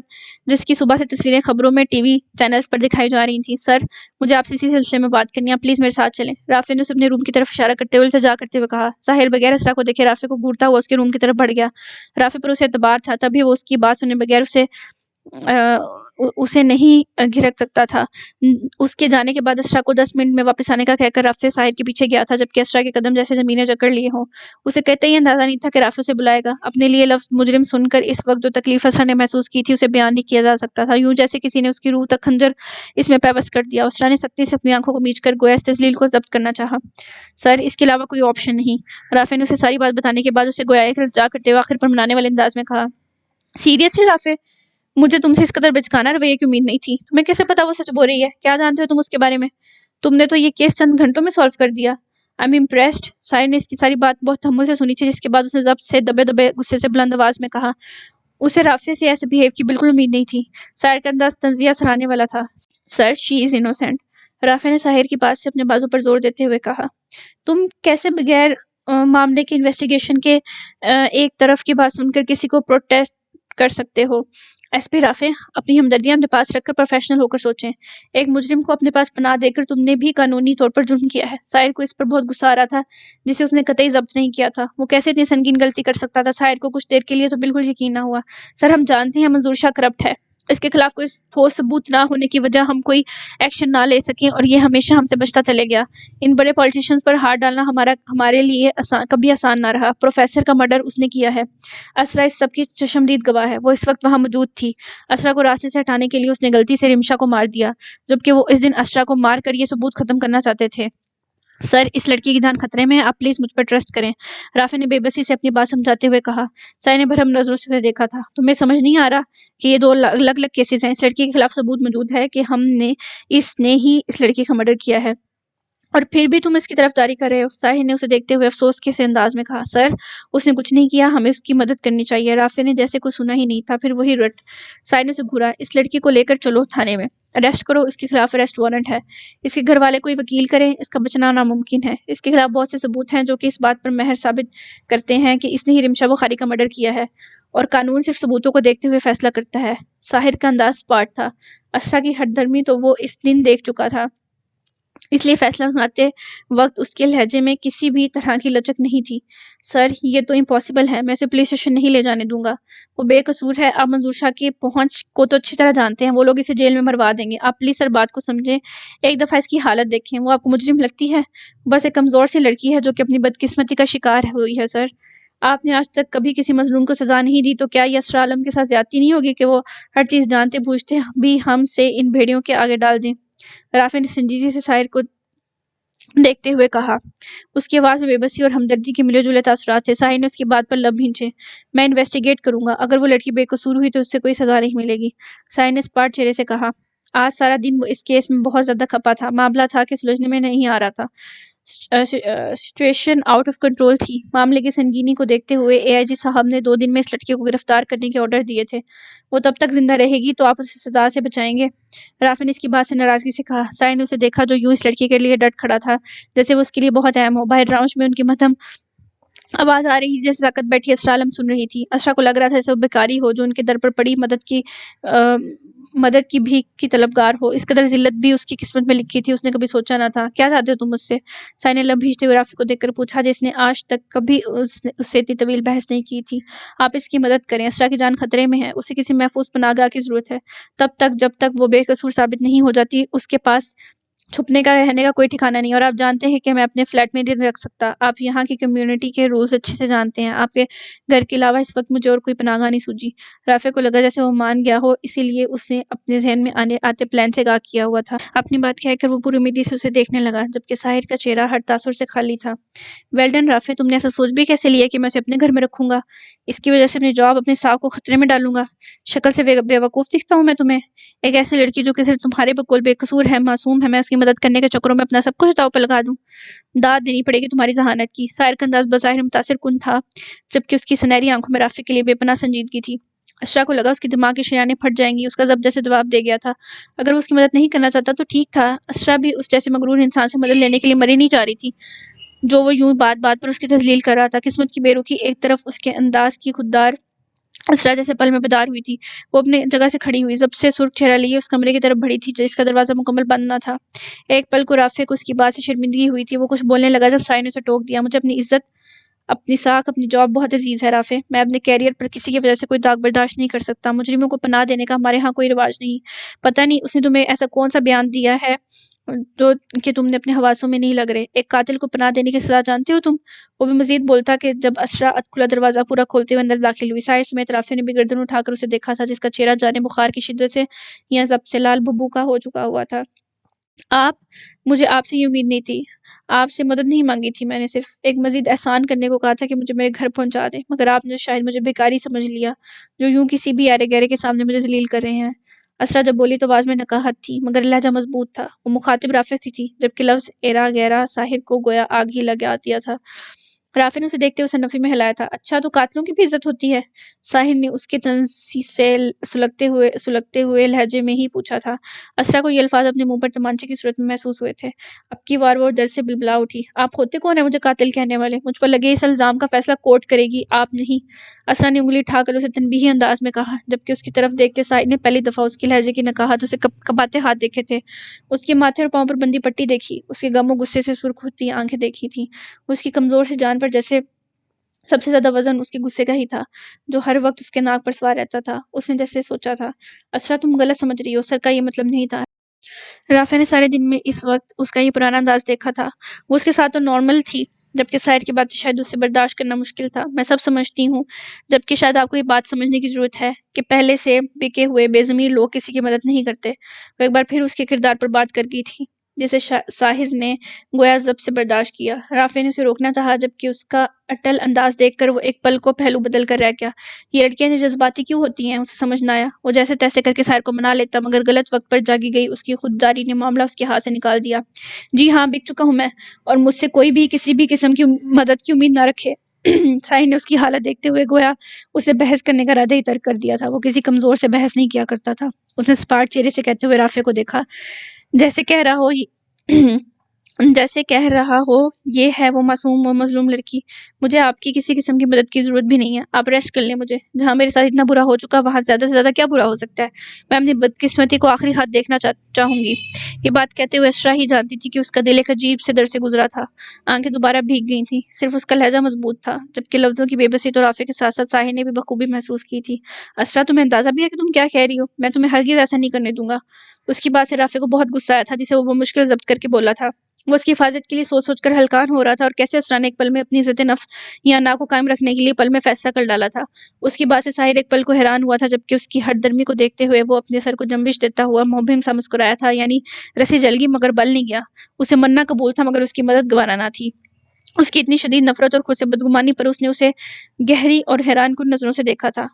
جس کی صبح سے تصویریں خبروں میں ٹی وی چینلز پر دکھائی جا رہی تھیں۔ سر، مجھے آپ سے اسی سلسلے میں بات کرنی ہے، آپ پلیز میرے ساتھ چلیں۔ رافع نے اسے اپنے روم کی طرف اشارہ کرتے ہوئے التجا کرتے ہوئے کہا۔ ساحر بغیر اسرا کو دیکھے رافع کو گھورتا ہوا اس کے روم کی طرف بڑھ گیا۔ رافع پر اسے اعتبار تھا، تبھی وہ اس کی بات سنے بغیر اسے نہیں گھرک سکتا تھا۔ اس کے جانے کے بعد اسرا کو 10 منٹ میں واپس آنے کا کہہ کر رافع ساحر کے پیچھے گیا تھا، جبکہ اسرا کے قدم جیسے زمینیں جکڑ لیے ہوں۔ اسے کہتے ہی اندازہ نہیں تھا کہ رافع اسے بلائے گا۔ اپنے لیے لفظ مجرم سن کر اس وقت جو تکلیف اسرا نے محسوس کی تھی اسے بیان نہیں کیا جا سکتا تھا، یوں جیسے کسی نے اس کی روح تک خنجر اس میں پیوست کر دیا۔ اسرا نے سختی سے اپنی آنکھوں کو میچ کر گویا اس تذلیل کو ضبط کرنا چاہا۔ سر، اس کے علاوہ کوئی آپشن نہیں۔ رافع نے اسے ساری بات بتانے کے بعد اسے گویا ایک التجا کرتے ہوئے آخر پر منانے والے انداز میں کہا۔ سیریسلی رافع، مجھے تم سے اس قدر بچکانا رویے کی امید نہیں تھی۔ تمہیں کیسے پتا وہ سچ بول رہی ہے؟ کیا جانتے ہو تم اس کے بارے میں؟ تم نے تو یہ کیس چند گھنٹوں میں سالو کر دیا۔ I am impressed. ساحر نے اس کی ساری بات بہت تحمل سے سنی تھی، جس کے بعد اس نے ضبط سے دبے دبے غصے سے بلند آواز میں کہا۔ اسے رافع سے ایسے بیہیو کی بالکل امید نہیں تھی۔ ساحر کا انداز تنزیہ سراہنے والا تھا۔ سر، شی از انوسینٹ۔ رافع نے ساحر کی بات سے اپنے بازو پر زور دیتے ہوئے کہا۔ تم کیسے بغیر معاملے کی انویسٹیگیشن کے ایک طرف کی بات سن کر کسی کو پروٹیسٹ کر سکتے ہو؟ ایس پی رافع، اپنی ہمدردیاں اپنے پاس رکھ کر پروفیشنل ہو کر سوچیں۔ ایک مجرم کو اپنے پاس پناہ دے کر تم نے بھی قانونی طور پر جرم کیا ہے۔ ساحر کو اس پر بہت غصہ آ رہا تھا جسے اس نے قطعی ضبط نہیں کیا تھا۔ وہ کیسے اتنی سنگین غلطی کر سکتا تھا؟ ساحر کو کچھ دیر کے لیے تو بالکل یقین نہ ہوا۔ سر، ہم جانتے ہیں منظور شاہ کرپٹ ہے۔ اس کے خلاف کوئی ٹھوس ثبوت نہ ہونے کی وجہ ہم کوئی ایکشن نہ لے سکیں اور یہ ہمیشہ ہم سے بچتا چلے گیا۔ ان بڑے پولیٹیشینز پر ہاتھ ڈالنا ہمارے لیے کبھی آسان نہ رہا۔ پروفیسر کا مرڈر اس نے کیا ہے۔ اسرا اس سب کی چشمدید گواہ ہے۔ وہ اس وقت وہاں موجود تھی۔ اسرا کو راستے سے ہٹانے کے لیے اس نے غلطی سے رمشا کو مار دیا، جبکہ وہ اس دن اسرا کو مار کر یہ ثبوت ختم کرنا چاہتے تھے۔ سر، اس لڑکی کی جان خطرے میں ہے، آپ پلیز مجھ پر ٹرسٹ کریں، رافع نے بے بسی سے اپنی بات سمجھاتے ہوئے کہا۔ سائے نے بھرم نظروں سے اسے دیکھا تھا۔ تمہیں سمجھ نہیں آ رہا کہ یہ دو الگ الگ کیسز ہیں؟ اس لڑکی کے خلاف ثبوت موجود ہے کہ اس نے ہی اس لڑکی کا مرڈر کیا ہے، اور پھر بھی تم اس کی طرفداری کر رہے ہو۔ ساحر نے اسے دیکھتے ہوئے افسوس کے سے انداز میں کہا۔ سر، اس نے کچھ نہیں کیا، ہمیں اس کی مدد کرنی چاہیے۔ رافع نے جیسے کچھ سنا ہی نہیں تھا، پھر وہی رٹ۔ ساحر نے اسے گھورا۔ اس لڑکی کو لے کر چلو تھانے میں، اریسٹ کرو، اس کے خلاف اریسٹ وارنٹ ہے۔ اس کے گھر والے کوئی وکیل کریں، اس کا بچنا ناممکن ہے۔ اس کے خلاف بہت سے ثبوت ہیں جو کہ اس بات پر مہر ثابت کرتے ہیں کہ اس نے ہی رمشا بخاری کا مرڈر کیا ہے، اور قانون صرف ثبوتوں کو دیکھتے ہوئے فیصلہ کرتا ہے۔ ساحر کا انداز سپاٹ تھا۔ اسرا کی ہٹ دھرمی تو وہ اس دن دیکھ چکا تھا، اس لیے فیصلہ سناتے وقت اس کے لہجے میں کسی بھی طرح کی لچک نہیں تھی۔ سر، یہ تو امپاسبل ہے، میں اسے پولیس اسٹیشن نہیں لے جانے دوں گا۔ وہ بے قصور ہے، آپ منظور شاہ کی پہنچ کو تو اچھی طرح جانتے ہیں، وہ لوگ اسے جیل میں مروا دیں گے۔ آپ پلیز سر بات کو سمجھیں، ایک دفعہ اس کی حالت دیکھیں۔ وہ آپ کو مجرم لگتی ہے؟ بس ایک کمزور سی لڑکی ہے جو کہ اپنی بدقسمتی کا شکار ہوئی ہے۔ سر، آپ نے آج تک کبھی کسی مظلوم کو سزا نہیں دی، تو کیا یہ اسرا عالم کے ساتھ زیادتی نہیں ہوگی کہ وہ ہر چیز جانتے بوجھتے بھی ہم سے ان بھیڑیوں کے آگے ڈال دیں؟ رافع نے سنجیدگی سے ساحر کو دیکھتے ہوئے کہا۔ اس کی آواز میں بے بسی اور ہمدردی کے ملے جلے تاثرات تھے۔ ساحر نے اس کی بات پر لب بھینچے۔ میں انویسٹیگیٹ کروں گا، اگر وہ لڑکی بے قصور ہوئی تو اس سے کوئی سزا نہیں ملے گی، ساحر نے اسپاٹ چہرے سے کہا۔ آج سارا دن وہ اس کیس میں بہت زیادہ کھپا تھا۔ معاملہ تھا کہ سلجھنے میں نہیں آ رہا تھا۔ سچویشن آؤٹ آف کنٹرول تھی۔ معاملے کی سنگینی کو دیکھتے ہوئے اے آئی جی صاحب نے 2 دن میں اس لڑکی کو گرفتار کرنے کے آرڈر دیے تھے۔ وہ تب تک زندہ رہے گی تو آپ اسے سزا سے بچائیں گے؟ رافع نے اس کی بات سے ناراضگی سے کہا۔ سائے نے اسے دیکھا جو یوں اس لڑکی کے لیے ڈٹ کھڑا تھا جیسے وہ اس کے لیے بہت اہم ہو۔ باہر راؤنڈ میں ان کی مدھم آواز آ رہی تھی جیسے ساکت بیٹھی اسرا عالم سن رہی تھی۔ اسرا کو لگ رہا تھا جیسے وہ بیکاری ہو جو ان کے در پر پڑی مدد کی بھیک کی طلبگار ہو۔ اس قدر ذلت بھی اس کی قسمت میں لکھی تھی، اس نے کبھی سوچا نہ تھا۔ کیا چاہتے ہو تم مجھ سے؟ سائے نے لب بھیجتے ہوئے رافع کو دیکھ کر پوچھا جس نے آج تک کبھی اس سے اتنی طویل بحث نہیں کی تھی۔ آپ اس کی مدد کریں، اسرا کی جان خطرے میں ہے، اسے کسی محفوظ پناہگاہ کی ضرورت ہے، تب تک جب تک وہ بے قصور ثابت نہیں ہو جاتی۔ اس کے پاس چھپنے کا رہنے کا کوئی ٹھکانہ نہیں، اور آپ جانتے ہیں کہ میں اپنے فلیٹ میں نہیں رکھ سکتا۔ آپ یہاں کی کمیونٹی کے رولز اچھے سے جانتے ہیں، آپ کے گھر کے علاوہ اس وقت مجھے اور کوئی پناہ گاہ نہیں سوجی۔ رافع کو لگا جیسے وہ مان گیا ہو، اسی لیے اس نے اپنے ذہن میں آتے پلان سے آگاہ کیا ہوا تھا۔ اپنی بات کہہ کر وہ پوری امیدی سے اسے دیکھنے لگا، جبکہ ساحر کا چہرہ ہر تاثر سے خالی تھا۔ ویل ڈن رافع، تم نے ایسا سوچ بھی کیسے لیا کہ میں اسے اپنے گھر میں رکھوں گا؟ اس کی وجہ سے اپنی جاب، اپنے ساکھ کو خطرے میں ڈالوں گا؟ شکل سے بیوقوف دکھتا ہوں میں تمہیں؟ ایک ایسی لڑکی جو کہ صرف تمہارے بقول بے قصور ہے، معصوم ہے، میں اس کی مدد کرنے کے چکروں میں اپنا سب کچھ داؤ پہ لگا دوں؟ داد دینی پڑے گی تمہاری ذہانت کی۔ ساحر کا انداز بظاہر متاثر کن تھا، جبکہ اس کی سنہری آنکھوں میں رافع کے لیے بے پناہ سنجیدگی تھی۔ اسرا کو لگا اس کی دماغ کی شریانیں پھٹ جائیں گی۔ اس کا ضبط جیسے جواب دے گیا تھا۔ اگر وہ اس کی مدد نہیں کرنا چاہتا تو ٹھیک تھا، اسرا بھی اس جیسے مغرور انسان سے مدد لینے کے لیے مری نہیں جا رہی تھی جو وہ یوں بات بات پر اس کی تذلیل کر رہا تھا۔ قسمت کی بے رخی ایک طرف، اس کے انداز کی خوددار اسرا جیسے پل میں بیدار ہوئی تھی۔ وہ اپنی جگہ سے کھڑی ہوئی، ضبط سے سرخ چہرہ لیے اس کمرے کی طرف بڑھی تھی جس کا دروازہ مکمل بند نہ تھا۔ ایک پل کو رافع کو اس کی بات سے شرمندگی ہوئی تھی۔ وہ کچھ بولنے لگا جب سائے نے اسے ٹوک دیا۔ مجھے اپنی عزت، اپنی ساکھ، اپنی جاب بہت عزیز ہے رافع۔ میں اپنے کیریئر پر کسی کی وجہ سے کوئی داغ برداشت نہیں کر سکتا۔ مجرموں کو پناہ دینے کا ہمارے ہاں کوئی رواج نہیں۔ پتہ نہیں اس نے تمہیں ایسا کون سا بیان دیا ہے جو کہ تم نے اپنے حواسوں میں نہیں لگ رہے۔ ایک قاتل کو پناہ دینے کی سزا جانتے ہو تم؟ وہ بھی مزید بولتا کہ جب اسرا کھلا دروازہ پورا کھولتے ہوئے اندر داخل ہوئی۔ ساحر سمیت رافع نے بھی گردن اٹھا کر اسے دیکھا تھا جس کا چہرہ جانے بخار کی شدت سے یا ضبط سے لال بھبو کا ہو چکا ہوا تھا۔ مجھے آپ سے یہ امید نہیں تھی۔ آپ سے مدد نہیں مانگی تھی، میں نے صرف ایک مزید احسان کرنے کو کہا تھا کہ مجھے میرے گھر پہنچا دیں، مگر آپ نے شاید مجھے بیکاری سمجھ لیا جو یوں کسی بھی ایرے گہرے کے سامنے مجھے ذلیل کر رہے ہیں۔ اسرا جب بولی تو آواز میں نقاہت تھی مگر لہجہ مضبوط تھا۔ وہ مخاطب رافع سی تھی، جبکہ لفظ ایرا گہرا ساحر کو گویا آگ ہی لگا دیا تھا۔ رافع نے اسے دیکھتے اسے نفی میں ہلایا تھا۔ اچھا تو قاتلوں کی بھی عزت ہوتی ہے؟ ساحر نے اس کے تنزیہ سے سلگتے ہوئے لہجے میں ہی پوچھا تھا۔ اسرا کو یہ الفاظ اپنے منہ پر تمانچے کی صورت میں محسوس ہوئے تھے۔ اب کی بار وہ ڈر سے بلبلا اٹھی۔ آپ ہوتے کون ہیں مجھے قاتل کہنے والے؟ مجھ پر لگے اس الزام کا فیصلہ کورٹ کرے گی، آپ نہیں۔ اسرا نے انگلی اٹھا کر اسے تنبیہی انداز میں کہا، جبکہ اس کی طرف دیکھتے ساحر نے پہلی دفعہ اس کے لہجے کی نقاہت اسے کپاتے ہاتھ دیکھے تھے۔ اس کے ماتھے اور پاؤں پر بندی پٹی دیکھی، اس کے غم و غصے سے سرخ ہوتی آنکھیں دیکھی تھیں۔ اس کی کمزور سی جان پر جیسے سب سے زیادہ وزن اس کے غصے کا ہی تھا، جو ہر وقت اس کے ناک پر سوار رہتا تھا۔ اس نے جیسے سوچا تھا، اسرا تم غلط سمجھ رہی ہو، سر کا یہ مطلب نہیں تھا۔ رافع نے سارے دن میں اس وقت اس کا یہ پرانا انداز دیکھا تھا۔ وہ اس کے ساتھ تو نارمل تھی، جبکہ سائر کی باتیں شاید اسے برداشت کرنا مشکل تھا۔ میں سب سمجھتی ہوں، جبکہ شاید آپ کو یہ بات سمجھنے کی ضرورت ہے کہ پہلے سے بکے ہوئے بے ضمیر لوگ کسی کی مدد نہیں کرتے۔ وہ ایک بار پھر اس کے کردار پر بات کر گئی تھی، جسے ساحر نے گویا ضبط سے برداشت کیا۔ رافع نے اسے روکنا چاہا، جبکہ اس کا اٹل انداز دیکھ کر وہ ایک پل کو پہلو بدل کر رہ گیا۔ یہ لڑکیاں جذباتی کیوں ہوتی ہیں، اسے سمجھ نہ آیا۔ وہ جیسے تیسے کر کے ساحر کو منا لیتا، مگر غلط وقت پر جاگی گئی اس کی خودداری نے معاملہ اس کے ہاتھ سے نکال دیا۔ جی ہاں، بک چکا ہوں میں، اور مجھ سے کوئی بھی کسی بھی قسم کی مدد کی امید نہ رکھے۔ ساحر نے اس کی حالت دیکھتے ہوئے گویا اسے بحث کرنے کا ارادہ ہی ترک کر دیا تھا۔ وہ کسی کمزور سے بحث نہیں کیا کرتا تھا۔ اس نے سپاٹ چہرے سے کہتے ہوئے رافع کو دیکھا، جیسے کہہ رہا ہو یہ ہے وہ معصوم و مظلوم لڑکی۔ مجھے آپ کی کسی قسم کی مدد کی ضرورت بھی نہیں ہے، آپ ریسٹ کر لیں مجھے۔ جہاں میرے ساتھ اتنا برا ہو چکا وہاں زیادہ سے زیادہ کیا برا ہو سکتا ہے؟ میں اپنی بدقسمتی کو آخری ہاتھ دیکھنا چاہوں گی۔ یہ بات کہتے ہوئے اسرا ہی جانتی تھی کہ اس کا دل ایک عجیب سے درد سے گزرا تھا۔ آنکھیں دوبارہ بھیگ گئی تھیں، صرف اس کا لہجہ مضبوط تھا، جبکہ لفظوں کی بے بسی تو رافع کے ساتھ ساتھ ساحر نے بھی بخوبی محسوس کی تھی۔ اسرا تمہیں اندازہ بھی ہے کہ تم کیا کہہ رہی ہو؟ میں تمہیں ہرگز ایسا نہیں کرنے دوں گا۔ اس کی بات سے رافع کو بہت غصہ آیا تھا، جسے وہ بمشکل ضبط کر کے بولا تھا۔ وہ اس کی حفاظت کے لیے سوچ سوچ کر ہلکان ہو رہا تھا، اور کیسے اسرا نے ایک پل میں اپنی عزت نفس یا نا کو قائم رکھنے کے لیے پل میں فیصلہ کر ڈالا تھا۔ اس کی بات سے ساحر ایک پل کو حیران ہوا تھا، جبکہ اس کی ہٹ درمی کو دیکھتے ہوئے وہ اپنے سر کو جنبش دیتا ہوا مبہم سا مسکرایا تھا، یعنی رسی جل گئی مگر بل نہیں گیا۔ اسے مننا قبول تھا، مگر اس کی مدد گوارا نہ تھی۔ اس کی اتنی شدید نفرت اور خود سے بدگمانی پر اس نے اسے گہری اور حیران کن نظروں سے دیکھا تھا۔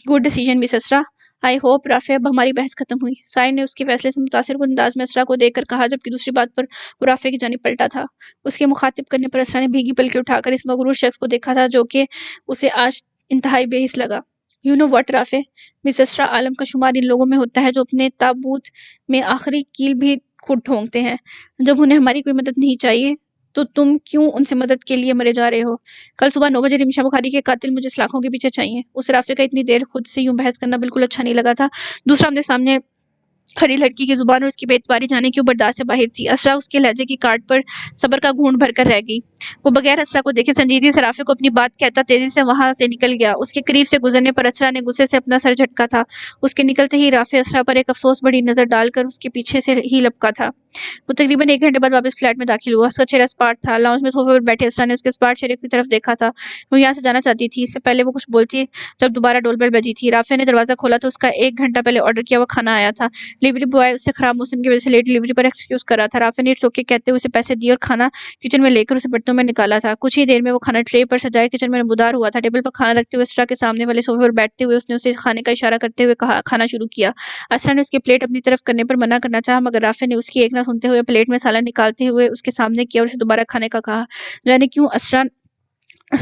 Good decision miss Isra, I hope Rafay اب ہماری بحث ختم ہوئی۔ ساحر نے اس کے فیصلے سے متاثر کن انداز میں اسرا کو دیکھ کر کہا، جبکہ دوسری بات پر وہ رافع کی جانب پلٹا تھا۔ اس کے مخاطب کرنے پر اسرا نے بھیگی پلکیں اٹھا کر اس مغرور شخص کو دیکھا تھا، جو کہ اسے آج انتہائی بے حس لگا۔ یو نو واٹ رافع، مس اسرا، عالم کا شمار ان لوگوں میں ہوتا ہے جو اپنے تابوت میں آخری کیل بھی خود ٹھونکتے ہیں۔ جب انہیں ہماری کوئی مدد نہیں چاہیے تو تم کیوں ان سے مدد کے لیے مرے جا رہے ہو؟ کل صبح 9 بجے رمشا بخاری کے قاتل مجھے سلاخوں کے پیچھے چاہیے۔ اس رافع کا اتنی دیر خود سے یوں بحث کرنا بالکل اچھا نہیں لگا تھا۔ دوسرا اپنے سامنے کھڑی لڑکی کی زبان اور اس کی بے اعتباری جانے کیوں برداشت سے باہر تھی۔ اسرا اس کے لہجے کی کاٹ پر صبر کا گھونٹ بھر کر رہ گئی۔ وہ بغیر اسرا کو دیکھے سنجیدگی سے رافع کو اپنی بات کہتا تیزی سے وہاں سے نکل گیا۔ اس کے قریب سے گزرنے پر اسرا نے غصے سے اپنا سر جھٹکا تھا۔ اس کے نکلتے ہی رافع اسرا پر ایک افسوس بڑی نظر ڈال کر اس کے پیچھے سے ہی لپکا تھا۔ وہ تقریباً 1 گھنٹے بعد واپس فلیٹ میں داخل ہوا۔ اس کا چہرہ اسپاٹ تھا۔ لاؤنج میں صوفے پر بیٹھے اسرا نے اس کے اسپاٹ چہرے کی طرف دیکھا تھا۔ وہ یہاں سے جانا چاہتی تھی، اس سے پہلے وہ کچھ بولتی جب دوبارہ ڈول بیل بجی تھی۔ رافع نے دروازہ کھولا تو اس کا 1 گھنٹہ پہلے آرڈر کیا ہوا کھانا آیا تھا۔ ڈلیوری بوائے اس سے خراب موسم کی وجہ سے لیٹ ڈلیوری پر ایکسکیوز کر رہا تھا۔ رافع نے اٹس اوکے کہتے ہوئے اسے پیسے دیے اور کھانا کچن میں لے کر اسے برتنوں میں نکالا تھا۔ کچھ ہی دیر میں وہ کھانا ٹرے پر سجائے کچن میں نمودار ہوا تھا۔ ٹیبل پر کھانا رکھتے ہوئے اسرا کے سامنے والے صوفے پر بیٹھتے ہوئے اس نے اسے کھانے کا اشارہ کرتے ہوئے کھانا شروع کیا۔ اسرا نے اس کی پلیٹ اپنی طرف کرنے پر منع کرنا چاہا، مگر رافع نے اس کی ایک نہ سنتے ہوئے پلیٹ میں سالن نکالتے ہوئے اس کے سامنے کیا اور اسے دوبارہ کھانے کا کہا۔ جانے کیوں اسرا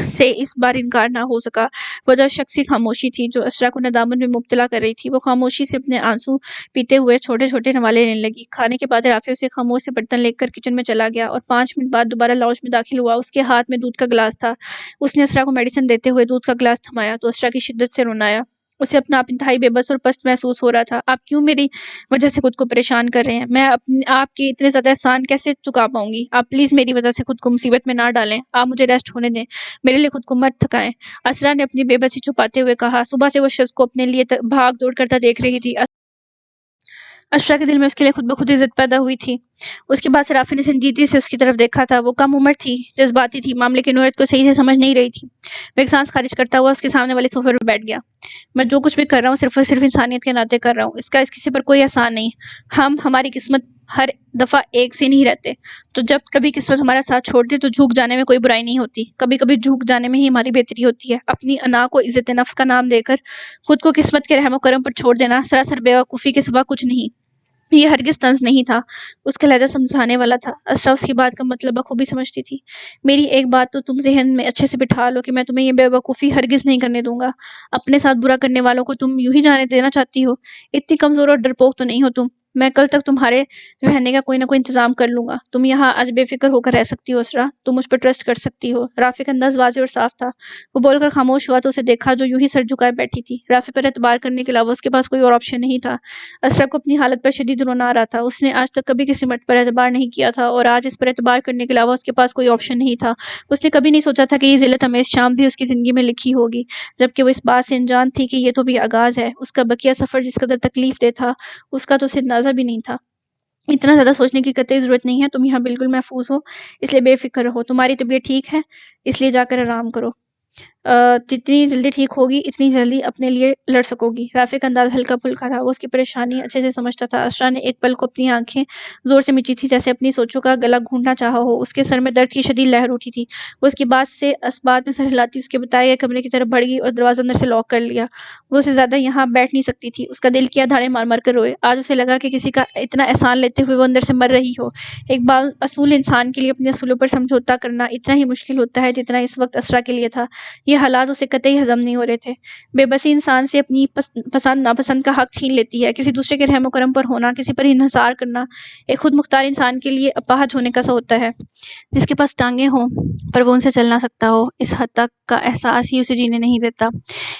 سے اس بار انکار نہ ہو سکا۔ وجہ شخصی خاموشی تھی جو اسرا کو ندامت میں مبتلا کر رہی تھی۔ وہ خاموشی سے اپنے آنسو پیتے ہوئے چھوٹے چھوٹے نوالے لینے لگی۔ کھانے کے بعد رافع اسے خاموش سے برتن لے کر کچن میں چلا گیا اور 5 منٹ بعد دوبارہ لاؤنج میں داخل ہوا۔ اس کے ہاتھ میں دودھ کا گلاس تھا۔ اس نے اسرا کو میڈیسن دیتے ہوئے دودھ کا گلاس تھمایا تو اسرا کی شدت سے رونا آیا۔ اسے اپنا آپ انتہائی بے بس اور پست محسوس ہو رہا تھا۔ آپ کیوں میری وجہ سے خود کو پریشان کر رہے ہیں؟ میں آپ کے اتنے زیادہ احسان کیسے چکا پاؤں گی؟ آپ پلیز میری وجہ سے خود کو مصیبت میں نہ ڈالیں۔ آپ مجھے ریسٹ ہونے دیں، میرے لیے خود کو مت تھکائیں۔ اسرا نے اپنی بے بسی چھپاتے ہوئے کہا۔ صبح سے وہ شخص کو اپنے لیے بھاگ دوڑ کرتا دیکھ رہی تھی۔ اسرا کے دل میں اس کے لیے خود بخود عزت پیدا ہوئی تھی۔ اس کے بعد سے رافع نے سنجیدگی سے اس کی طرف دیکھا تھا۔ وہ کم عمر تھی، جذباتی تھی، معاملے کی نوعیت کو صحیح سے سمجھ نہیں رہی تھی۔ وہ ایک سانس خارج کرتا ہوا اس کے سامنے والے صوفے پر بیٹھ گیا۔ میں جو کچھ بھی کر رہا ہوں صرف اور صرف انسانیت کے ناطے کر رہا ہوں۔ اس کا اس کسی پر کوئی احسان نہیں۔ ہماری قسمت ہر دفعہ ایک سے نہیں رہتے، تو جب کبھی قسمت ہمارا ساتھ چھوڑ دے تو جھک جانے میں کوئی برائی نہیں ہوتی۔ کبھی کبھی جھک جانے میں ہی ہماری بہتری ہوتی ہے۔ اپنی انا کو عزت نفس کا نام دے کر خود کو قسمت کے رحم و کرم پر چھوڑ دینا سراسر بیوقوفی کے سوا کچھ نہیں۔ یہ ہرگز طنز نہیں تھا، اس کا لہجہ سمجھانے والا تھا۔ اسرا اس کی بات کا مطلب بخوبی سمجھتی تھی۔ میری ایک بات تو تم ذہن میں اچھے سے بٹھا لو کہ میں تمہیں یہ بے وقوفی ہرگز نہیں کرنے دوں گا۔ اپنے ساتھ برا کرنے والوں کو تم یوں ہی جانے دینا چاہتی ہو؟ اتنی کمزور اور ڈرپوک تو نہیں ہو تم۔ میں کل تک تمہارے رہنے کا کوئی نہ کوئی انتظام کر لوں گا۔ تم یہاں آج بے فکر ہو کر رہ سکتی ہو اسرا، تم مجھ پر ٹرسٹ کر سکتی ہو۔ رافع کا انداز واضح اور صاف تھا۔ وہ بول کر خاموش ہوا تو اسے دیکھا جو یوں ہی سر جھکائے بیٹھی تھی۔ رافع پر اعتبار کرنے کے علاوہ اس کے پاس کوئی اور آپشن نہیں تھا۔ اسرا کو اپنی حالت پر شدید رونا آ رہا تھا۔ اس نے آج تک کبھی کسی مرد پر اعتبار نہیں کیا تھا اور آج اس پر اعتبار کرنے کے علاوہ اس کے پاس کوئی آپشن نہیں تھا۔ اس نے کبھی نہیں سوچا تھا کہ یہ ذلت امیز شام بھی اس کی زندگی میں لکھی ہوگی، جبکہ وہ اس بات سے انجان تھی کہ یہ تو بھی آغاز ہے۔ اس کا بقیہ سفر جس قدر تکلیف دہ تھا اس کا تو اسے اندازہ بھی نہیں تھا۔ اتنا زیادہ سوچنے کی قطعی ضرورت نہیں ہے، تم یہاں بالکل محفوظ ہو، اس لیے بے فکر رہو۔ تمہاری طبیعت ٹھیک ہے، اس لیے جا کر آرام کرو۔ جتنی جلدی ٹھیک ہوگی اتنی جلدی اپنے لیے لڑ سکو گی۔ رافع کا انداز ہلکا پھلکا تھا، وہ اس کی پریشانی اچھے سے سمجھتا تھا۔ اسرا نے ایک پل کو اپنی آنکھیں زور سے مچی تھی جیسے اپنی سوچوں کا گلا گھونٹنا چاہا ہو۔ اس کے سر میں درد کی شدید لہر اٹھی تھی۔ وہ اس کی بات سے اسبات میں سر ہلاتی اس کے بتائے گئے کمرے کی طرف بڑھ گئی اور دروازہ اندر سے لاک کر لیا۔ وہ اسے زیادہ یہاں بیٹھ نہیں سکتی تھی۔ اس کا دل کیا دھاڑے مار مار کر روئے۔ آج اسے لگا کہ کسی کا اتنا احسان لیتے ہوئے وہ اندر سے مر رہی ہو۔ ایک بااصول انسان کے لیے اپنے اصولوں پر سمجھوتا کرنا اتنا ہی مشکل ہوتا ہے جتنا اس وقت اسرا کے لیے تھا۔ یہ حالات اسے قطعی ہضم نہیں ہو رہے تھے۔ بے بسی انسان سے اپنی پسند ناپسند کا حق چھین لیتی ہے۔ کسی دوسرے کے رحم و کرم پر ہونا، کسی پر انحصار کرنا، ایک خود مختار انسان کے لیے اپاہج ہونے کا سا ہوتا ہے۔ جس کے پاس ٹانگیں ہوں پر وہ ان سے چل نہ سکتا ہو، اس حد تک کا احساس ہی اسے جینے نہیں دیتا۔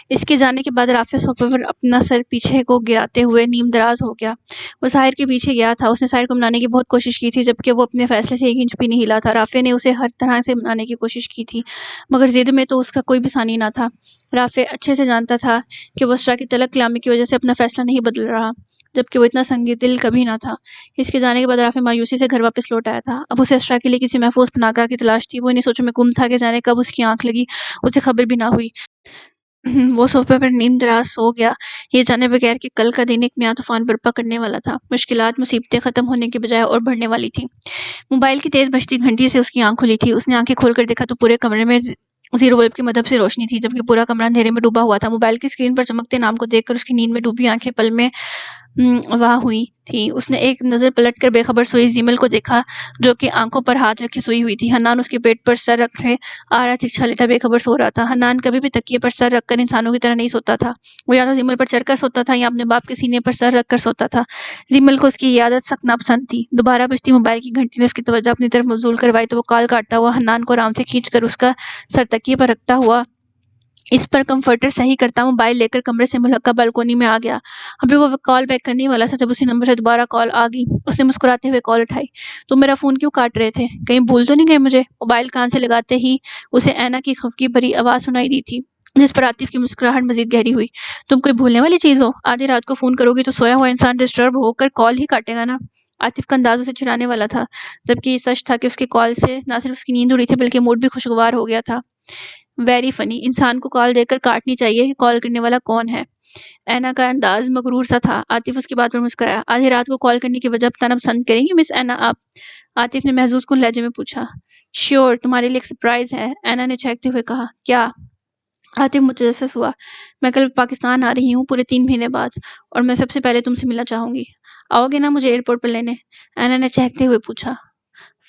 اس کے جانے کے بعد رافع صوفے پر اپنا سر پیچھے کو گراتے ہوئے نیم دراز ہو گیا۔ وہ ساحر کے پیچھے گیا تھا۔ اس نے ساحر کو منانے کی بہت کوشش کی تھی، جبکہ وہ اپنے فیصلے سے ایک انچ بھی نہیں ہلا تھا۔ رافع نے اسے ہر طرح سے منانے کی کوشش کی تھی، مگر ضد میں تو اس کا کوئی بھی ثانی نہ تھا۔ رافع اچھے سے جانتا تھا کہ وہ اسرا کی طلاق کلامی کی وجہ سے اپنا فیصلہ نہیں بدل رہا، جبکہ وہ اتنا سنگ دل کبھی نہ تھا۔ اس کے جانے کے بعد رافع مایوسی سے گھر واپس لوٹ آیا تھا۔ اب اسے اسرا کے لیے کسی محفوظ پناہگاہ کی تلاش تھی۔ وہ انہیں سوچوں میں گم تھا کہ جانے کب اس کی آنکھ لگی، اسے خبر بھی نہ ہوئی۔ وہ صوفے پر نیم دراز سو گیا، یہ جانے بغیر کہ کل کا دن ایک نیا طوفان برپا کرنے والا تھا۔ مشکلات، مصیبتیں ختم ہونے کے بجائے اور بڑھنے والی تھیں۔ موبائل کی تیز بجتی گھنٹی سے اس کی آنکھ کھلی تھی۔ اس نے آنکھیں کھول کر دیکھا تو پورے کمرے میں زیرو بلب کی مدد سے روشنی تھی، جبکہ پورا کمرہ اندھیرے میں ڈوبا ہوا تھا۔ موبائل کی اسکرین پر چمکتے نام کو دیکھ کر اس کی نیند میں ڈوبی آنکھیں پل میں واہ ہوئی تھیں۔ اس نے ایک نظر پلٹ کر بے خبر سوئی زیمل کو دیکھا، جو کہ آنکھوں پر ہاتھ رکھے سوئی ہوئی تھی۔ حنان اس کے پیٹ پر سر رکھے آرا ترچھا لیٹا بے خبر سو رہا تھا۔ حنان کبھی بھی تکیے پر سر رکھ کر انسانوں کی طرح نہیں سوتا تھا۔ وہ یا تو زیمل پر چڑھ کر سوتا تھا یا اپنے باپ کے سینے پر سر رکھ کر سوتا تھا۔ زیمل کو اس کی یہ عادت سخت ناپسند تھی۔ دوبارہ بجتی موبائل کی گھنٹی نے اس کی توجہ اپنی طرف مبذول کروائی تو وہ کال کاٹتا ہوا حنان کو آرام سے کھینچ کر اس کا سر تکیے پر رکھتا ہوا اس پر کمفرٹر صحیح کرتا موبائل لے کر کمرے سے ملحقہ بالکونی میں آ گیا۔ ابھی وہ کال بیک کرنے والا تھا جب اسی نمبر سے دوبارہ کال آ گئی۔ اس نے مسکراتے ہوئے کال اٹھائی۔ تم میرا فون کیوں کاٹ رہے تھے؟ کہیں بھول تو نہیں گئے مجھے؟ موبائل کان سے لگاتے ہی اسے اینا کی خفگی بھری آواز سنائی دی تھی، جس پر عاطف کی مسکراہٹ مزید گہری ہوئی۔ تم کوئی بھولنے والی چیز ہو؟ آدھی رات کو فون کرو گی تو سویا ہوا انسان ڈسٹرب ہو کر کال ہی کاٹے گا نا؟ عاطف کا انداز اسے چڑھانے والا تھا، جبکہ یہ سچ تھا کہ اس کے کال سے نہ صرف اس کی نیند اڑی تھی بلکہ موڈ بھی خوشگوار ہو گیا تھا۔ ویری فنی، انسان کو کال دے کر کاٹنی چاہیے کہ کال کرنے والا کون ہے۔ اینا کا انداز مغرور سا تھا۔ عاطف اس کی بات پر مسکرایا۔ آدھی رات کو کال کرنے کی وجہ بتانا پسند کریں گی مس اینا آپ؟ عاطف نے محظوظ کن لہجے میں پوچھا۔ شیور، تمہارے لیے ایک سرپرائز ہے، اینا نے چہکتے ہوئے کہا۔ کیا؟ عاطف متجسس ہوا۔ میں کل پاکستان آ رہی ہوں، پورے 3 مہینے بعد، اور میں سب سے پہلے تم سے ملنا چاہوں گی۔ آؤ گے نا مجھے ایئرپورٹ پر لینے؟ اینا نے چہکتے ہوئے پوچھا۔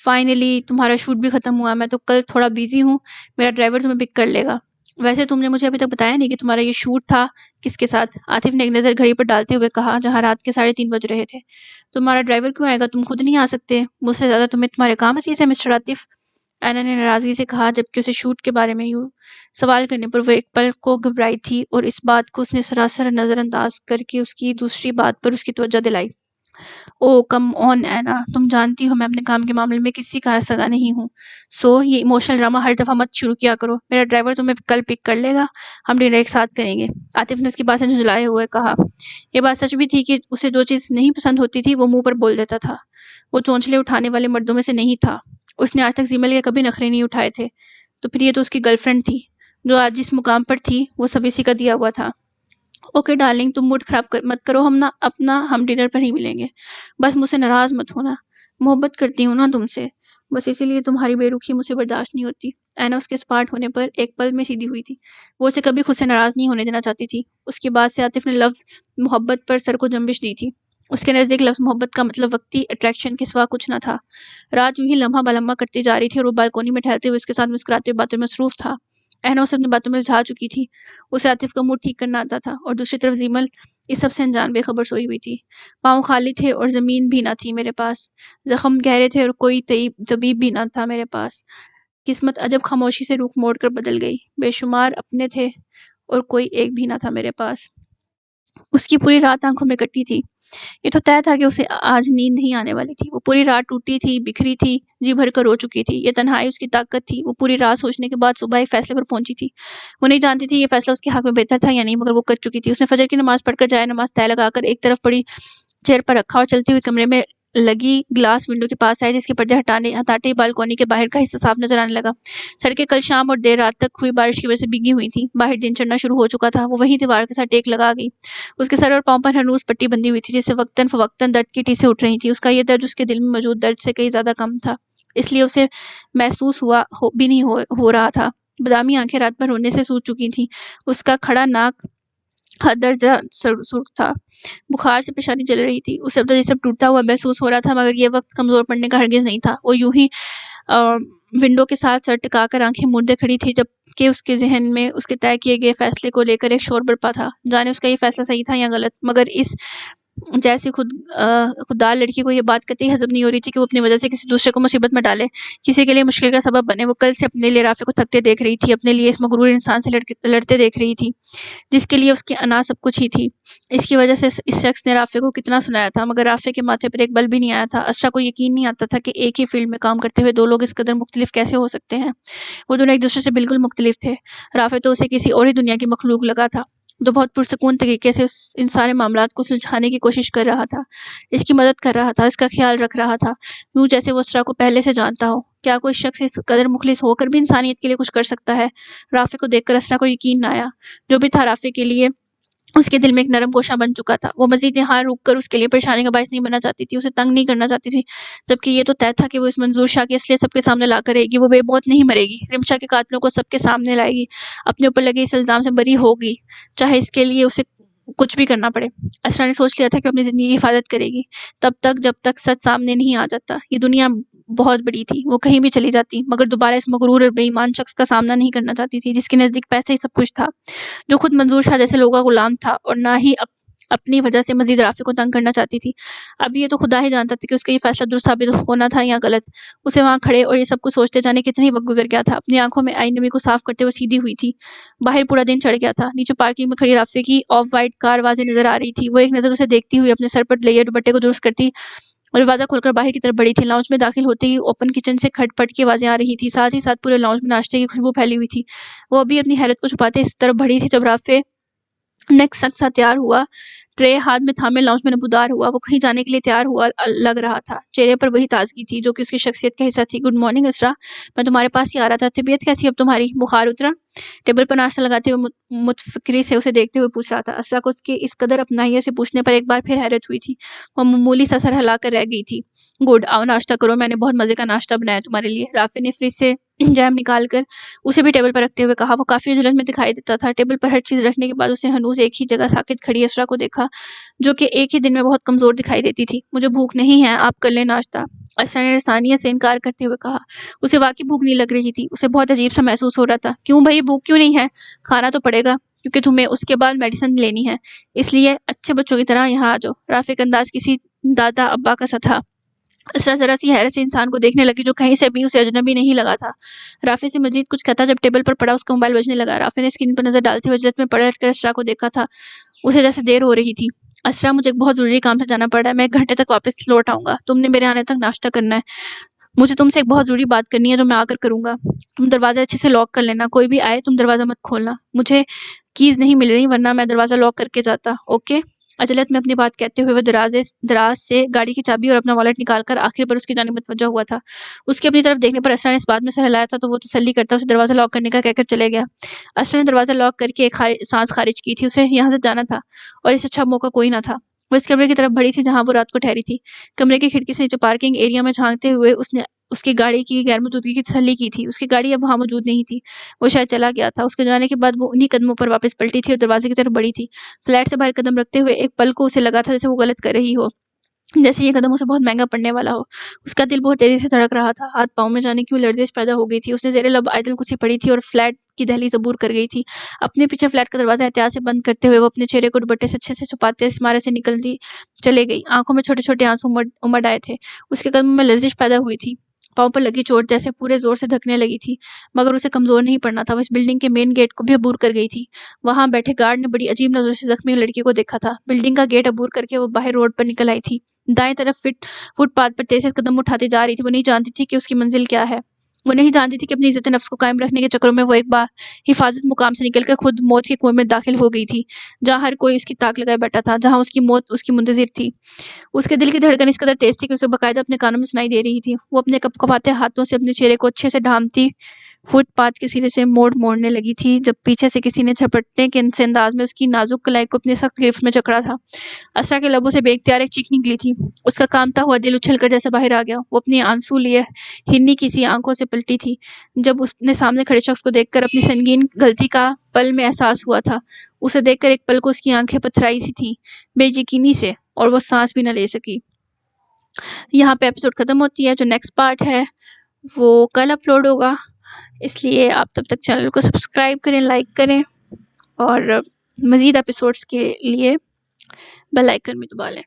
فائنلی تمہارا شوٹ بھی ختم ہوا، میں تو کل تھوڑا بیزی ہوں، میرا ڈرائیور تمہیں پک کر لے گا۔ ویسے تم نے مجھے ابھی تک بتایا نہیں کہ تمہارا یہ شوٹ تھا کس کے ساتھ؟ عاطف نے ایک نظر گھڑی پر ڈالتے ہوئے کہا جہاں رات کے 3:30 بج رہے تھے۔ تمہارا ڈرائیور کیوں آئے گا؟ تم خود نہیں آ سکتے؟ مجھ سے زیادہ تمہیں تمہارے کام عزیز ہے مسٹر عاطف، اینا نے ناراضگی سے کہا، جبکہ اسے شوٹ کے بارے میں یوں سوال کرنے پر وہ ایک پل کو گھبرائی تھی اور اس بات کو اس نے سراسر نظر انداز کر کے اس کی دوسری بات پر اس کی توجہ دلائی۔ او کم آن اینا، تم جانتی ہو میں اپنے کام کے معاملے میں کسی کا سگا نہیں ہوں، سو یہ ایموشنل ڈرامہ ہر دفعہ مت شروع کیا کرو۔ میرا ڈرائیور تمہیں کل پک کر لے گا، ہم ڈنر ایک ساتھ کریں گے۔ عاطف نے اس کی بات سے جھنجھلائے ہوئے کہا۔ یہ بات سچ بھی تھی کہ اسے جو چیز نہیں پسند ہوتی تھی وہ منہ پر بول دیتا تھا۔ وہ چونچلے اٹھانے والے مردوں میں سے نہیں تھا۔ اس نے آج تک زیمل کے کبھی نخرے نہیں اٹھائے تھے، تو پھر یہ تو اس کی گرل فرینڈ تھی جو آج جس مقام پر تھی وہ سب اسی کا دیا ہوا تھا۔ اوکے ڈارلنگ، تم موڈ خراب مت کرو، ہم ڈنر پر ہی ملیں گے، بس مجھ سے ناراض مت ہونا، محبت کرتی ہوں نا تم سے، بس اسی لیے تمہاری بے رخی مجھ سے برداشت نہیں ہوتی۔ اینا اس کے اسپاٹ ہونے پر ایک پل میں سیدھی ہوئی تھی۔ وہ اسے کبھی خود سے ناراض نہیں ہونے دینا چاہتی تھی۔ اس کی بات سے عاطف نے لفظ محبت پر سر کو جنبش دی تھی۔ اس کے نزدیک لفظ محبت کا مطلب وقتی اٹریکشن کے سوا کچھ نہ تھا۔ رات یوں ہی لمحہ بلمحہ کرتی جا رہی تھی اور وہ بالکونی میں ٹہلتے ہوئے اس کے ساتھ مسکراتے ہوئے باتوں میں مصروف تھا۔ اہنا اسے اپنی باتوں میں الجھا چکی تھی۔ اسے عاطف کا موڈ ٹھیک کرنا آتا تھا، اور دوسری طرف زیمل اس سب سے انجان بے خبر سوئی ہوئی تھی۔ پاؤں خالی تھے اور زمین بھی نہ تھی میرے پاس۔ زخم گہرے تھے اور کوئی طبیب بھی نہ تھا میرے پاس۔ قسمت عجب خاموشی سے رخ موڑ کر بدل گئی۔ بے شمار اپنے تھے اور کوئی ایک بھی نہ تھا میرے پاس۔ اس کی پوری رات آنکھوں میں کٹی تھی۔ یہ تو طے تھا کہ اسے آج نیند نہیں آنے والی تھی۔ وہ پوری رات ٹوٹی تھی، بکھری تھی، جی بھر کر رو چکی تھی۔ یہ تنہائی اس کی طاقت تھی۔ وہ پوری رات سوچنے کے بعد صبح ایک فیصلے پر پہنچی تھی۔ وہ نہیں جانتی تھی یہ فیصلہ اس کے حق میں بہتر تھا یا نہیں، مگر وہ کر چکی تھی۔ اس نے فجر کی نماز پڑھ کر جائے نماز طے لگا کر ایک طرف پڑی چیئر پر رکھا اور چلتی ہوئی کمرے میں لگی گلاس ونڈو کے پاس آئی، جس کے پردے ہٹاتے ہی بالکونی کے باہر کا حصہ صاف نظر آنے لگا۔ سڑکیں کل شام اور دیر رات تک ہوئی بارش کی وجہ سے بھیگی ہوئی تھیں۔ باہر دن چڑھنا شروع ہو چکا تھا۔ وہ وہیں دیوار کے ساتھ ٹیک لگا گئی۔ اس کے سر اور پاؤں پر ہنوز پٹی بندھی ہوئی تھی، جس سے وقتاً فوقتاً درد کی ٹیسیں اٹھ رہی تھیں۔ اس کا یہ درد اس کے دل میں موجود درد سے کہیں زیادہ کم تھا، اس لیے اسے محسوس بھی نہیں ہو رہا تھا۔ بادامی آنکھیں رات بھر رونے سے سوج چکی تھیں۔ اس کا کھڑا ناک حد درجہ سرخ تھا۔ بخار سے پیشانی جل رہی تھی۔ اسے اب جسم ٹوٹتا ہوا محسوس ہو رہا تھا، مگر یہ وقت کمزور پڑنے کا ہرگز نہیں تھا۔ وہ یوں ہی ونڈو کے ساتھ سر ٹکا کر آنکھیں موندے کھڑی تھی، جبکہ اس کے ذہن میں اس کے طے کیے گئے فیصلے کو لے کر ایک شور برپا تھا۔ جانے اس کا یہ فیصلہ صحیح تھا یا غلط، مگر اس جیسی خوددار لڑکی کو یہ بات قطعی ہضم نہیں ہو رہی تھی کہ وہ اپنی وجہ سے کسی دوسرے کو مصیبت میں ڈالے، کسی کے لیے مشکل کا سبب بنے۔ وہ کل سے اپنے لیے رافع کو تھکتے دیکھ رہی تھی، اپنے لیے اس مغرور انسان سے لڑتے دیکھ رہی تھی، جس کے لیے اس کی انا سب کچھ ہی تھی۔ اس کی وجہ سے اس شخص نے رافع کو کتنا سنایا تھا، مگر رافع کے ماتھے پر ایک بل بھی نہیں آیا تھا۔ اسرا کو یقین نہیں آتا تھا کہ ایک ہی فیلڈ میں کام کرتے ہوئے دو لوگ اس قدر مختلف کیسے ہو سکتے ہیں۔ وہ دونوں ایک دوسرے سے بالکل مختلف تھے۔ رافع تو اسے کسی اور ہی دنیا کی مخلوق لگا تھا، جو بہت پرسکون طریقے سے ان سارے معاملات کو سلجھانے کی کوشش کر رہا تھا، اس کی مدد کر رہا تھا، اس کا خیال رکھ رہا تھا، یوں جیسے وہ اسرا کو پہلے سے جانتا ہو۔ کیا کوئی شخص اس قدر مخلص ہو کر بھی انسانیت کے لیے کچھ کر سکتا ہے؟ رافع کو دیکھ کر اسرا کو یقین نہ آیا۔ جو بھی تھا رافع کے لیے اس کے دل میں ایک نرم گوشہ بن چکا تھا۔ وہ مزید یہاں رک کر اس کے لیے پریشانی کا باعث نہیں بننا چاہتی تھی، اسے تنگ نہیں کرنا چاہتی تھی، جبکہ یہ تو طے تھا کہ وہ اس منظور شاہ کی اصلیت سب کے سامنے لا کر رہے گی۔ وہ بے موت نہیں مرے گی، رمشا کے قاتلوں کو سب کے سامنے لائے گی، اپنے اوپر لگے اس الزام سے بری ہوگی، چاہے اس کے لیے اسے کچھ بھی کرنا پڑے۔ اسرا نے سوچ لیا تھا کہ اپنی زندگی کی حفاظت کرے گی تب تک جب تک سچ سامنے نہیں آ جاتا۔ یہ دنیا بہت بڑی تھی، وہ کہیں بھی چلی جاتی، مگر دوبارہ اس مغرور اور بے ایمان شخص کا سامنا نہیں کرنا چاہتی تھی، جس کے نزدیک پیسے ہی سب کچھ تھا، جو خود منظور شاہ جیسے لوگوں کا غلام تھا، اور نہ ہی اپنی وجہ سے مزید رافع کو تنگ کرنا چاہتی تھی۔ اب یہ تو خدا ہی جانتا تھا کہ اس کا یہ فیصلہ درست ثابت ہونا تھا یا غلط۔ اسے وہاں کھڑے اور یہ سب کچھ سوچتے جانے کتنا ہی وقت گزر گیا تھا۔ اپنی آنکھوں میں آئی نمی کو صاف کرتے ہوئے سیدھی ہوئی تھی۔ باہر پورا دن چڑھ گیا تھا۔ نیچے پارکنگ میں کھڑی رافع کی آف وائٹ کار واضح نظر آ رہی تھی۔ وہ ایک نظر اسے دیکھتی ہوئی اپنے سر پر لیے دوپٹے کو درست کرتی دروازہ کھول کر باہر کی طرف بڑھی تھی۔ لاؤنج میں داخل ہوتے ہی اوپن کچن سے کھٹ پٹ کی آوازیں آ رہی تھی، ساتھ ہی ساتھ پورے لاؤنج میں ناشتے کی خوشبو پھیلی ہوئی تھی۔ وہ ابھی اپنی حیرت کو چھپاتے اس طرف بڑھی تھی جب رافع نیکسٹ سخت سا تیار ہوا، ٹرے ہاتھ میں تھامے لاؤنج میں نمودار ہوا۔ وہ کہیں جانے کے لیے تیار ہوا لگ رہا تھا، چہرے پر وہی تازگی تھی جو کہ اس کی شخصیت کا حصہ تھی۔ گڈ مارننگ اسرا، میں تمہارے پاس ہی آ رہا تھا۔ طبیعت کیسی اب تمہاری؟ بخار اترا؟ ٹیبل پر ناشتہ لگاتے ہوئے متفکری سے اسے دیکھتے ہوئے پوچھ رہا تھا۔ اسرا کو اس کے اس قدر اپنائیت سے پوچھنے پر ایک بار پھر حیرت ہوئی تھی۔ وہ معمولی سا سر ہلا کر رہ گئی تھی۔ گڈ، آؤ ناشتہ کرو، میں نے بہت مزے کا ناشتہ بنایا تمہارے لیے۔ رافع نے فریج سے جیم نکال کر اسے بھی ٹیبل پر رکھتے ہوئے کہا۔ وہ کافی جلن میں دکھائی دیتا تھا۔ ٹیبل پر ہر چیز رکھنے کے بعد اسے ہنوز ایک ہی جگہ ساکت کھڑی اسرا کو دیکھا، جو کہ ایک ہی دن میں بہت کمزور دکھائی دیتی تھی۔ مجھے بھوک نہیں ہے، آپ کر لیں ناشتہ، اسرا نے رسانیت سے انکار کرتے ہوئے کہا۔ اسے واقعی بھوک نہیں لگ رہی تھی، اسے بہت عجیب سا محسوس ہو رہا تھا۔ کیوں بھائی بھوک کیوں نہیں ہے؟ کھانا تو پڑے گا، کیونکہ تمہیں اس کے بعد میڈیسن لینی ہے، اس لیے اچھے بچوں کی طرح یہاں آ جاؤ۔ رافع کا انداز کسی دادا ابا کا سا تھا۔ اسرا ذرا سی حیرت سے انسان کو دیکھنے لگی جو کہیں سے بھی اسے اجنبی نہیں لگا تھا۔ رافع سے مزید کچھ کہتا جب ٹیبل پر پڑا اس کا موبائل بجنے لگا۔ رافع نے اسکرین پر نظر ڈالتے ہوئے جلد میں پلٹ کر اسرا کو دیکھا تھا، اسے جیسے دیر ہو رہی تھی۔ اسرا، مجھے ایک بہت ضروری کام سے جانا پڑ رہا ہے، میں 1 گھنٹے تک واپس لوٹ آؤں گا، تم نے میرے آنے تک ناشتہ کرنا ہے، مجھے تم سے ایک بہت ضروری بات کرنی ہے جو میں آ کر کروں گا، تم دروازہ اچھے سے لاک کر لینا، کوئی بھی آئے تم دروازہ مت کھولنا، مجھے کیز نہیں مل رہی ورنہ میں دروازہ لاک کر کے جاتا، اوکے؟ عجلت میں اپنی بات کہتے ہوئے وہ دراز سے گاڑی کی چابی اور اپنا والیٹ نکال کر آخر پر اس کی جانب متوجہ ہوا تھا۔ اس کی اپنی طرف دیکھنے پر اسرا نے اس بات میں سر ہلایا تھا تو وہ تسلی کرتا اسے دروازہ لاک کرنے کا کہہ کر چلے گیا۔ اسرا نے دروازہ لاک کر کے ایک سانس خارج کی تھی، اسے یہاں سے جانا تھا اور اس سے اچھا موقع کوئی نہ تھا۔ وہ اس کمرے کی طرف بڑھی تھی جہاں وہ رات کو ٹھہری تھی۔ کمرے کی کھڑکی سے نیچے پارکنگ ایریا میں جھانکتے ہوئے اس نے اس کی گاڑی کی غیر موجودگی کی تسلی کی تھی. اس کی گاڑی اب وہاں موجود نہیں تھی، وہ شاید چلا گیا تھا. اس کے جانے کے بعد وہ انہی قدموں پر واپس پلٹی تھی اور دروازے کی طرف بڑھی تھی. فلیٹ سے باہر قدم رکھتے ہوئے ایک پل کو اسے لگا تھا جیسے وہ غلط کر رہی ہو، جیسے یہ قدم اسے بہت مہنگا پڑنے والا ہو. اس کا دل بہت تیزی سے دھڑک رہا تھا، ہاتھ پاؤں میں جانے کیوں لرزش پیدا ہو گئی تھی. اس نے زیر لب آیت الکرسی پڑھی تھی اور فلیٹ کی دہلیز عبور کر گئی تھی. اپنے پیچھے فلیٹ کا دروازہ احتیاط سے بند کرتے ہوئے وہ اپنے چہرے کو دوپٹے سے اچھے سے چھپاتے اس مارے سے نکلتی چلے گئی. آنکھوں میں چھوٹے چھوٹے آنسو امڈ آئے تھے. اس کے قدموں میں لرزش پیدا ہوئی تھی، پاؤں پر لگی چوٹ جیسے پورے زور سے دھکنے لگی تھی، مگر اسے کمزور نہیں پڑنا تھا. وہ اس بلڈنگ کے مین گیٹ کو بھی عبور کر گئی تھی. وہاں بیٹھے گارڈ نے بڑی عجیب نظروں سے زخمی لڑکی کو دیکھا تھا. بلڈنگ کا گیٹ عبور کر کے وہ باہر روڈ پر نکل آئی تھی. دائیں طرف فٹ پاتھ پر تیز قدم اٹھاتی جا رہی تھی. وہ نہیں جانتی تھی کہ اس کی منزل کیا ہے. وہ نہیں جانتی تھی کہ اپنی عزت نفس کو قائم رکھنے کے چکروں میں وہ ایک بار حفاظت مقام سے نکل کر خود موت کے کنویں میں داخل ہو گئی تھی، جہاں ہر کوئی اس کی تاک لگائے بیٹھا تھا، جہاں اس کی موت اس کی منتظر تھی. اس کے دل کی دھڑکن اس قدر تیز تھی کہ اسے باقاعدہ اپنے کانوں میں سنائی دے رہی تھی. وہ اپنے کپ کپاتے ہاتھوں سے اپنے چہرے کو اچھے سے ڈھانپتی فٹ پاتھ کے سرے سے موڑنے لگی تھی جب پیچھے سے کسی نے جھپٹنے کے سے انداز میں اس کی نازک کلائی کو اپنے سخت گرفت میں جکڑا تھا. اسرا کے لبوں سے بے اختیار ایک چیخ نکلی تھی. اس کا کانپتا ہوا دل اچھل کر جیسے باہر آ گیا. وہ اپنی آنسو لیے ہنی کی سی آنکھوں سے پلٹی تھی جب اس نے سامنے کھڑے شخص کو دیکھ کر اپنی سنگین غلطی کا پل میں احساس ہوا تھا. اسے دیکھ کر ایک پل کو اس کی آنکھیں پتھرائی سی تھیں بے یقینی سے، اور وہ سانس بھی نہ لے سکی. یہاں پہ ایپیسوڈ ختم ہوتی ہے. جو نیکسٹ پارٹ ہے وہ کل اپلوڈ ہوگا، اس لیے آپ تب تک چینل کو سبسکرائب کریں، لائک کریں، اور مزید ایپیسوڈز کے لیے بیل آئیکن بھی دبا لیں.